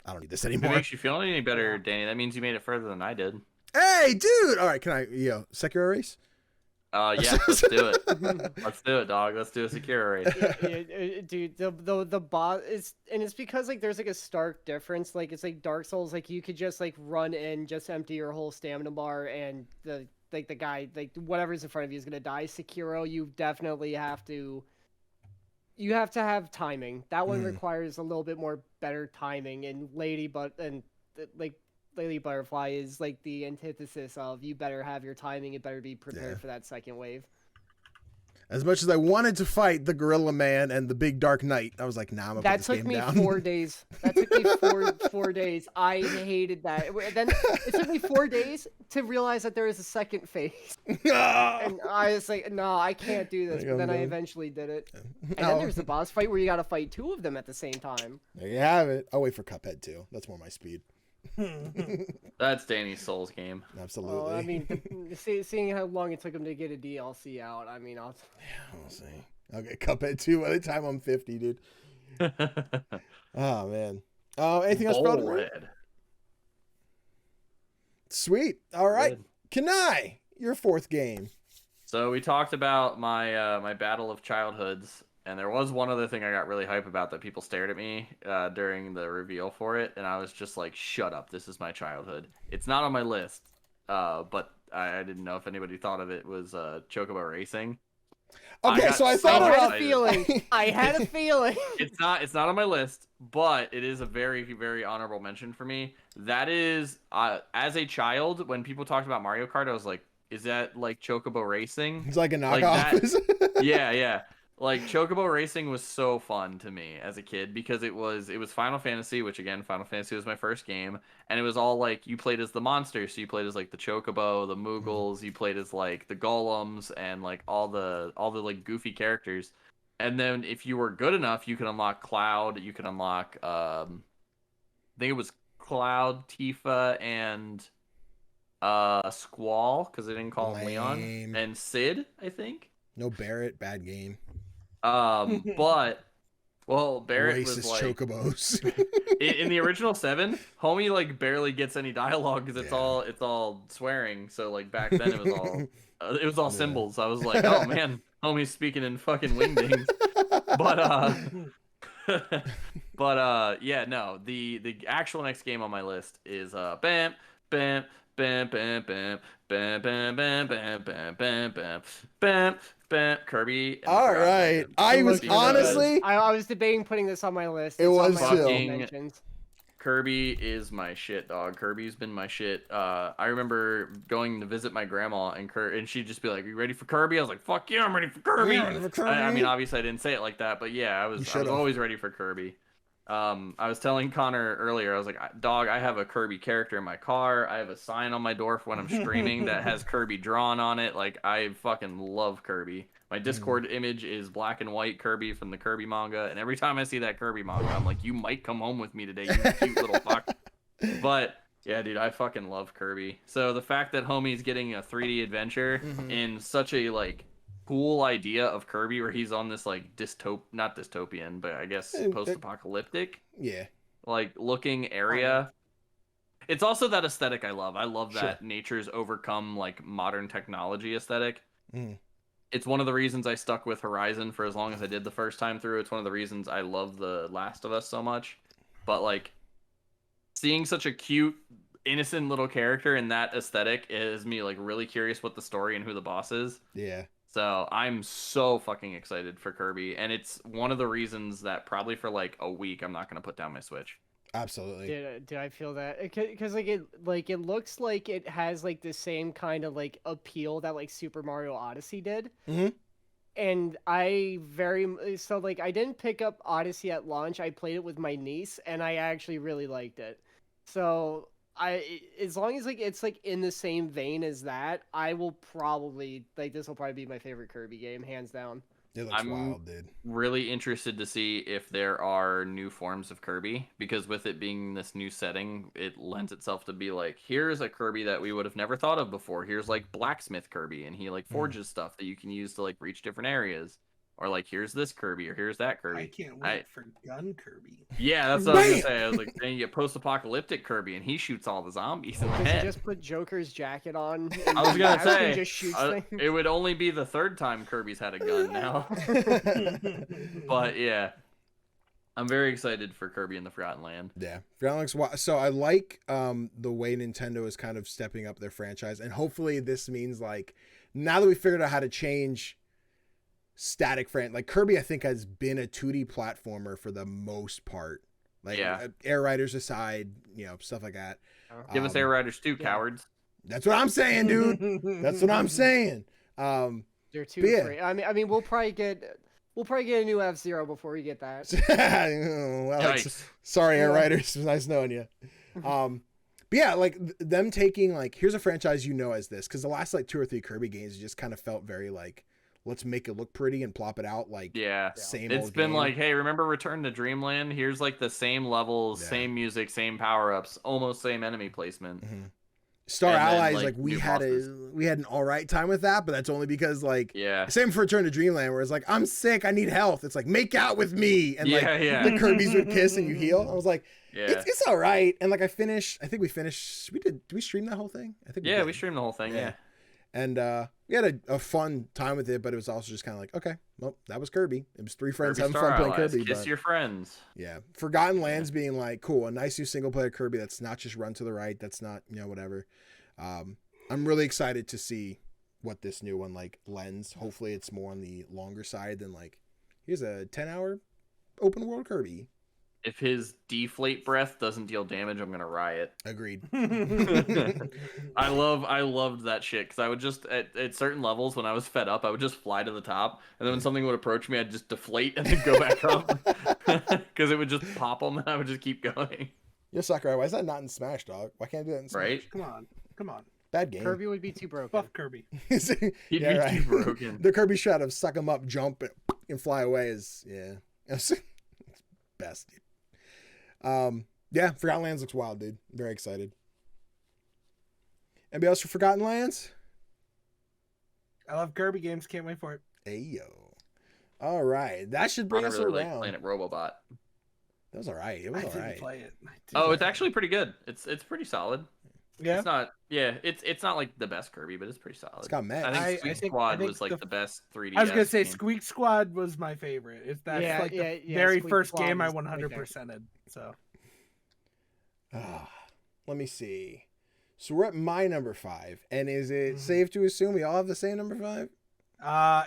I don't need this anymore. If it makes you feel any better, Danny, that means you made it further than I did. Hey, dude! All right, can I Sekiro race? Yeah, let's do it. Let's do it, dog. Let's do a Sekiro race. Yeah, dude, the boss is, and it's because like there's like a stark difference. Like it's like Dark Souls, like you could just like run in, just empty your whole stamina bar, and the guy, like whatever's in front of you is gonna die. Sekiro, you definitely have to. You have to have timing. That one requires a little bit more better timing. And Lady Butterfly is like the antithesis of, you better have your timing. It better be prepared for that second wave. As much as I wanted to fight the Gorilla Man and the Big Dark Knight, I was like, nah, I'm gonna put That this took game me down. 4 days. That took me four days. I hated that. Then it took me 4 days to realize that there was a second phase. And I was like, no, I can't do this. But then I eventually did it. And then there's the boss fight where you got to fight 2 of them at the same time. There you have it. I'll wait for Cuphead too. That's more my speed. That's Danny's Souls game. Absolutely. Oh, I mean, seeing how long it took him to get a DLC out, I mean, we'll see. I'll get Cuphead too by the time I'm 50, dude. Oh man. Anything else about it? Sweet. All right. Kanai, your 4th game. So we talked about my my battle of childhoods, and there was one other thing I got really hype about that people stared at me during the reveal for it, and I was just like, "Shut up! This is my childhood." It's not on my list, but I didn't know if anybody thought of it. Was Chocobo Racing. Okay, so I thought I had a feeling. I had a feeling. It's not on my list, but it is a very, very honorable mention for me. That is, as a child, when people talked about Mario Kart, I was like, "Is that like Chocobo Racing?" It's like a knockoff. Like yeah. Like Chocobo Racing was so fun to me as a kid because it was Final Fantasy, which again, Final Fantasy was my first game, and it was all like you played as the monsters, so you played as like the Chocobo, the Moogles, you played as like the Golems and like all the like goofy characters. And then if you were good enough, you could unlock Cloud, you could unlock I think it was Cloud, Tifa, and Squall, because they didn't call him Leon, and Sid, I think. No Barrett, bad game. But Barrett racist was like chocobos. in the original 7, homie like barely gets any dialogue because it's all swearing. So like back then it was all symbols. I was like, oh man, homie's speaking in fucking wingdings. The actual next game on my list is bam bam bam bam bam bam bam bam bam bam bam bam bam bam Kirby. All right, I was honestly I was debating putting this on my list. It was too. Kirby is my shit, dog. Kirby's been my shit. I remember going to visit my grandma and she'd just be like, "You ready for Kirby?" I was like, "Fuck yeah, I'm ready for Kirby." I mean, obviously I didn't say it like that, but yeah, I was always ready for Kirby. I was telling Connor earlier, I was like, "Dog, I have a Kirby character in my car. I have a sign on my door for when I'm streaming that has Kirby drawn on it. Like, I fucking love Kirby. My Discord image is black and white Kirby from the Kirby manga, and every time I see that Kirby manga, I'm like, you might come home with me today, you cute little fuck." But yeah, dude, I fucking love Kirby. So the fact that homie's getting a 3D adventure in such a like cool idea of Kirby, where he's on this like not dystopian, but I guess post-apocalyptic, like looking area. It's also that aesthetic I love. I love that nature's overcome like modern technology aesthetic. It's one of the reasons I stuck with Horizon for as long as I did the first time through. It's one of the reasons I love The Last of Us so much. But like seeing such a cute, innocent little character in that aesthetic is me like really curious what the story and who the boss is. Yeah. So I'm so fucking excited for Kirby, and it's one of the reasons that probably for like a week I'm not gonna put down my Switch. Absolutely. Did I feel that? Because it looks like it has like the same kind of like appeal that like Super Mario Odyssey did. And I didn't pick up Odyssey at launch. I played it with my niece, and I actually really liked it. So as long as like it's like in the same vein as that, I will probably like this will probably be my favorite Kirby game, hands down. It looks wild, dude. Really interested to see if there are new forms of Kirby, because with it being this new setting, it lends itself to be like, here's a Kirby that we would have never thought of before. Here's like Blacksmith Kirby, and he like forges stuff that you can use to like reach different areas. Or like, here's this Kirby, or here's that Kirby. I can't wait for Gun Kirby. Yeah, that's what I was gonna say. I was like, then you get post-apocalyptic Kirby, and he shoots all the zombies in the head. Just put Joker's jacket on. I was gonna say, just shoots it would only be the 3rd time Kirby's had a gun now. But yeah, I'm very excited for Kirby in the Forgotten Land. Yeah, Forgotten Land. So I like the way Nintendo is kind of stepping up their franchise, and hopefully this means like now that we figured out how to change static like Kirby, I think has been a 2D platformer for the most part. Like Air Riders aside, stuff like that. Give us Air Riders 2, cowards. That's what I'm saying, dude. That's what I'm saying. They're too But yeah. free. I mean, we'll probably get a new F-Zero before we get that. Well, Yikes. sorry, Air Riders. It was nice knowing you. But yeah, like them taking like, here's a franchise you know as this, because the last like 2 or 3 Kirby games just kind of felt very like, let's make it look pretty and plop it out like same It's old been game. like, hey, remember Return to Dreamland? Here's like the same levels, same music, same power-ups, almost same enemy placement. Star and then, Allies, like, like we new had bosses. an all right time with that, but that's only because like same for Return to Dreamland, where it's like, I'm sick, I need health. It's like, make out with me, and like the Kirby's would kiss and you heal. I was like, it's all right. And like I think we finished. Did we stream that whole thing? I think we streamed the whole thing. Yeah. And we had a fun time with it, but it was also just kind of like, okay, well, that was Kirby. It was 3 friends Kirby having Star fun playing Allies. Kirby. Kiss your friends. Yeah. Forgotten Lands being like, cool, a nice new single player Kirby that's not just run to the right, that's not, whatever. I'm really excited to see what this new one like lends. Hopefully it's more on the longer side than like, here's a 10-hour open world Kirby. If his deflate breath doesn't deal damage, I'm gonna riot. Agreed. I loved that shit, because I would just at certain levels when I was fed up, I would just fly to the top, and then when something would approach me, I'd just deflate and then go back up, because it would just pop them, and I would just keep going. Yo, Sakurai, why is that not in Smash, dog? Why can't I do that in Smash? Right? Come on. Bad game. Kirby would be too broken. Buff Kirby. He'd be too broken. The Kirby shot of suck him up, jump, and fly away is it's best. Yeah, Forgotten Lands looks wild, dude. Very excited. Anybody else for Forgotten Lands? I love Kirby games. Can't wait for it. Ayo. All right, that should bring us really around. like Planet Robobot. That was all right. It was all right. Play it. Oh, it's actually pretty good. It's pretty solid. Yeah. It's not. Yeah. It's not like the best Kirby, but it's pretty solid. It's got mech. I think Squeak Squad was like the best 3D. I was gonna say game. Squeak Squad was my favorite. That's like the very Squeak first Squad game I was 100%ed. So. Let me see. So we're at my number 5, and is it safe to assume we all have the same number 5?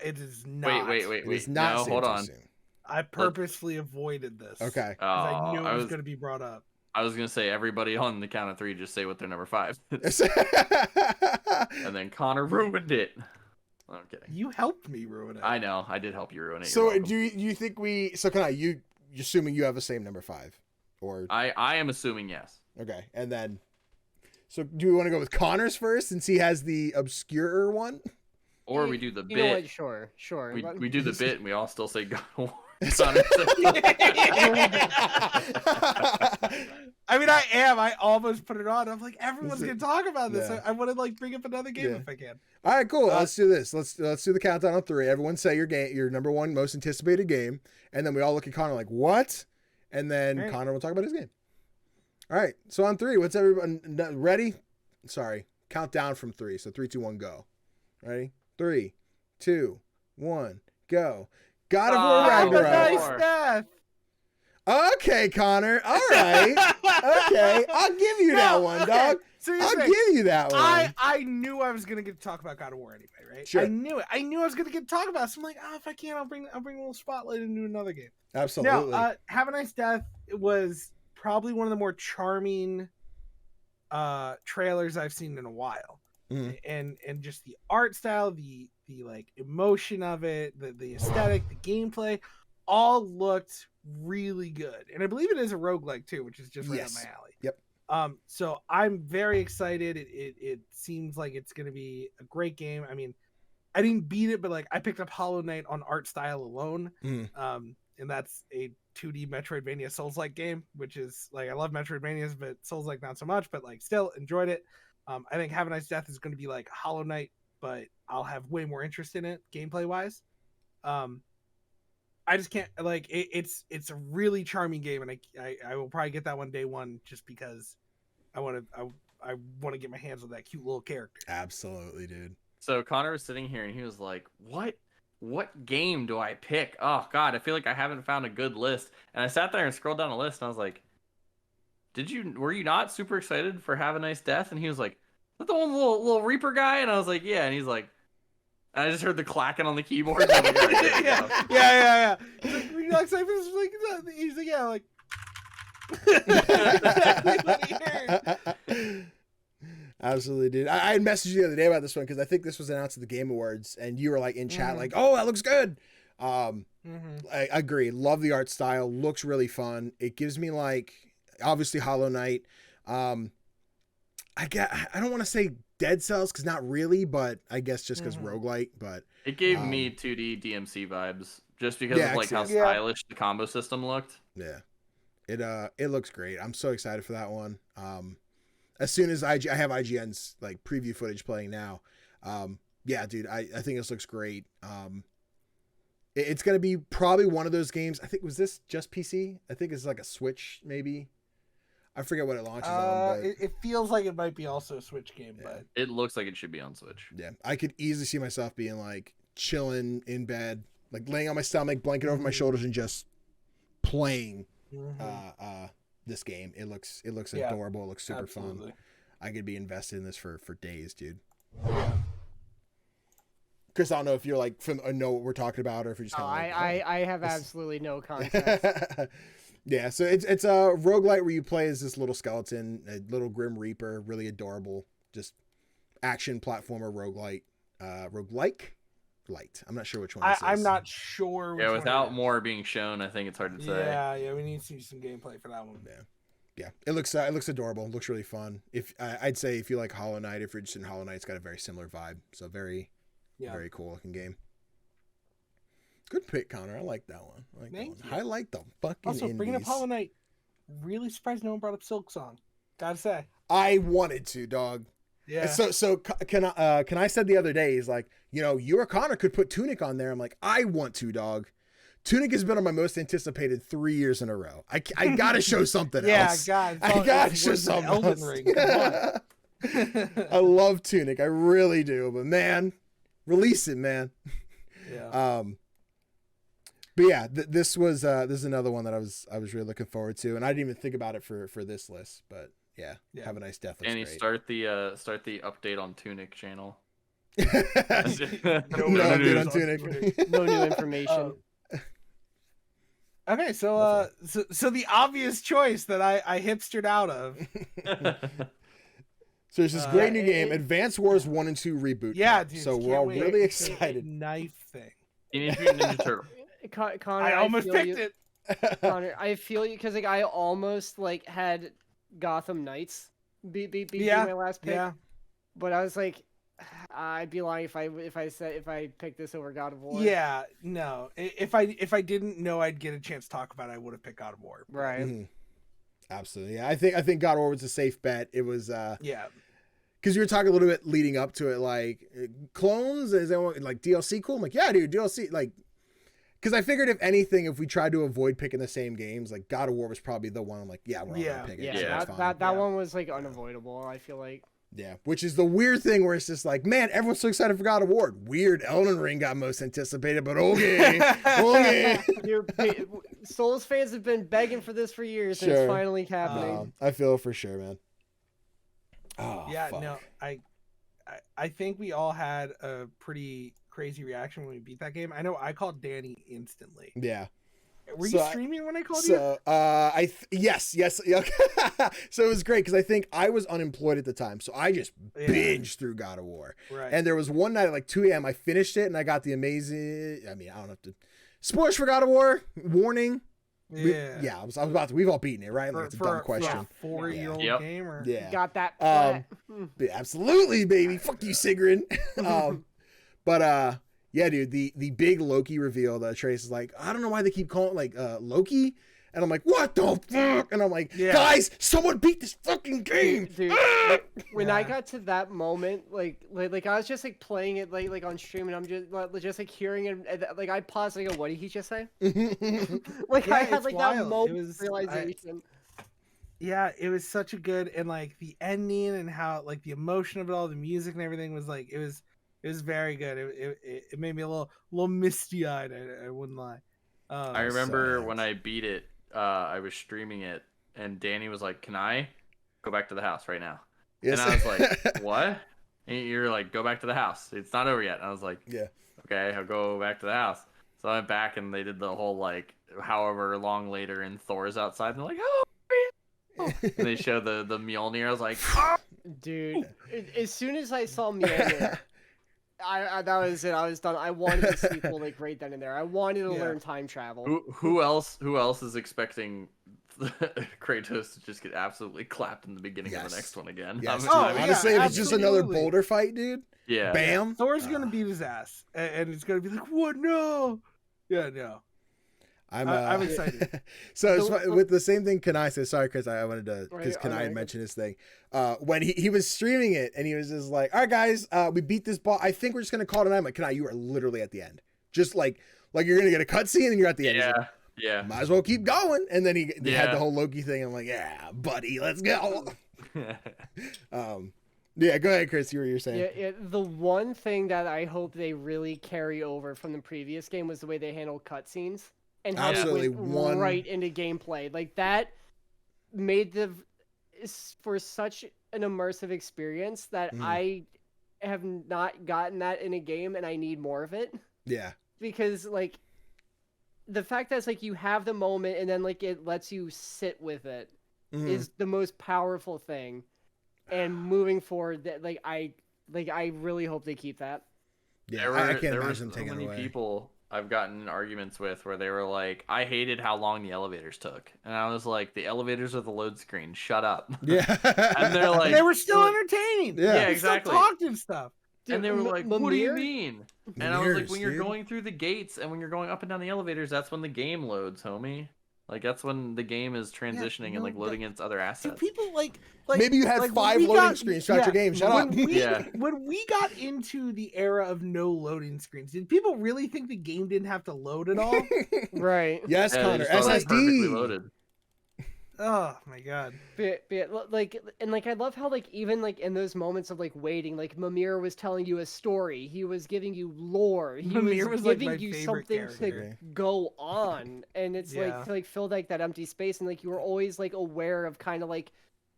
It is not. Wait. It's not No, safe hold to on. assume. I purposely avoided this. Okay. I knew it was going to be brought up. I was gonna say everybody on the count of 3 just say what their number 5 is. And then Connor ruined it. I'm kidding. You helped me ruin it. I know. I did help you ruin it. So do you think so can you assuming you have the same number 5? Or I am assuming yes. Okay. And then so do we want to go with Connor's first since he has the obscure one? Or we do the You know what? bit. Sure. We do the bit and we all still say God of War. I mean, I almost put it on. I'm like, everyone's gonna talk about this. I want to like bring up another game if I can. All right, cool. Let's do this. Let's do the countdown on 3. Everyone say your number 1 most anticipated game, and then we all look at Connor like, what? And then Connor will talk about his game. All right. So on 3, what's everyone ready? Sorry, count down from 3. So 3, 2, 1, go. Ready? 3, 2, 1, go. God of War Ragnarok. Nice death. Okay, Connor. All right. Okay, I'll give you that one, dog. So I'll give you that one. I knew I was gonna get to talk about God of War anyway, right? Sure. I knew it. I knew I was gonna get to talk about it. So I'm like, if I can, I'll bring a little spotlight into another game. Absolutely. Now, Have a Nice Death was probably one of the more charming trailers I've seen in a while. And just the art style, the like emotion of it, the aesthetic, the gameplay, all looked really good. And I believe it is a roguelike too, which is just right up my alley. Yep. So I'm very excited. It seems like it's gonna be a great game. I mean, I didn't beat it, but like I picked up Hollow Knight on art style alone. And that's a 2D Metroidvania Souls-like game, which is like, I love Metroidvanias, but Souls-like not so much, but like still enjoyed it. I think Have a Nice Death is going to be like Hollow Knight, but I'll have way more interest in it gameplay wise. I just can't like it's a really charming game, and I will probably get that one day one just because I want to get my hands on that cute little character. Absolutely, dude. So Connor was sitting here and he was like, what game do I pick? Oh God, I feel like I haven't found a good list. And I sat there and scrolled down a list and I was like, were you not super excited for Have a Nice Death? And he was like, is that the one little Reaper guy? And I was like, yeah. And he's like, and I just heard the clacking on the keyboard. And I'm like, yeah. He's like, yeah, like. Absolutely, dude. I had messaged you the other day about this one because I think this was announced at the Game Awards, and you were like in chat, like, "Oh, that looks good." I agree. Love the art style. Looks really fun. It gives me like obviously Hollow Knight. I don't want to say Dead Cells because not really, but I guess just because roguelite. But it gave me 2D DMC vibes just because of like how stylish the combo system looked. Yeah, it looks great. I'm so excited for that one. As soon as I have IGN's like preview footage playing now, yeah, dude, I think this looks great. It's gonna be probably one of those games. I think was this just PC? I think it's like a Switch maybe. I forget what it launches on. But it feels like it might be also a Switch game, but it looks like it should be on Switch. Yeah, I could easily see myself being like chilling in bed, like laying on my stomach, blanket over my shoulders, and just playing this game. It looks adorable. It looks super fun. I could be invested in this for days, dude. Chris, I don't know if you're like know what we're talking about, or if you're just kind of I have absolutely no context. Yeah, so it's a roguelite where you play as this little skeleton, a little Grim Reaper, really adorable, just action platformer roguelite, roguelike light. I'm not sure which one this is. I'm not sure. Yeah, without more being shown, I think it's hard to say. Yeah, we need to see some gameplay for that one. Yeah, it looks adorable. It looks really fun. If I'd say if you like Hollow Knight, if you're interested in Hollow Knight, it's got a very similar vibe. So very cool looking game. Good pick, Connor. I like that one. Highlight the fucking Also, indies. bringing up Hollow Knight, really surprised no one brought up Silk Song. Gotta say. I wanted to, dog. Yeah. So can I said the other day, he's like, you or Connor could put Tunic on there. I'm like, I want to, dog. Tunic has been on my most anticipated 3 years in a row. I gotta show something else. God. I gotta show something else. Ring. Come on. I love Tunic. I really do. But man, release it, man. Yeah. But yeah, this is another one that I was really looking forward to, and I didn't even think about it for this list. But yeah. Have a nice death. And you start the update on Tunic channel. No update on Tunic. No new information. Okay, so the obvious choice that I hipstered out of. So there's this great new game, Advance Wars 1 and 2 reboot. Yeah, dude. So we're all really excited. Knife thing. Teenage Mutant Ninja Turtle. Connor, I almost picked it. Connor, I feel you because I almost had Gotham Knights be my last pick. Yeah. But I was like, I'd be lying if I picked this over God of War. Yeah, no. If I didn't know I'd get a chance to talk about it, I would have picked God of War. Right. Mm-hmm. Absolutely. Yeah, I think God of War was a safe bet. It was because you were talking a little bit leading up to it, like clones, is that like DLC cool? I'm like, yeah, dude, DLC because I figured if anything, if we tried to avoid picking the same games, like God of War was probably the one. I'm like, we're all gonna pick it. Yeah, that one was like unavoidable. I feel like. Yeah, which is the weird thing where it's just like, man, everyone's so excited for God of War. Weird, Elden Ring got most anticipated, but okay. Souls fans have been begging for this for years, and it's finally happening. I feel it for sure, man. Oh, yeah, fuck. no, I think we all had a pretty crazy reaction when we beat that game. I know I called Danny instantly. Yeah. Were you streaming when I called you? Yes. So it was great because I think I was unemployed at the time, so I just binged through God of War. Right. And there was one night at like 2 a.m. I finished it, and I got the amazing. I mean, I don't have to spoilers for God of War. Warning. Yeah. I was about to. We've all beaten it, right? Like, it's a dumb question. For a 4-year-old gamer. Yeah. Got that. Absolutely, baby. Fuck you, Sigrun. Yeah, dude, the big Loki reveal that Trace is like, I don't know why they keep calling it like Loki. And I'm like, what the fuck? And I'm like, guys, someone beat this fucking game. Dude, when I got to that moment, like I was just like playing it like on stream, and I'm just like hearing it, like I paused and I go, what did he just say? I had like that moment of realization. It was such a good, and like the ending and how like the emotion of it all, the music and everything was like, it was very good. It made me a little misty eyed. I wouldn't lie. I remember when I beat it, I was streaming it, and Danny was like, "Can I go back to the house right now?" Yes. And I was like, "What?" And you're like, "Go back to the house. It's not over yet." And I was like, "Yeah, okay, I'll go back to the house." So I went back, and they did the whole like, however long later, and Thor's outside, and they're like, "Oh." And they show the Mjolnir. I was like, oh! Dude, as soon as I saw Mjolnir, I that was it. I was done. I wanted a sequel like right then and there. I wanted to learn time travel. Who else is expecting Kratos to just get absolutely clapped in the beginning of the next one again? Yes. Honestly, if it's just another boulder fight, dude. Yeah. Bam. Thor's gonna beat his ass, and it's gonna be like, what? No. Yeah, no. I'm excited. So with the same thing Kanai said, sorry, Chris, I wanted to, because Kanai had mentioned his thing. When he was streaming it and he was just like, all right, guys, we beat this boss. I think we're just going to call it a night. I'm like, Kanai, you are literally at the end. Just like you're going to get a cutscene and you're at the end. Yeah. Like, yeah. Might as well keep going. And then he had the whole Loki thing. I'm like, yeah, buddy, let's go. Yeah, go ahead, Chris. You were saying. Yeah, the one thing that I hope they really carry over from the previous game was the way they handled cutscenes. And how Absolutely. it went right into gameplay. Like, that made for such an immersive experience that I have not gotten that in a game, and I need more of it. Yeah. Because, like, the fact that it's, like, you have the moment, and then, like, it lets you sit with it is the most powerful thing. And moving forward, that I really hope they keep that. Yeah, I can't imagine taking it away. People I've gotten in arguments with where they were like, I hated how long the elevators took. And I was like, the elevators are the load screen. Shut up. Yeah. And they're like, they were still entertaining. Yeah, exactly. Still talked and stuff. Dude, and they were like, what do you mean? And I was like, when you're dude. going through the gates and when you're going up and down the elevators, that's when the game loads, homie. Like, that's when the game is transitioning and, like, loading its other assets. Do people, like maybe you had 5 loading screens throughout your game. Shut up. When we got into the era of no loading screens, did people really think the game didn't have to load at all? Right. Yes, Yeah, Connor. perfectly SSD. loaded. Oh my god. But I love how, like, even, like, in those moments of, like, waiting, like, Mimir was telling you a story. He was giving you lore. He Mimir was like, giving my you favorite something character. to go on. And it's like, to, like, fill, like, that empty space. And, like, you were always, like, aware of kind of, like,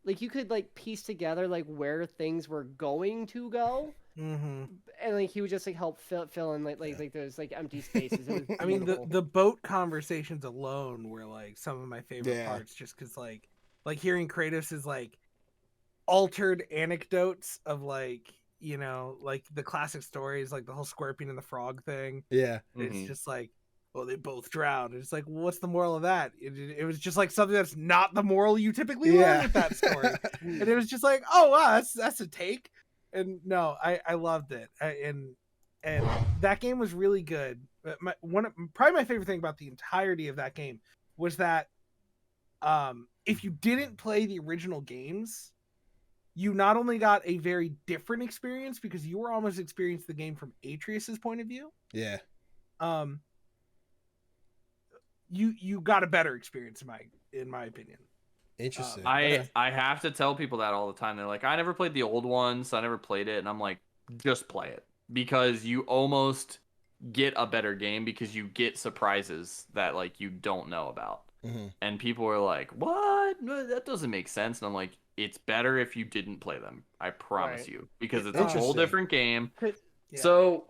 you could, like, piece together, like, where things were going to go. Mm-hmm. And, like, he would just, like, help fill in, like those, like, empty spaces. It was I mean, beautiful. the boat conversations alone were, like, some of my favorite parts, just because, like hearing Kratos' like altered anecdotes of, like, you know, like the classic stories, like the whole scorpion and the frog thing. Yeah. It's just like, well, they both drowned. It's like, well, what's the moral of that? It was just like something that's not the moral you typically learn with that story. And it was just like, oh wow, that's a take. And no, I loved it. And that game was really good. Probably my favorite thing about the entirety of that game was that if you didn't play the original games, you not only got a very different experience because you were almost experiencing the game from Atreus's point of view. Yeah. You got a better experience in my opinion. Interesting. I have to tell people that all the time. They're like, I never played the old one, so I never played it. And I'm like, just play it, because you almost get a better game because you get surprises that, like, you don't know about. And people are like, what? No, that doesn't make sense. And I'm like, it's better if you didn't play them. I promise you, because it's a whole different game. Yeah. So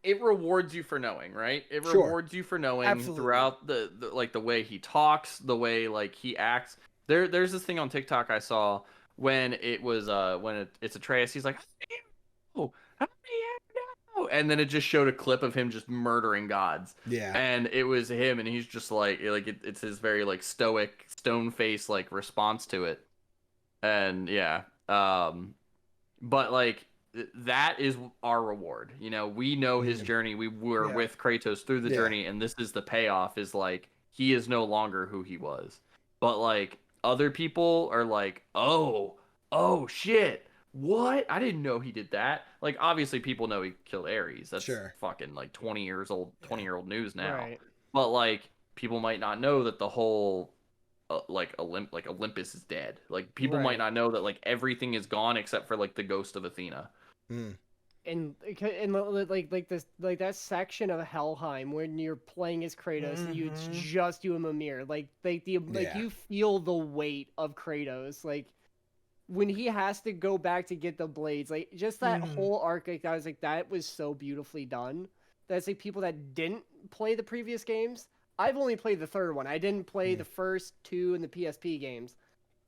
it rewards you for knowing, right? It rewards you for knowing throughout the like the way he talks, the way, like, he acts. There's this thing on TikTok I saw when it was it's Atreus. He's like, oh, how do you know? And then it just showed a clip of him just murdering gods. Yeah. And it was him, and he's just like it's his very, like, stoic, stone face, like, response to it. And yeah, but, like, that is our reward. You know, we know his journey. We were with Kratos through the journey, and this is the payoff, is, like, he is no longer who he was. But, like, other people are like, oh shit, what? I didn't know he did that. Like, obviously people know he killed Ares. That's fucking, like, 20-year-old news now. Right. But, like, people might not know that the whole Olympus is dead. Like, people might not know that, like, everything is gone except for, like, the ghost of Athena. And like that section of Helheim when you're playing as Kratos and it's just you and Mimir, like you feel the weight of Kratos, like when he has to go back to get the blades, like just that whole arc, like that was so beautifully done. That's like people that didn't play the previous games. I've only played the third one. I didn't play the first two in the PSP games.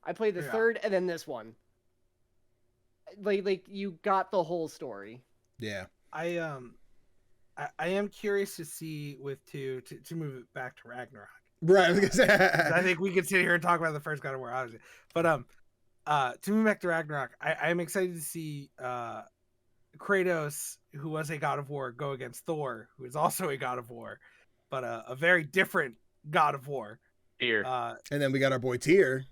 I played the third and then this one. like you got the whole story. Yeah. I am curious to see with to move it back to Ragnarok. Right. I think we could sit here and talk about the first God of War, obviously. But to move back to Ragnarok, I am excited to see Kratos, who was a God of War, go against Thor, who is also a God of War, but a very different God of War. Tyr. And then we got our boy Tyr.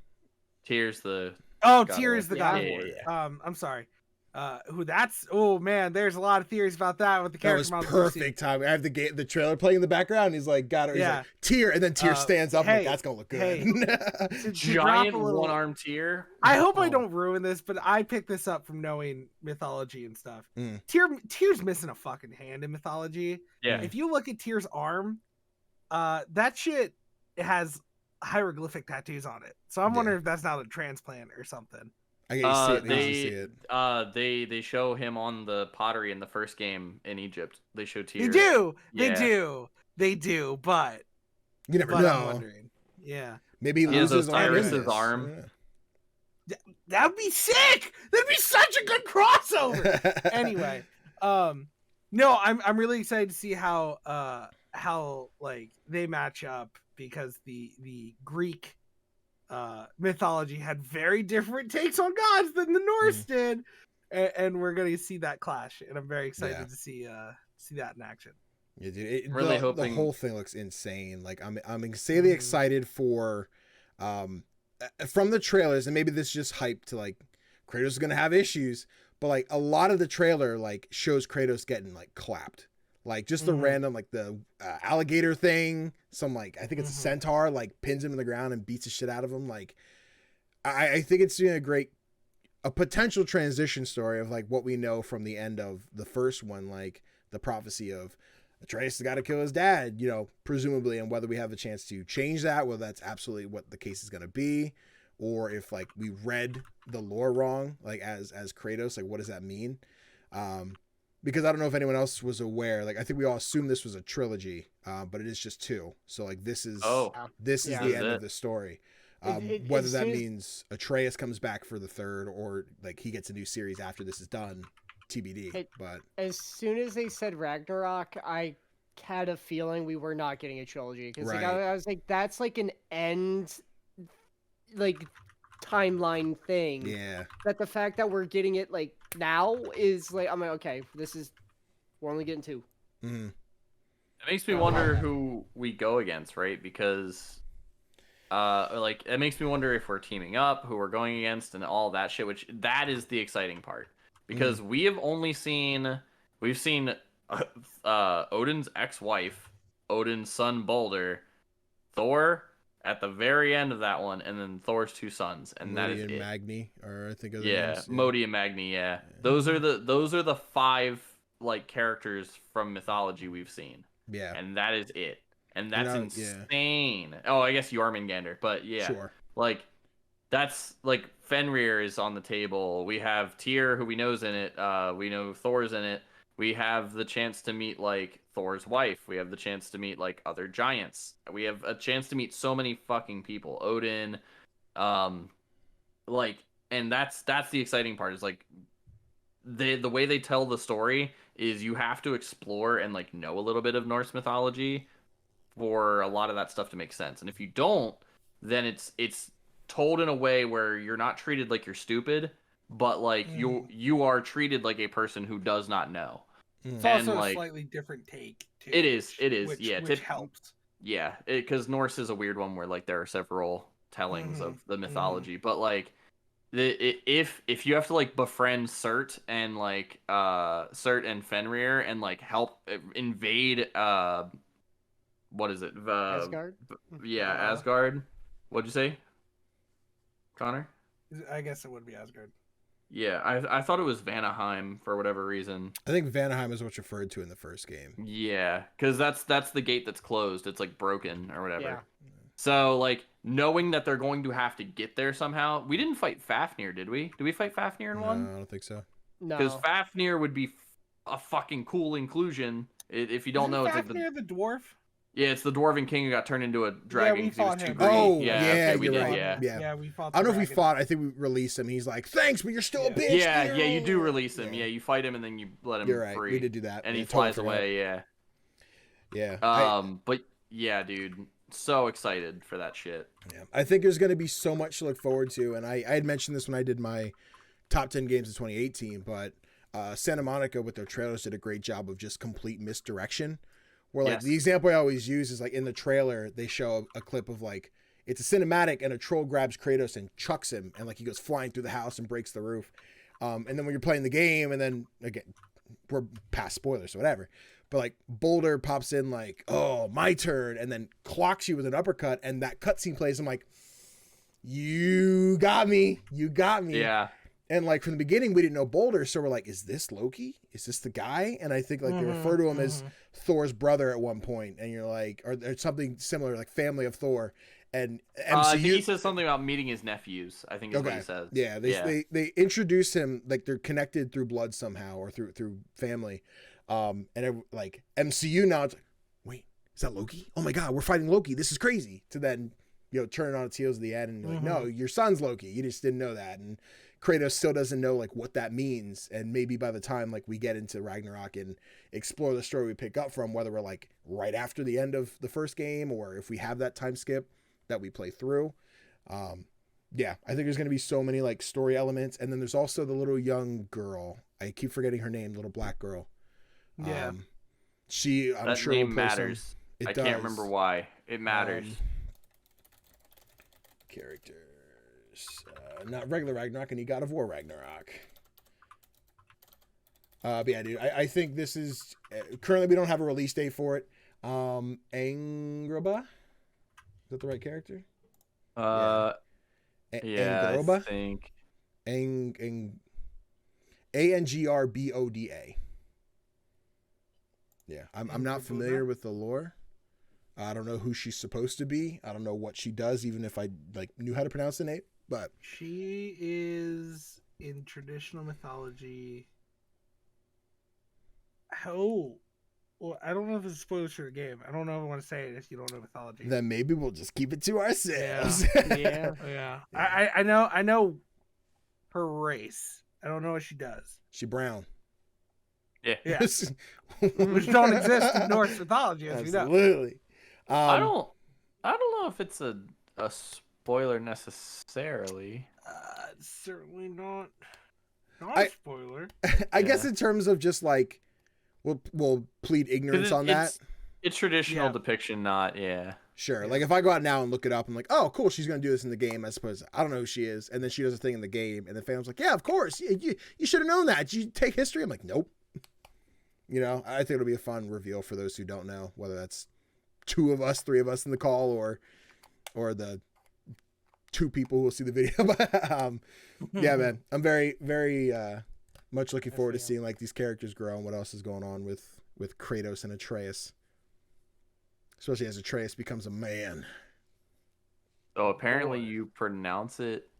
Tyr's the Tyr is the God of War. Yeah. I'm sorry. Oh man, there's a lot of theories about that with the That character was models. perfect time. I have the trailer playing in the background. And he's like, got it. He's like, Tyr, and then Tyr stands up. Hey, Like, that's gonna look good. To giant drop a little- one-armed Tyr. I hope I don't ruin this, but I picked this up from knowing mythology and stuff. Tyr's missing a fucking hand in mythology. Yeah. If you look at Tyr's arm, that shit has hieroglyphic tattoos on it. So I'm wondering if that's not a transplant or something. I get see it. They show him on the pottery in the first game in Egypt. They show Tyr. They do, but You never know. I'm wondering. Yeah. Maybe he loses Osiris's arm. Yeah. That'd be sick. That'd be such a good crossover. Anyway, no, I'm really excited to see how like they match up, because the Greek mythology had very different takes on gods than the Norse did, and we're gonna see that clash, and I'm very excited to see that in action. Yeah, dude. Really hoping the whole thing looks insane. Like I'm insanely excited for from the trailers, and maybe this is just hype to like Kratos is gonna have issues, but like a lot of the trailer like shows Kratos getting like clapped. Like just the random, like the alligator thing, some like, I think it's a centaur, like pins him in the ground and beats the shit out of him. Like, I think it's doing a potential transition story of like what we know from the end of the first one, like the prophecy of Atreus has got to kill his dad, you know, presumably, and whether we have the chance to change that, whether that's absolutely what the case is going to be, or if like we read the lore wrong, like as Kratos, like what does that mean? Because I don't know if anyone else was aware. Like I think we all assumed this was a trilogy, but it is just 2. So like this is the end of the story. Whether that means Atreus comes back for the 3rd, or like he gets a new series after this is done, TBD. But as soon as they said Ragnarok, I had a feeling we were not getting a trilogy, because like I was like, that's like an end, like timeline thing. Yeah. That the fact that we're getting it like now is like, I'm like, okay, we're only getting 2. Mm-hmm. It makes me wonder who we go against, right? Because like it makes me wonder if we're teaming up, who we're going against, and all that shit, which that is the exciting part. Because we've seen Odin's ex-wife, Odin's son Balder, Thor at the very end of that one, and then Thor's 2 sons, and Modi that is and it. Magni, or I think of the names. Modi and Magni. Yeah, those are the 5 like characters from mythology we've seen. Yeah, and that is it, and that's insane. Yeah. Oh, I guess Jormungandr, but yeah, sure. Like that's like Fenrir is on the table. We have Tyr, who we know's in it. We know Thor's in it. We have the chance to meet like Thor's wife. We have the chance to meet like other giants. We have a chance to meet so many fucking people. Odin, like, and that's the exciting part. Is like the way they tell the story is you have to explore and like know a little bit of Norse mythology for a lot of that stuff to make sense. And if you don't, then it's told in a way where you're not treated like you're stupid, but like you are treated like a person who does not know. It's also a slightly different take too. It is. Which helps. Yeah, because Norse is a weird one where like there are several tellings of the mythology, but like if you have to like befriend Surt and like Surt and Fenrir and like help invade what is it? Asgard? Yeah, Asgard. What'd you say, Connor? I guess it would be Asgard. Yeah, I thought it was Vanaheim for whatever reason. I think Vanaheim is what's referred to in the first game. Yeah, because that's the gate that's closed. It's like broken or whatever. Yeah. So like knowing that they're going to have to get there somehow. We didn't fight Fafnir, did we? Did we fight Fafnir in one? No, I don't think so. No. Because Fafnir would be a fucking cool inclusion. If you don't know, it's like Fafnir the dwarf. Yeah, it's the Dwarven King who got turned into a dragon we because he was fought too him. greedy. Oh, yeah, yeah, okay, we you're did, right. yeah. Yeah. We fought. I don't the know if we dragon. fought. I think we released him. He's like, thanks, but you're still a bitch. Yeah, dude." you do release him. Yeah. Yeah, you fight him and then you let him You're right. free. We did do that. And Yeah, he totally flies forgot. away, yeah. Yeah. But yeah, dude, so excited for that shit. Yeah. I think there's going to be so much to look forward to. And I had mentioned this when I did my top 10 games of 2018, but Santa Monica with their trailers did a great job of just complete misdirection. Where like the example I always use is like in the trailer, they show a clip of like, it's a cinematic and a troll grabs Kratos and chucks him. And like he goes flying through the house and breaks the roof. And then when you're playing the game and then again, we're past spoilers, so whatever. But like Boulder pops in like, oh, my turn. And then clocks you with an uppercut. And that cutscene plays. I'm like, you got me. You got me. Yeah. And like from the beginning, we didn't know Boulder. So we're like, is this Loki? Is this the guy? And I think like they refer to him as Thor's brother at one point. And you're like, or something similar, like family of Thor. And MCU. I think he says something about meeting his nephews. I think is what he says. Yeah, they introduce him like they're connected through blood somehow or through family. Like MCU now it's like, wait, is that Loki? Oh my god, we're fighting Loki. This is crazy. To then, turn it on its heels at the end and you're like, no, your son's Loki. You just didn't know that. And Kratos still doesn't know like what that means. And maybe by the time like we get into Ragnarok and explore the story we pick up from, whether we're like right after the end of the first game or if we have that time skip that we play through. Yeah, I think there's going to be so many like story elements. And then there's also the little young girl. I keep forgetting her name, little black girl. Yeah. I'm that sure name will play matters. It I does. can't remember why. It matters. Characters. Not regular Ragnarok, and God of War Ragnarok. But yeah, dude, I think this is currently we don't have a release date for it. Angraba, is that the right character? Yeah, Angroba? I think. Angrboda. Yeah, I'm not familiar with the lore. I don't know who she's supposed to be. I don't know what she does, even if I like knew how to pronounce the name. But she is in traditional mythology. Oh, well, I don't know if it's spoilers for the game. I don't know if I want to say it if you don't know mythology. Then maybe we'll just keep it to ourselves. Yeah. I know her race. I don't know what she does. She brown. Yeah. Which don't exist in Norse mythology, as we know. Absolutely. I don't know if it's a spoiler necessarily. Certainly not a spoiler. I guess in terms of just like, we'll plead ignorance on that. It's traditional depiction, not Sure. Like if I go out now and look it up, I'm like, oh, cool, she's gonna do this in the game. I suppose I don't know who she is, and then she does a thing in the game, and the fan's like, yeah, of course, you should have known that. Did you take history? I'm like, nope. I think it'll be a fun reveal for those who don't know, whether that's 2 of us, 3 of us in the call, or the 2 people who will see the video. But yeah, man, I'm very, very much looking forward to seeing like these characters grow and what else is going on with Kratos and Atreus, especially as Atreus becomes a man. So apparently you pronounce it.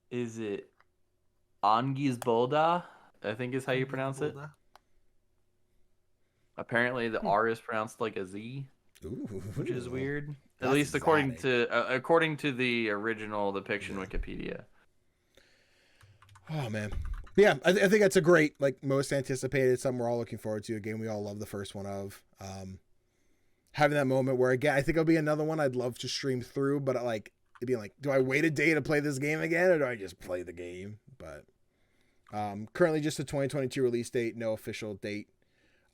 Is it Angisbolda? I think is how you pronounce it. Apparently the R is pronounced like a Z. Ooh, which is weird. That's At least according exotic. to the original depiction Wikipedia. Oh man, yeah, I think that's a great, like, most anticipated, something we're all looking forward to. A game we all love the first one of. Having that moment where again, I think it'll be another one I'd love to stream through, but like it'd be like, do I wait a day to play this game again, or do I just play the game? But currently just a 2022 release date, no official date.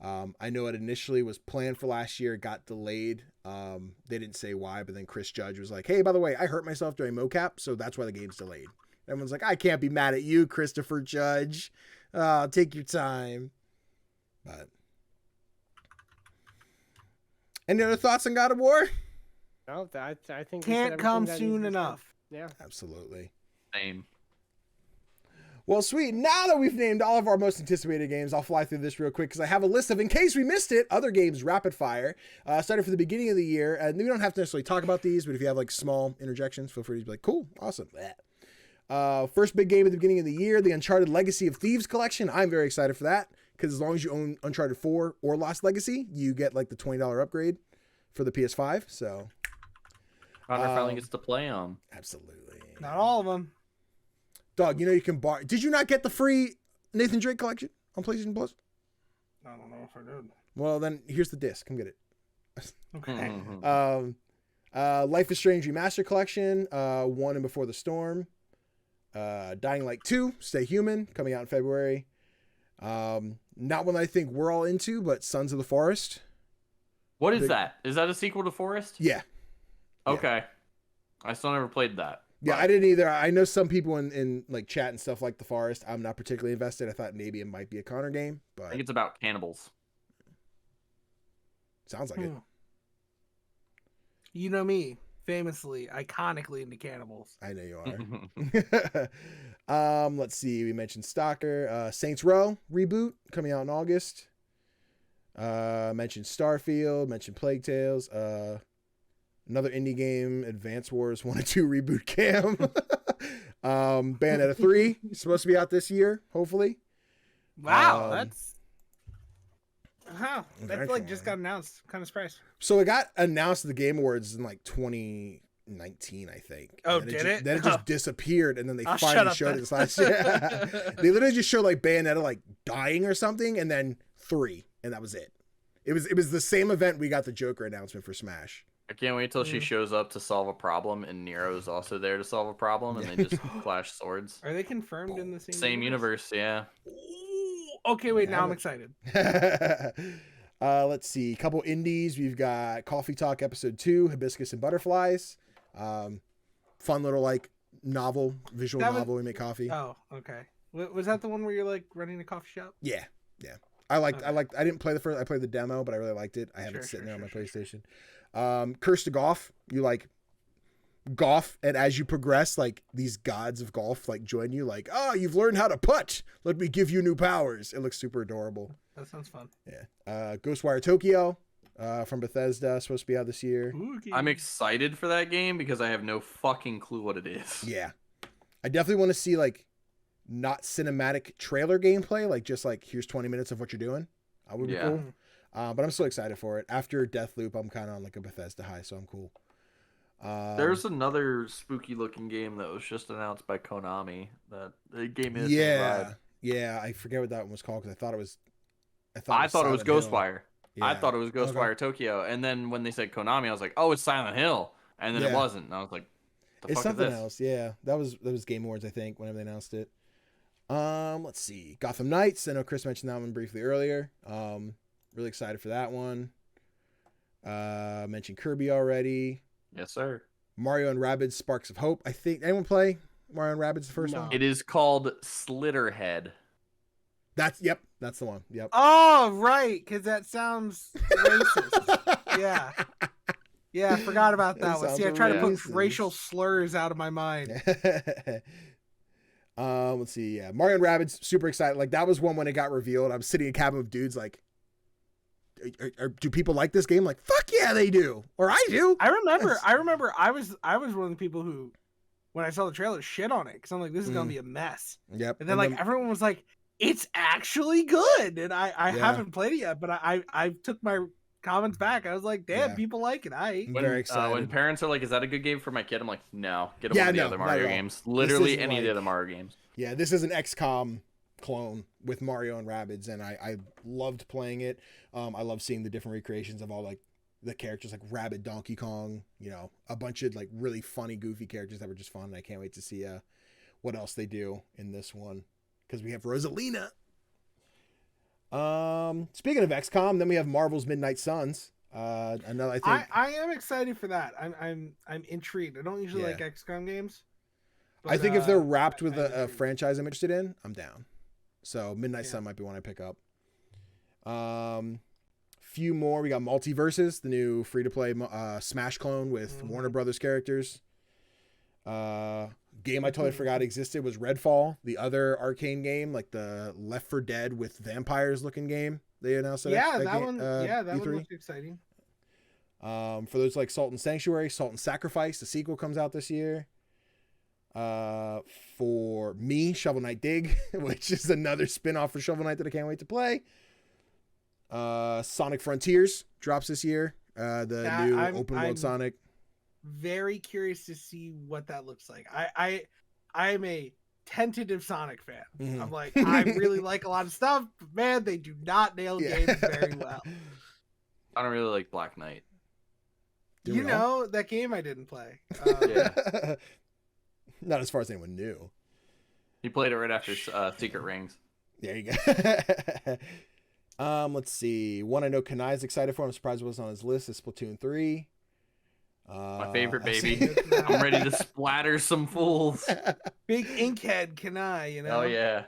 I know it initially was planned for last year, got delayed. They didn't say why, but then Chris Judge was like, hey, by the way, I hurt myself during mocap, so that's why the game's delayed. Everyone's like, I can't be mad at you, Christopher Judge. Take your time. But any other thoughts on God of War? No, I think Can't come soon enough. Yeah, Absolutely. Same. Well, sweet. Now that we've named all of our most anticipated games, I'll fly through this real quick because I have a list of, in case we missed it, other games rapid fire. Started for the beginning of the year. And we don't have to necessarily talk about these, but if you have like small interjections, feel free to be like, cool, awesome. First big game at the beginning of the year, the Uncharted Legacy of Thieves collection. I'm very excited for that because as long as you own Uncharted 4 or Lost Legacy, you get like the $20 upgrade. for the PS5. So Connor finally gets to play them. absolutely. Not all of them. Dog, you know you can borrow. Did you not get the free Nathan Drake collection on PlayStation Plus? I don't know if I did. Well, then here's the disc. Come get it. Okay. Life is Strange Remaster Collection, One and Before the Storm, Dying Light 2, Stay Human, coming out in February. Not one I think we're all into, but Sons of the Forest. What is that? Is that a sequel to Forest? Yeah. Okay. I still never played that. Yeah, I didn't either. I know some people in like chat and stuff like The Forest. I'm not particularly invested. I thought maybe it might be a Connor game, but I think it's about cannibals. sounds like it. You know me, famously, iconically into cannibals. I know you are. Let's see. We mentioned Stalker, Saints Row reboot coming out in August. Mentioned Starfield. Mentioned Plague Tales. Another indie game, Advance Wars 1 and 2 reboot cam. Bayonetta 3 is supposed to be out this year, hopefully. Wow, very that's like cool, just man. got announced. Kind of surprised. So it got announced at the Game Awards in like 2019, I think. Oh, And did it? Then it just disappeared, and then they Oh, finally shut up showed then. it this last year. They literally just showed like Bayonetta like dying or something, and then 3, and that was it. It was the same event we got the Joker announcement for Smash. I can't wait till she shows up to solve a problem, and Nero's also there to solve a problem, and they just clash swords. Are they confirmed in the Same universe, yeah. Ooh, okay, wait. Now I'm excited. Let's see. A couple indies. We've got Coffee Talk Episode 2, Hibiscus and Butterflies. Fun little like visual novel. We make coffee. Oh, okay. Was that the one where you're like running a coffee shop? Yeah. I didn't play the first. I played the demo, but I really liked it. I have it sitting there on my Sure. PlayStation. Curse to Golf. You like golf, and as you progress, like these gods of golf like join you. Like, oh, you've learned how to putt. Let me give you new powers. It looks super adorable. That sounds fun. Yeah. Ghostwire Tokyo from Bethesda, supposed to be out this year. Ooh, I'm excited for that game because I have no fucking clue what it is. Yeah, I definitely want to see like not cinematic trailer gameplay, like just like here's 20 minutes of what you're doing. I would be cool. But I'm still excited for it. After Deathloop, I'm kind of on like a Bethesda high, so I'm cool. There's another spooky looking game that was just announced by Konami. That the game is yeah. I forget what that one was called because I thought it was Ghostwire. Ghostwire. I thought it was Ghostwire Tokyo, and then when they said Konami, I was like, oh, it's Silent Hill, and then it wasn't. And I was like, the It's fuck something is this? else. Yeah, that was Game Awards, I think, whenever they announced it. Let's see, Gotham Knights. I know Chris mentioned that one briefly earlier. Really excited for that one. Mentioned Kirby already. Yes, sir. Mario and Rabbids Sparks of Hope. I think anyone play Mario and Rabbids the first one? It is called Slitterhead. That's the one. Yep. Oh, right, because that sounds racist. Yeah, I forgot about that one. See, I try to put racial slurs out of my mind. Let's see. Yeah, Mario and Rabbids, super excited. Like that was one when it got revealed. I'm sitting in a cabin of dudes like, do people like this game? Like, fuck yeah, they do, or I do. I remember. I was one of the people who, when I saw the trailer, shit on it because I'm like, this is gonna be a mess. Yep. And then everyone was like, it's actually good, and I Yeah. haven't played it yet, but I took my comments back. I was like, damn, Yeah. people like it. I'm very excited. When parents are like, "Is that a good game for my kid?" I'm like, "No, get him one of the other not Mario at all. games. Literally isn't any of the like- other Mario games." Yeah, this is an XCOM clone with Mario and Rabbids, and I loved playing it. I love seeing the different recreations of all like the characters, like Rabbid, Donkey Kong. You know, a bunch of like really funny, goofy characters that were just fun. And I can't wait to see what else they do in this one because we have Rosalina. Speaking of XCOM, then we have Marvel's Midnight Suns. Another, I think I am excited for that. I'm intrigued. I don't usually like XCOM games. I but, think if they're wrapped with I'm a intrigued. franchise I'm interested in, I'm down. So Midnight Sun might be one I pick up. Few more. We got Multiverses, the new free-to-play Smash clone with Warner Brothers characters. Game I totally forgot existed was Redfall, the other Arcane game, like the Left 4 Dead with vampires looking game. They announced that game, one. That one looks exciting. For those like Salt and Sanctuary, Salt and Sacrifice, the sequel comes out this year. For me, Shovel Knight Dig, which is another spin-off for Shovel Knight that I can't wait to play. Sonic Frontiers drops this year. the Yeah, new I'm- open world I'm- Sonic. Very curious to see what that looks like. I am a tentative Sonic fan. Mhm. I'm like, I really like a lot of stuff, but man, they do not nail Yeah. games very well. I don't really like Black Knight. Do You we all? know, that game I didn't play. Yeah. Not as far as anyone knew. He played it right after Secret Rings. There you go. Let's see. One I know Kanai's excited for. I'm surprised it wasn't on his list. Is Splatoon 3. My favorite I've baby. seen- I'm ready to splatter some fools. Big inkhead, can I? You know? Oh yeah.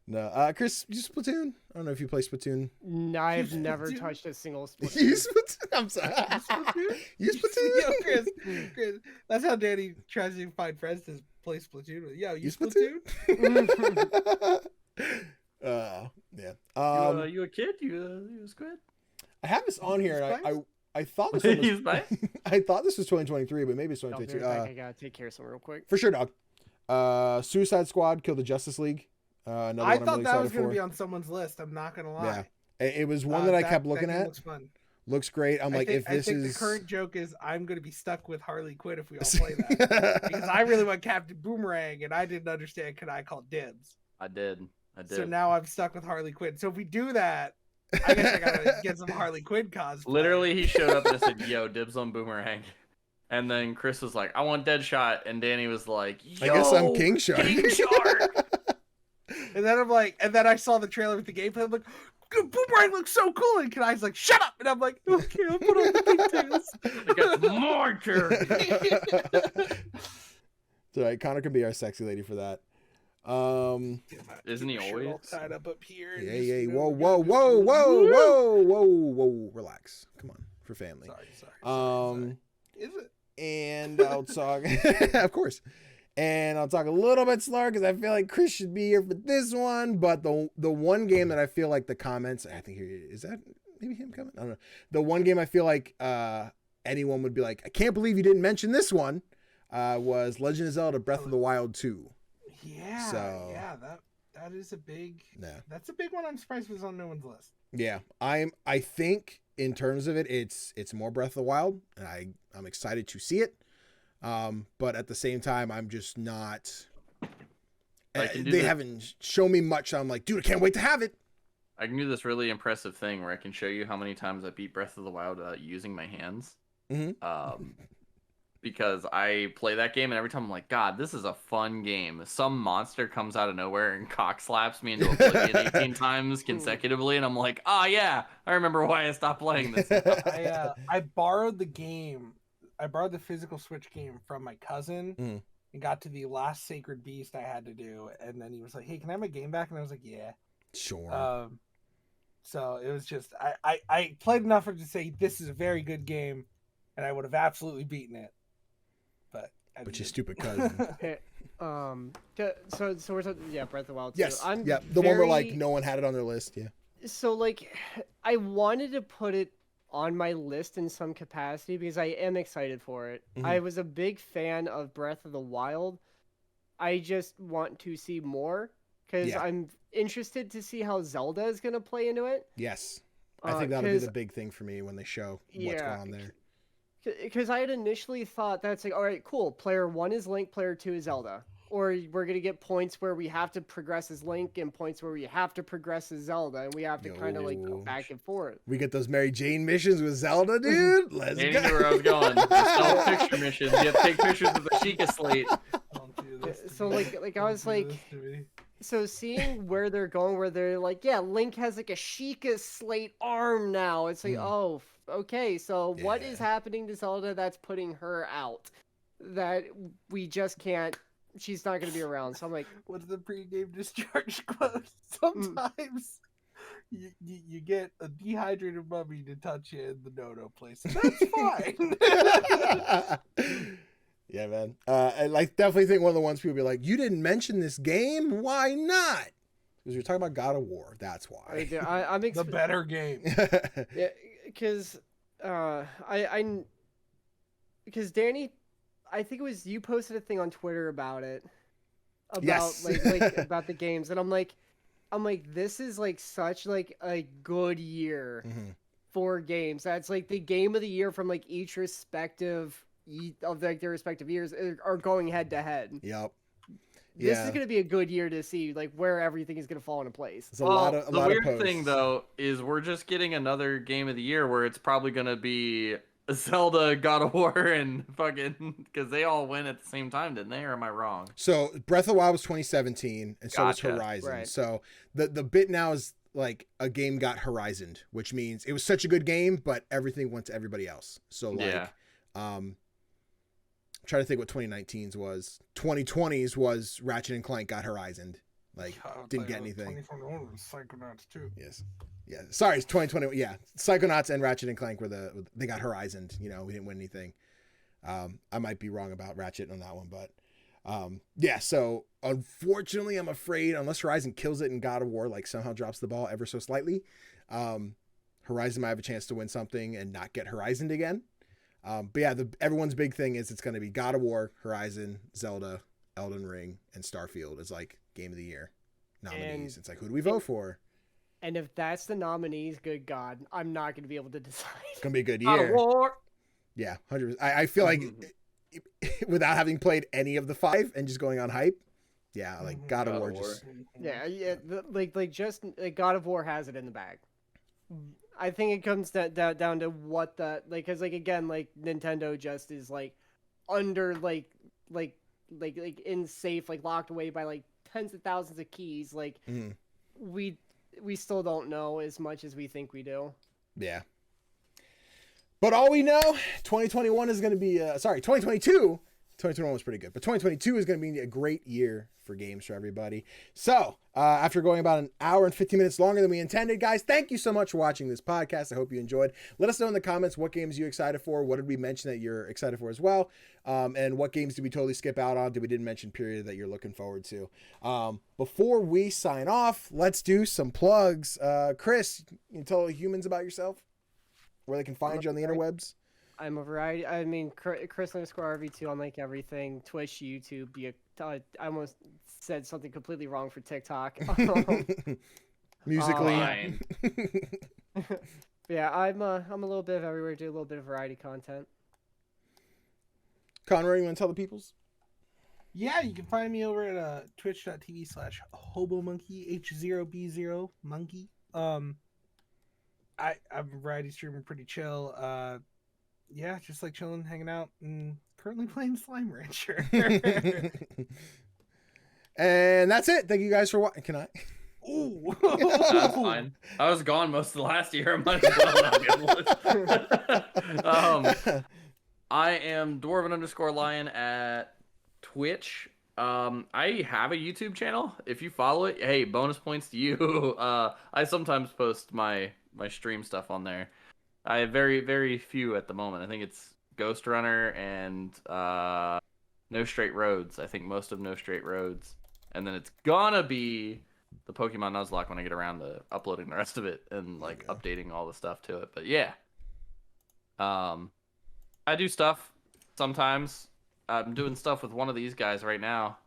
No, Chris, you Splatoon? I don't know if you play Splatoon. No, I've You never do- touched a single You Splatoon. Splatoon? I'm sorry. Splatoon? You Splatoon? Yo, Chris, that's how Danny tries to find friends to play Splatoon with. Yo, you You Splatoon? Yeah. You a kid? You a squid? I have this on here, and Spice? I thought this one He's was, back? I thought this was 2023, but maybe it's I'll be right 2022. back. I gotta take care of something real quick. For sure, dog. Suicide Squad, Kill the Justice League. Another I one I'm thought really that was excited going for. to be on someone's list. I'm not going to Yeah. lie. It was one that I kept looking game at. Looks fun. Looks great. I'm like, if I this think is the current joke is I'm going to be stuck with Harley Quinn if we all play that because I really want Captain Boomerang and I didn't understand. Can I call dibs? I did. So now I'm stuck with Harley Quinn. So if we do that, I guess I gotta get some Harley Quinn cosplay. Literally, he showed up and I said, "Yo, dibs on Boomerang." And then Chris was like, "I want Deadshot," and Danny was like, "Yo, I guess I'm King Shark. King Shark." And then I'm like, and then I saw the trailer with the gameplay. I'm like, Boomerang looks so cool. And Kanai's like, shut up. And I'm like, okay, I'll put on the pigtails. I got more characters. It's all right. Connor can be our sexy lady for that. Isn't he always? All tied up here. and Yeah, just, yeah. you know, Whoa, we're whoa, just- whoa, whoa, Woo! whoa, whoa, whoa. Relax. Come on, for family. Sorry. Is it? And I'll talk, of course. And I'll talk a little bit slower because I feel like Chris should be here for this one. But the one game that I feel like the comments, I think is that maybe him coming? I don't know. The one game I feel like anyone would be like, I can't believe you didn't mention this one, was Legend of Zelda Breath of the Wild 2. Yeah. So- Yeah. That is a big. Yeah. That's a big one. I'm surprised it was on no one's list. Yeah. I think in terms of it, it's more Breath of the Wild, and I'm excited to see it. But at the same time, I'm just not. I can do They this. haven't shown me much. So I'm like, dude, I can't wait to have it. I can do this really impressive thing where I can show you how many times I beat Breath of the Wild using my hands. Mhm. Because I play that game and every time I'm like, God, this is a fun game. Some monster comes out of nowhere and cock slaps me into oblivion 18 times consecutively, and I'm like, oh yeah, I remember why I stopped playing this. I borrowed the game. I borrowed the physical Switch game from my cousin Mhm. and got to the last Sacred Beast I had to do, and then he was like, "Hey, can I have my game back?" And I was like, "Yeah." Sure. So it was just I played enough for it to say this is a very good game, and I would have absolutely beaten it. But But didn't. you stupid cousin. Okay. So we're talking, yeah, Breath of the Wild. Yes. I'm Yeah. The one where like very- no one had it on their list. Yeah. So like, I wanted to put it on my list in some capacity because I am excited for it. Mhm. I was a big fan of Breath of the Wild. I just want to see more because Yeah. I'm interested to see how Zelda is gonna play into it. Yes. I think that'll be 'cause- the big thing for me when they show what's Yeah. going on there. Because I had initially thought that's like, all right, cool. Player 1 is Link, player 2 is Zelda. Or we're going to get points where we have to progress as Link and points where we have to progress as Zelda. And we have to kind of like go Yo. back and forth. We get those Mary Jane missions with Zelda, dude. Let's Danny go. knew where I was going. The self-picture missions. You have to take pictures of the Sheikah slate. Don't do this to So me. like I Don't was do like, this to me. so seeing where they're going, where they're like, yeah, Link has like a Sheikah slate arm now. It's like, Hmm. oh, okay. So what is Yeah. happening to Zelda that's putting her out? That we just can't. She's not going to be around. So I'm like, What's the pregame discharge quote? Sometimes you get a dehydrated mummy to touch you in the no-no place. That's fine. Yeah, man. I like definitely think one of the ones people be like, you didn't mention this game. Why not? Because you're talking about God of War. That's why. I'm The better game. Yeah, because because Danny, I think it was you posted a thing on Twitter about it, about Yes. like about the games, and I'm like, this is like such like a good year Mhm. 4 games. That's like the game of the year from like each respective of like their respective years are going head to head. Yep. This is going to be a good year to see like where everything is going to fall into place. There's a lot of weird posts. thing though is we're just getting another game of the year where it's probably going to be Zelda, God of War, and fucking because they all went at the same time, didn't they? Or am I wrong? So Breath of the Wild was 2017, and so was Horizon. Right. So the bit now is like a game got Horizoned, which means it was such a good game, but everything went to everybody else. So like, trying to think what 2019's was. 2020's was Ratchet and Clank got Horizoned. Like, didn't get anything. 2021 was Psychonauts too. Yes. Yeah. Sorry, it's 2020. Yeah. Psychonauts and Ratchet and Clank they got Horizoned. You know, we didn't win anything. I might be wrong about Ratchet on that one, but yeah. So unfortunately, I'm afraid unless Horizon kills it and God of War like somehow drops the ball ever so slightly, Horizon might have a chance to win something and not get Horizoned again. But yeah, everyone's big thing is it's going to be God of War, Horizon, Zelda, Elden Ring, and Starfield is like game of the year nominees. It's like, who do we vote for? And if that's the nominees, good God, I'm not going to be able to decide. It's going to be a good God year. of War. Yeah, 100%. I feel like without having played any of the 5 and just going on hype, yeah, like God of War just... Yeah, like just like God of War has it in the bag. I think it comes down to what the like, because like again, like Nintendo just is like under like in safe, like locked away by like tens of thousands of keys. Like we still don't know as much as we think we do. Yeah. But all we know, 2021 is going to be 2022. 2021 was pretty good, but 2022 is going to be a great year for games for everybody. So after going about an hour and 15 minutes longer than we intended, guys, thank you so much for watching this podcast. I hope you enjoyed. Let us know in the comments what games you're excited for. What did we mention that you're excited for as well? And what games did we totally skip out on? Did we didn't mention period that you're looking forward to? Before we sign off, let's do some plugs. Chris, you can tell humans about yourself, where they can find you on the interwebs. I'm a variety. I mean, Chris_RV2 on like everything. Twitch, YouTube. I almost said something completely wrong for TikTok. Musically. Yeah, I'm a little bit of everywhere. Do a little bit of variety content. Conroy, you want to tell the peoples? Yeah, you can find me over at twitch.tv/hobomonkey, H0B0 monkey. I'm a variety streamer, pretty chill. Yeah, just like chilling, hanging out, and currently playing Sime Rancher. And that's it. Thank you guys for watching. Can I? Ooh. That's fine. I was gone most of the last year. I might as well not get I am Dwarven_Lion at Twitch. I have a YouTube channel. If you follow it, hey, bonus points to you. I sometimes post my stream stuff on there. I have very, very few at the moment. I think it's Ghost Runner and No Straight Roads. I think most of No Straight Roads. And then it's gonna be the Pokemon Nuzlocke when I get around to uploading the rest of it and like updating all the stuff to it. But yeah. I do stuff sometimes. I'm doing stuff with one of these guys right now.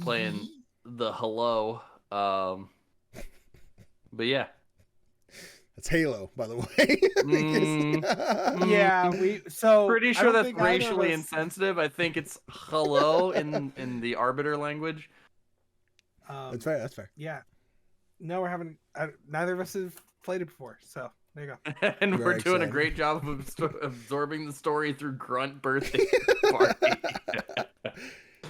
Playing the Hello. But yeah. That's Halo, by the way. Yeah, pretty sure that's racially insensitive. I think it's hello in the Arbiter language. That's fair. That's fair. Yeah. No, neither of us have played it before, so there you go. And we're doing a great job of absorbing the story through Grunt Birthday Party.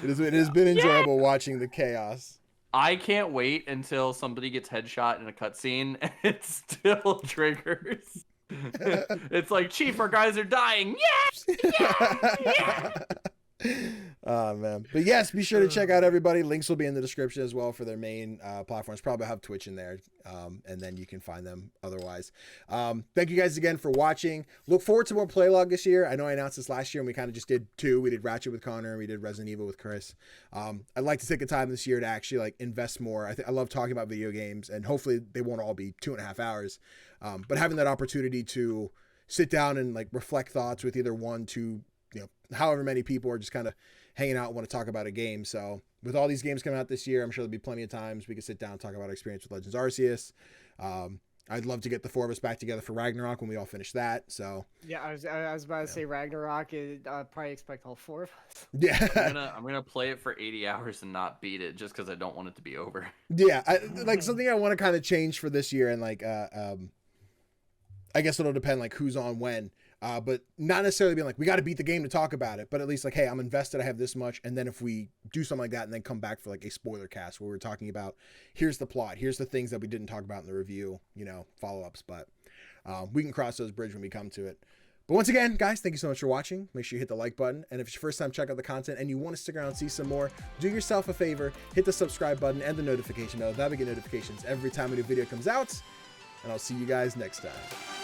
It has been enjoyable watching the chaos. I can't wait until somebody gets headshot in a cutscene and it still triggers. It's like, Chief, our guys are dying. Yeah! Oh man, but yes, be sure to check out everybody. Links will be in the description as well for their main platforms. Probably have Twitch in there, and then you can find them otherwise. Thank you guys again for watching. Look forward to more PlayLog this year. I know I announced this last year and we kind of just did 2. We did Ratchet with Connor and we did Resident Evil with Chris. I'd like to take the time this year to actually like invest more. I love talking about video games, and hopefully they won't all be 2.5 hours, but having that opportunity to sit down and like reflect thoughts with either 1, 2, however many people are just kind of hanging out and want to talk about a game. So with all these games coming out this year, I'm sure there'll be plenty of times we can sit down and talk about our experience with Legends Arceus. I'd love to get the 4 of us back together for Ragnarok when we all finish that. So Yeah, I was about to say Ragnarok. I'd probably expect all 4 of us. yeah, I'm gonna play it for 80 hours and not beat it just because I don't want it to be over. yeah. Like something I want to kind of change for this year, and like I guess it'll depend like who's on when. But not necessarily being like, we got to beat the game to talk about it, but at least like, hey, I'm invested, I have this much. And then if we do something like that and then come back for like a spoiler cast where we're talking about, here's the plot, here's the things that we didn't talk about in the review, you know, follow-ups, but we can cross those bridges when we come to it. But once again, guys, thank you so much for watching. Make sure you hit the like button. And if it's your first time checking out the content and you want to stick around and see some more, do yourself a favor, hit the subscribe button and the notification bell. That way you get notifications every time a new video comes out. And I'll see you guys next time.